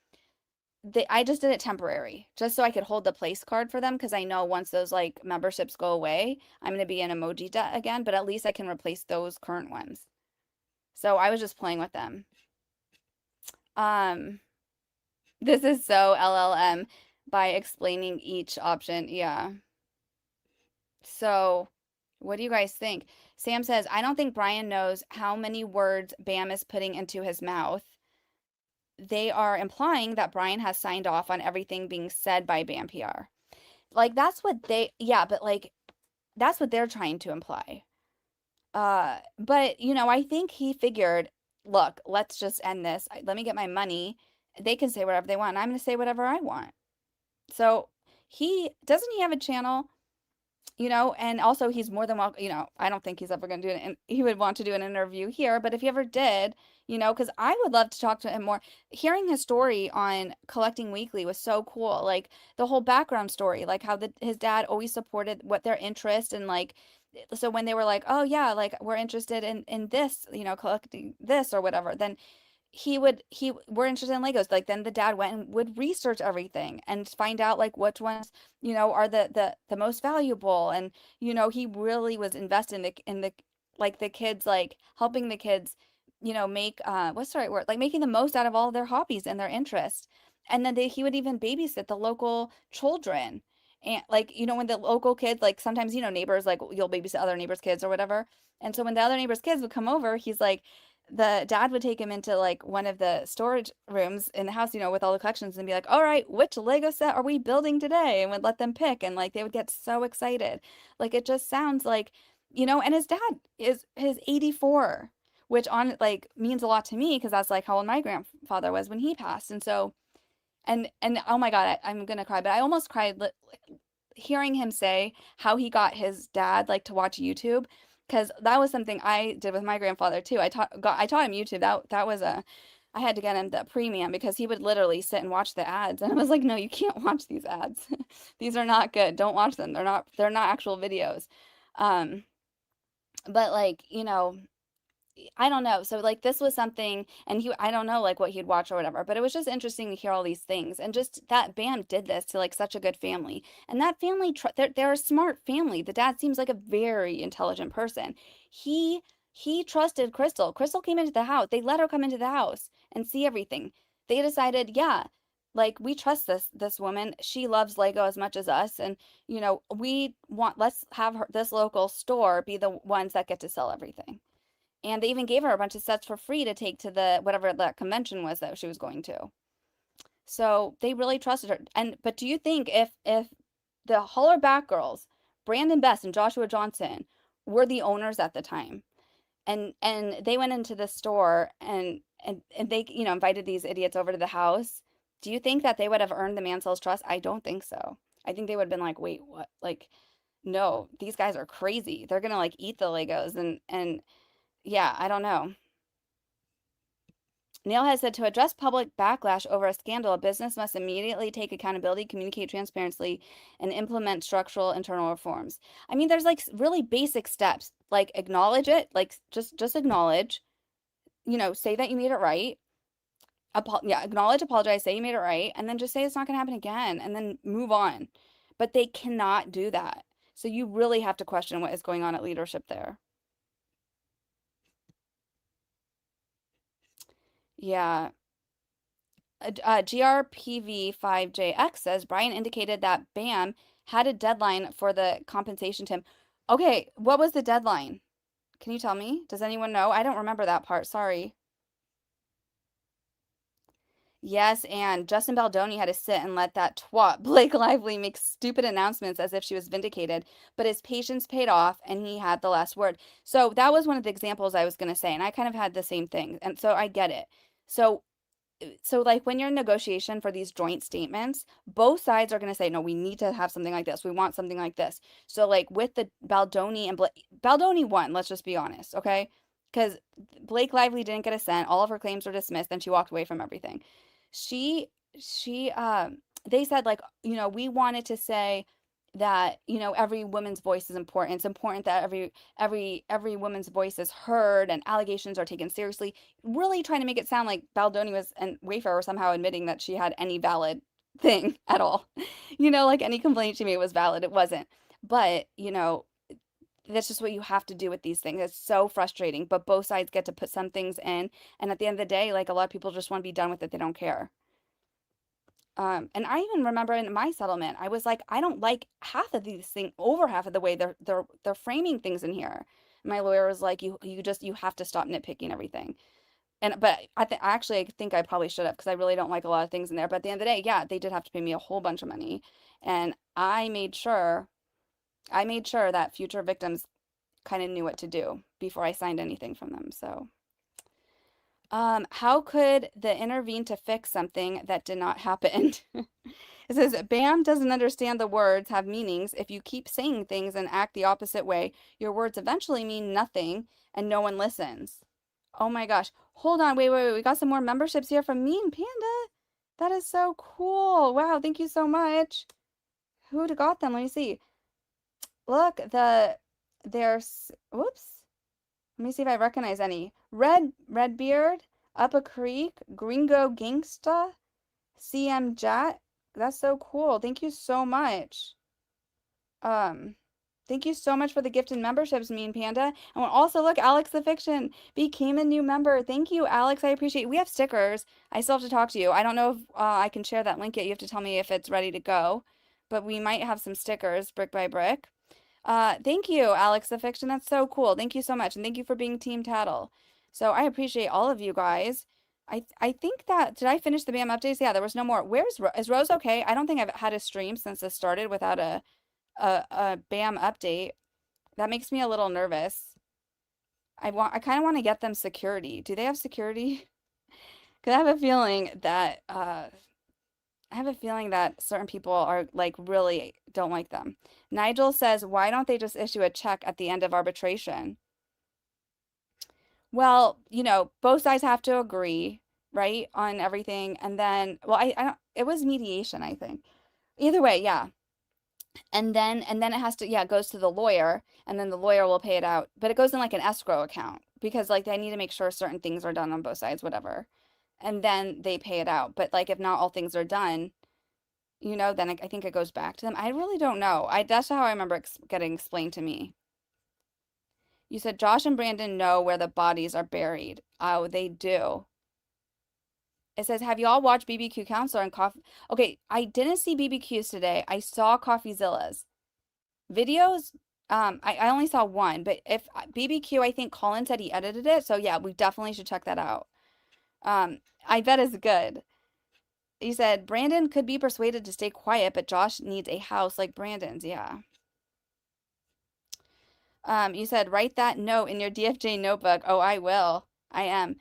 I just did it temporary, just so I could hold the place card for them because I know once those like memberships go away, I'm gonna be an emoji again, but at least I can replace those current ones. So I was just playing with them. This is so LLM by explaining each option. Yeah. So, what do you guys think? Sam says, I don't think Brian knows how many words Bam is putting into his mouth. They are implying that Brian has signed off on everything being said by Bam PR. Like, that's what yeah, but like, that's what they're trying to imply. But, you know, I think he figured, look, let's just end this. Let me get my money. They can say whatever they want. I'm going to say whatever I want. So, doesn't he have a channel? You know, and also he's more than welcome, you know, I don't think he's ever going to do it, and he would want to do an interview here, but if he ever did, you know, because I would love to talk to him more. Hearing his story on Collecting Weekly was so cool, like the whole background story, like how his dad always supported what their interest, and like, so when they were like, oh yeah, like we're interested in this, you know, collecting this or whatever, then we're interested in Legos. Like then the dad went and would research everything and find out like which ones, you know, are the most valuable. And, you know, he really was invested in the like the kids, like helping the kids, you know, make what's the right word? Like making the most out of all their hobbies and their interests. And then he would even babysit the local children. And like, you know, when the local kids, like sometimes, you know, neighbors, like you'll babysit other neighbors' kids or whatever. And so when the other neighbors' kids would come over, he's like, the dad would take him into like one of the storage rooms in the house, you know, with all the collections and be like, all right, which Lego set are we building today? And would let them pick. And like they would get so excited. Like it just sounds like, you know, and his dad is 84, which on like means a lot to me because that's like how old my grandfather was when he passed. And so, and oh my God, I'm gonna cry, but I almost cried hearing him say how he got his dad like to watch YouTube, because that was something I did with my grandfather too. I taught him YouTube. That was I had to get him the premium because he would literally sit and watch the ads, and I was like, no, you can't watch these ads. These are not good. Don't watch them. They're not actual videos. But like, you know, I don't know. So like this was something, and I don't know like what he'd watch or whatever, but it was just interesting to hear all these things, and just that Bam did this to like such a good family, and that family they're a smart family. The dad seems like a very intelligent person. He trusted Chrystal. Chrystal came into the house. They let her come into the house and see everything. They decided, yeah, like we trust this woman. She loves Lego as much as us, and you know let's have this local store be the ones that get to sell everything. And they even gave her a bunch of sets for free to take to the whatever that convention was that she was going to. So they really trusted her. But do you think if the Holler-Back girls, Brandon Best and Joshua Johnson, were the owners at the time, and they went into the store and they, you know, invited these idiots over to the house, do you think that they would have earned the Mansell's trust? I don't think so. I think they would have been like, wait, what? Like, no, these guys are crazy. They're gonna like eat the Legos and yeah, I don't know. Neil has said to address public backlash over a scandal, a business must immediately take accountability, communicate transparently, and implement structural internal reforms. I mean, there's like really basic steps, like acknowledge it, like just acknowledge, you know, say that you made it right. Acknowledge, apologize, say you made it right, and then just say it's not going to happen again, and then move on. But they cannot do that. So you really have to question what is going on at leadership there. Yeah. GRPV5JX says Brian indicated that BAM had a deadline for the compensation to him. Okay, what was the deadline? Can you tell me? Does anyone know? I don't remember that part. Sorry. Yes, and Justin Baldoni had to sit and let that twat Blake Lively make stupid announcements as if she was vindicated, but his patience paid off and he had the last word. So that was one of the examples I was going to say, and I kind of had the same thing. And so I get it. So like when you're in negotiation for these joint statements, both sides are going to say, no, we need to have something like this. We want something like this. So like with the Baldoni and Baldoni won, let's just be honest, okay? Because Blake Lively didn't get a cent. All of her claims were dismissed, and she walked away from everything. She they said, like, you know, we wanted to say that, you know, every woman's voice is important. It's important that every woman's voice is heard and allegations are taken seriously. Really trying to make it sound like Baldoni was and Wayfair were somehow admitting that she had any valid thing at all. You know, like any complaint she made was valid. It wasn't. But, you know, that's just what you have to do with these things. It's so frustrating, but both sides get to put some things in. And at the end of the day, like a lot of people just want to be done with it. They don't care. And I even remember in my settlement, I was like, I don't like half of these things, over half of the way they're framing things in here. My lawyer was like, you have to stop nitpicking everything. But I think I probably should have, because I really don't like a lot of things in there. But at the end of the day, yeah, they did have to pay me a whole bunch of money, and I made sure that future victims kind of knew what to do before I signed anything from them. So. How could the intervene to fix something that did not happen? It says, Bam doesn't understand the words have meanings. If you keep saying things and act the opposite way, your words eventually mean nothing and no one listens. Oh my gosh. Hold on. Wait. We got some more memberships here from Mean Panda. That is so cool. Wow. Thank you so much. Who'd got them? Let me see. Look, there's, whoops. Let me see if I recognize any. Redbeard, Up a Creek, Gringo Gangsta, CM Jat. That's so cool. Thank you so much. Thank you so much for the gifted memberships, Mean Panda. And also look, Alex the Fiction became a new member. Thank you, Alex. I appreciate it. We have stickers. I still have to talk to you. I don't know if I can share that link yet. You have to tell me if it's ready to go. But we might have some stickers, brick by brick. Thank you, Alex the Fiction. That's so cool. Thank you so much. And thank you for being Team Tattle. So I appreciate all of you guys. I think that, did I finish the BAM updates? Yeah, there was no more. Is Rose okay? I don't think I've had a stream since this started without a BAM update. That makes me a little nervous. I kind of want to get them security. Do they have security? Because I have a feeling that certain people are like really don't like them. Nigel says, why don't they just issue a check at the end of arbitration? Well, you know, both sides have to agree, right, on everything. And then, well, I don't, it was mediation, I think. Either way, yeah. And then it has to, yeah, it goes to the lawyer, and then the lawyer will pay it out. But it goes in like an escrow account because like they need to make sure certain things are done on both sides, whatever. And then they pay it out. But like if not all things are done, you know, then I think it goes back to them. I really don't know. That's how I remember getting explained to me. You said Josh and Brandon know where the bodies are buried. Oh, they do. It says, have you all watched BBQ Counselor and Coffee? Okay, I didn't see BBQs today. I saw CoffeeZilla's videos. I only saw one, but if BBQ, I think Colin said he edited it. So yeah, we definitely should check that out. I bet it's good. He said, Brandon could be persuaded to stay quiet, but Josh needs a house like Brandon's. Yeah. You said, write that note in your DFJ notebook. Oh, I will. I am.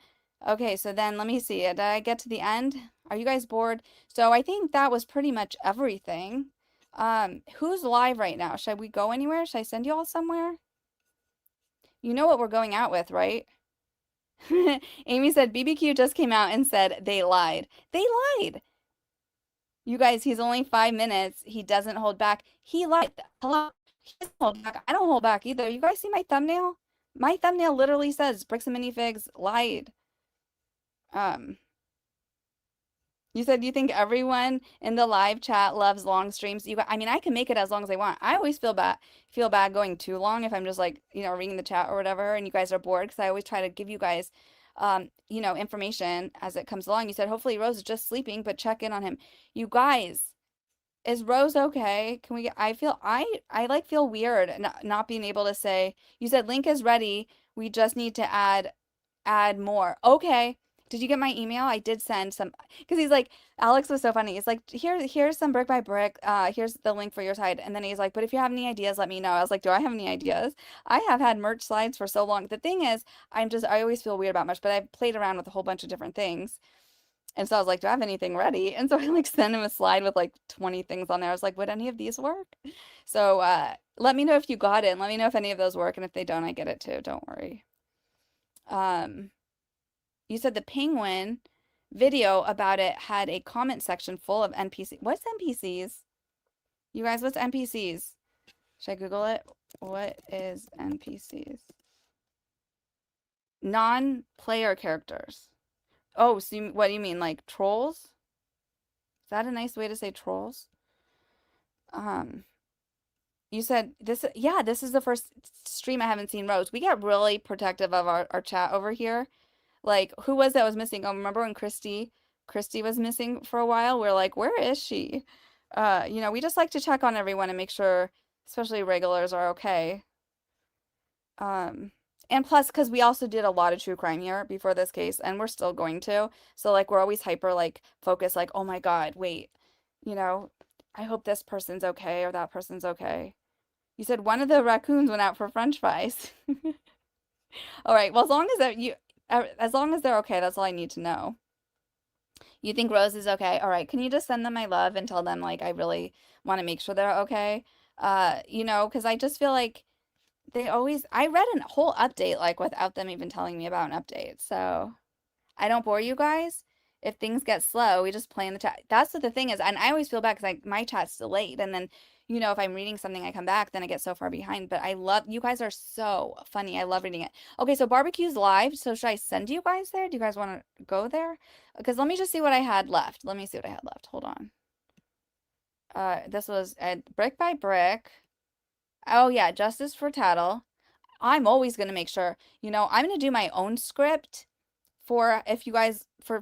Okay, so then let me see. Did I get to the end? Are you guys bored? So I think that was pretty much everything. Who's live right now? Should we go anywhere? Should I send you all somewhere? You know what we're going out with, right? Amy said, BBQ just came out and said they lied. They lied. You guys, he's only 5 minutes. He doesn't hold back. He lied. Hello? He doesn't hold back. I don't hold back either. You guys see my thumbnail? My thumbnail literally says Bricks and Minifigs lied. You said you think everyone in the live chat loves long streams. I mean, I can make it as long as I want. I always feel bad going too long if I'm just like, you know, reading the chat or whatever, and you guys are bored, because I always try to give you guys, you know, information as it comes along. You said hopefully Rose is just sleeping, but check in on him. You guys, is Rose okay? Can we get, I feel weird not being able to say. You said link is ready. We just need to add more. Okay. Did you get my email? I did send some, because he's like, Alex was so funny. He's like, here's some brick by brick. Here's the link for your side. And then he's like, but if you have any ideas, let me know. I was like, do I have any ideas? I have had merch slides for so long. The thing is, I always feel weird about merch, but I've played around with a whole bunch of different things. And so I was like, do I have anything ready? And so I like sent him a slide with like 20 things on there. I was like, would any of these work? So let me know if you got it, and let me know if any of those work. And if they don't, I get it too. Don't worry. You said the penguin video about it had a comment section full of NPC. What's NPCs? You guys, what's NPCs? Should I Google it? What is NPCs? Non-player characters. Oh, so what do you mean, like trolls? Is that a nice way to say trolls? You said this, yeah, this is the first stream I haven't seen Rose. We get really protective of our chat over here. Like, who was that was missing? Oh, remember when Christy was missing for a while? We're like, where is she? You know, we just like to check on everyone and make sure, especially regulars, are okay. And plus, because we also did a lot of true crime here before this case, and we're still going to. So, like, we're always hyper, like, focused, like, oh my God, wait, you know, I hope this person's okay or that person's okay. You said one of the raccoons went out for French fries. All right. Well, as long as they're okay, that's all I need to know. You think Rose is okay? All right. Can you just send them my love and tell them like I really want to make sure they're okay? You know, because I just feel like I read a whole update like without them even telling me about an update. So I don't bore you guys. If things get slow, we just play in the chat. That's what the thing is. And I always feel bad because my chat's delayed. And then, you know, if I'm reading something, I come back, then I get so far behind. But I love, you guys are so funny. I love reading it. Okay, so barbecue's live. So should I send you guys there? Do you guys want to go there? Because let me just see what I had left. Let me see what I had left. Hold on. This was brick by brick. Oh yeah, Justice for Tattle. I'm always going to make sure, you know, I'm going to do my own script for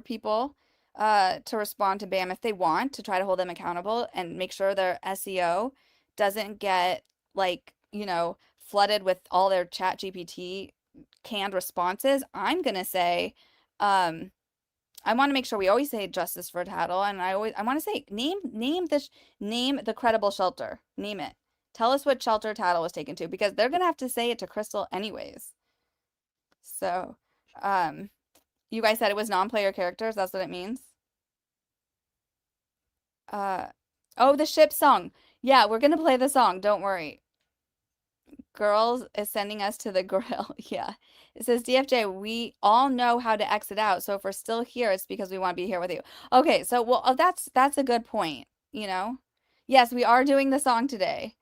people to respond to BAM if they want, to try to hold them accountable and make sure their SEO doesn't get like, you know, flooded with all their chat GPT canned responses. I'm gonna say I want to make sure we always say Justice for Tattle, and I want to say name the credible shelter. Name it. Tell us what shelter Tattle was taken to, because they're gonna have to say it to Chrystal anyways. So you guys said it was non-player characters. That's what it means. Oh, the ship song. Yeah, we're gonna play the song. Don't worry. Girls is sending us to the grill. Yeah. It says, DFJ, we all know how to exit out. So if we're still here, it's because we want to be here with you. Okay, so well, that's a good point, you know? Yes, we are doing the song today.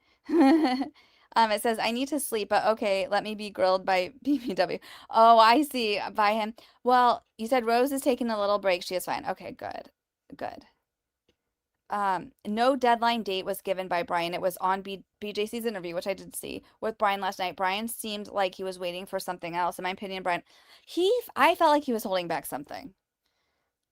It says, I need to sleep, but okay, let me be grilled by BBW. Oh, I see. By him. Well, you said Rose is taking a little break. She is fine. Okay, good. Good. No deadline date was given by Brian. It was on BJC's interview, which I did see with Brian last night. Brian seemed like he was waiting for something else. In my opinion, Brian, I felt like he was holding back something.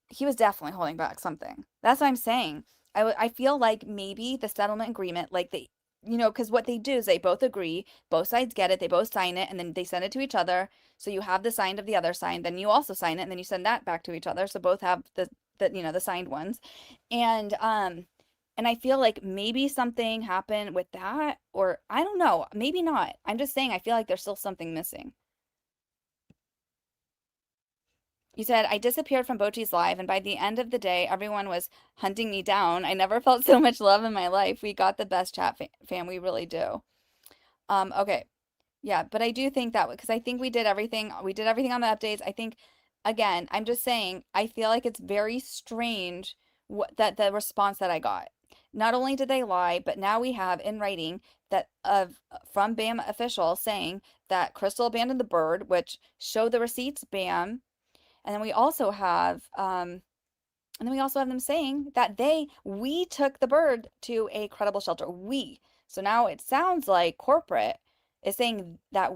He was definitely holding back something. That's what I'm saying. I feel like maybe the settlement agreement, like you know, because what they do is they both agree, both sides get it, they both sign it, and then they send it to each other. So you have the signed of the other signed, then you also sign it, and then you send that back to each other. So both have the you know, the signed ones. And I feel like maybe something happened with that, or I don't know, maybe not. I'm just saying I feel like there's still something missing. You said, I disappeared from Bochi's live, and by the end of the day, everyone was hunting me down. I never felt so much love in my life. We got the best chat fam. We really do. Okay. Yeah, but I do think that, because I think we did everything. We did everything on the updates. I think, again, I'm just saying, I feel like it's very strange that the response that I got. Not only did they lie, but now we have in writing that from BAM official saying that Chrystal abandoned the bird, which show the receipts, BAM. And then we also have them saying that we took the bird to a credible shelter. So now it sounds like corporate is saying that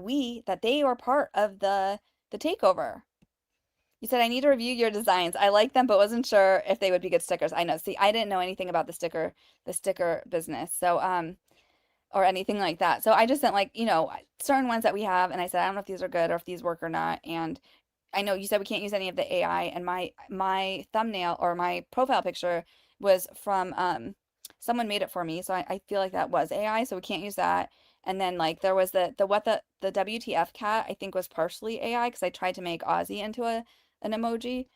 they were part of the takeover. You said, I need to review your designs. I like them, but wasn't sure if they would be good stickers. I know. See, I didn't know anything about the sticker business. So, or anything like that. So I just sent, like, you know, certain ones that we have. And I said, I don't know if these are good or if these work or not. And I know you said we can't use any of the AI, and my thumbnail or my profile picture was from someone made it for me, so I feel like that was AI, so we can't use that. And then like there was the WTF cat, I think was partially AI because I tried to make Ozzy into an emoji.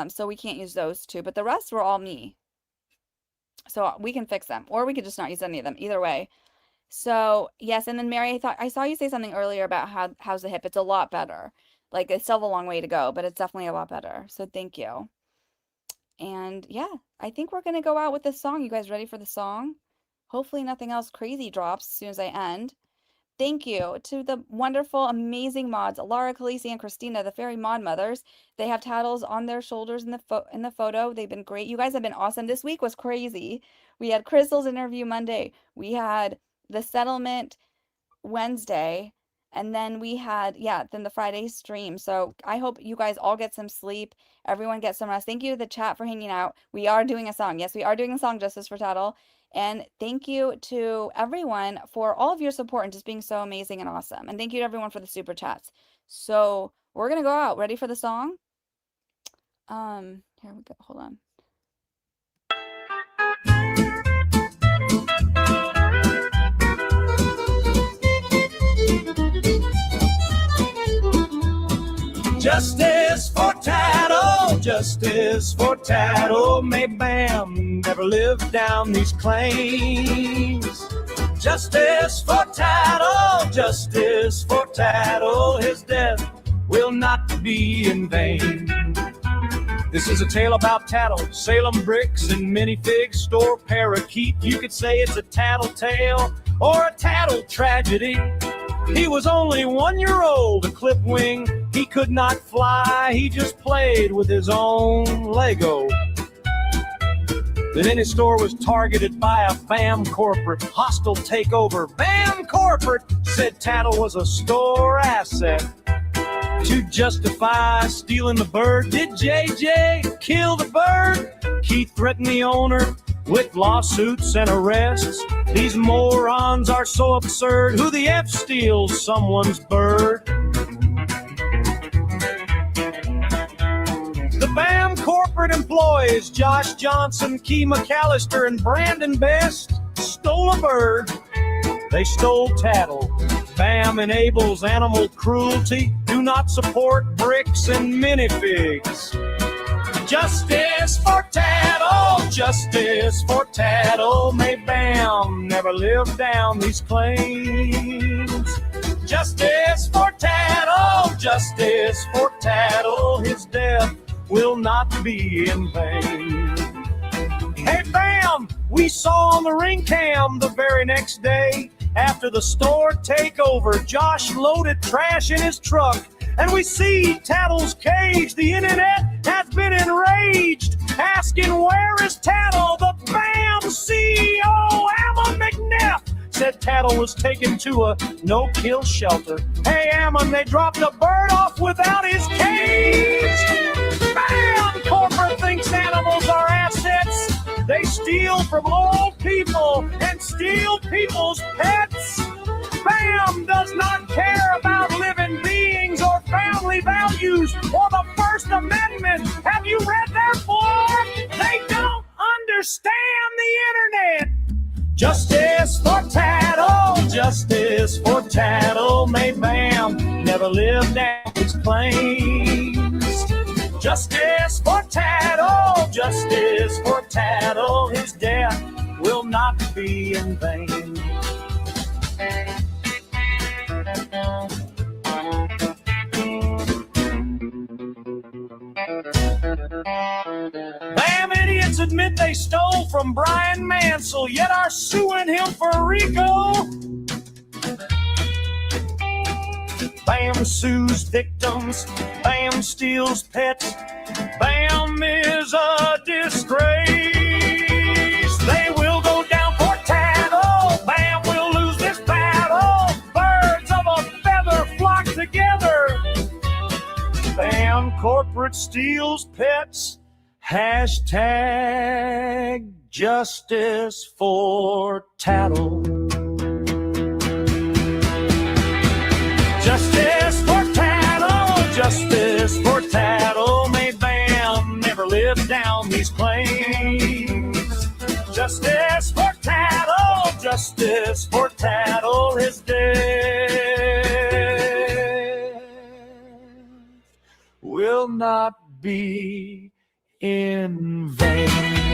So we can't use those two, but the rest were all me. So we can fix them, or we could just not use any of them. Either way. So yes, and then Mary, I saw you say something earlier about how's the hip. It's a lot better. Like, it's still a long way to go, but it's definitely a lot better. So thank you. And yeah, I think we're gonna go out with this song. You guys ready for the song? Hopefully nothing else crazy drops as soon as I end. Thank you to the wonderful, amazing mods, Laura, Khaleesi, and Christina, the fairy mod mothers. They have tattles on their shoulders in the photo. They've been great. You guys have been awesome. This week was crazy. We had Crystal's interview Monday. We had the settlement Wednesday, and then we had, yeah, then the Friday stream. So I hope you guys all get some sleep. Everyone gets some rest. Thank you to the chat for hanging out. We are doing a song. Yes, we are doing a song, Justice for Tattle. And thank you to everyone for all of your support and just being so amazing and awesome. And thank you to everyone for the super chats. So we're gonna go out. Ready for the song? Here we go. Hold on. Justice for tattle, justice for tattle. May Bam never live down these claims. Justice for tattle, justice for tattle. His death will not be in vain. This is a tale about tattle, Salem bricks and minifigs, store parakeet. You could say it's a tattle tale or a tattle tragedy. He was only 1 year old, a clip wing. He could not fly, he just played with his own Lego. Then his store was targeted by a BAM corporate, hostile takeover. BAM corporate said tattle was a store asset. To justify stealing the bird, did JJ kill the bird? Keith threatened the owner with lawsuits and arrests. These morons are so absurd. Who the F steals someone's bird? The BAM corporate employees, Josh Johnson, Key McAllister, and Brandon Best, stole a bird. They stole tattle. BAM enables animal cruelty. Do not support bricks and minifigs. Justice for tattle, justice for tattle. May BAM never live down these claims. Justice for tattle, justice for tattle. His death will not be in vain. Hey BAM, we saw on the ring cam the very next day. After the store takeover, Josh loaded trash in his truck. And we see Tattle's cage. The internet has been enraged, asking where is Tattle? The BAM CEO, Ammon McNeff, said Tattle was taken to a no-kill shelter. Hey Ammon, they dropped a bird off without his cage. BAM corporate thinks animals are assets. They steal from old people and steal people's pets. BAM does not care about living beings or family values or the First Amendment. Have you read their form? They don't understand the internet. Justice for tattle, justice for tattle. May BAM never live down his claims. Justice for tattle, justice for tattle. His death will not be in vain. BAM idiots admit they stole from Brian Mansell, yet are suing him for RICO. BAM sues victims, BAM steals pets, BAM is a disgrace. They will go down for tattle, BAM will lose this battle. Birds of a feather flock together. BAM corporate steals pets. Hashtag justice for tattle. Justice for tattle, justice for tattle. May BAM never live down these claims. Justice for tattle, justice for tattle. His death will not be in vain.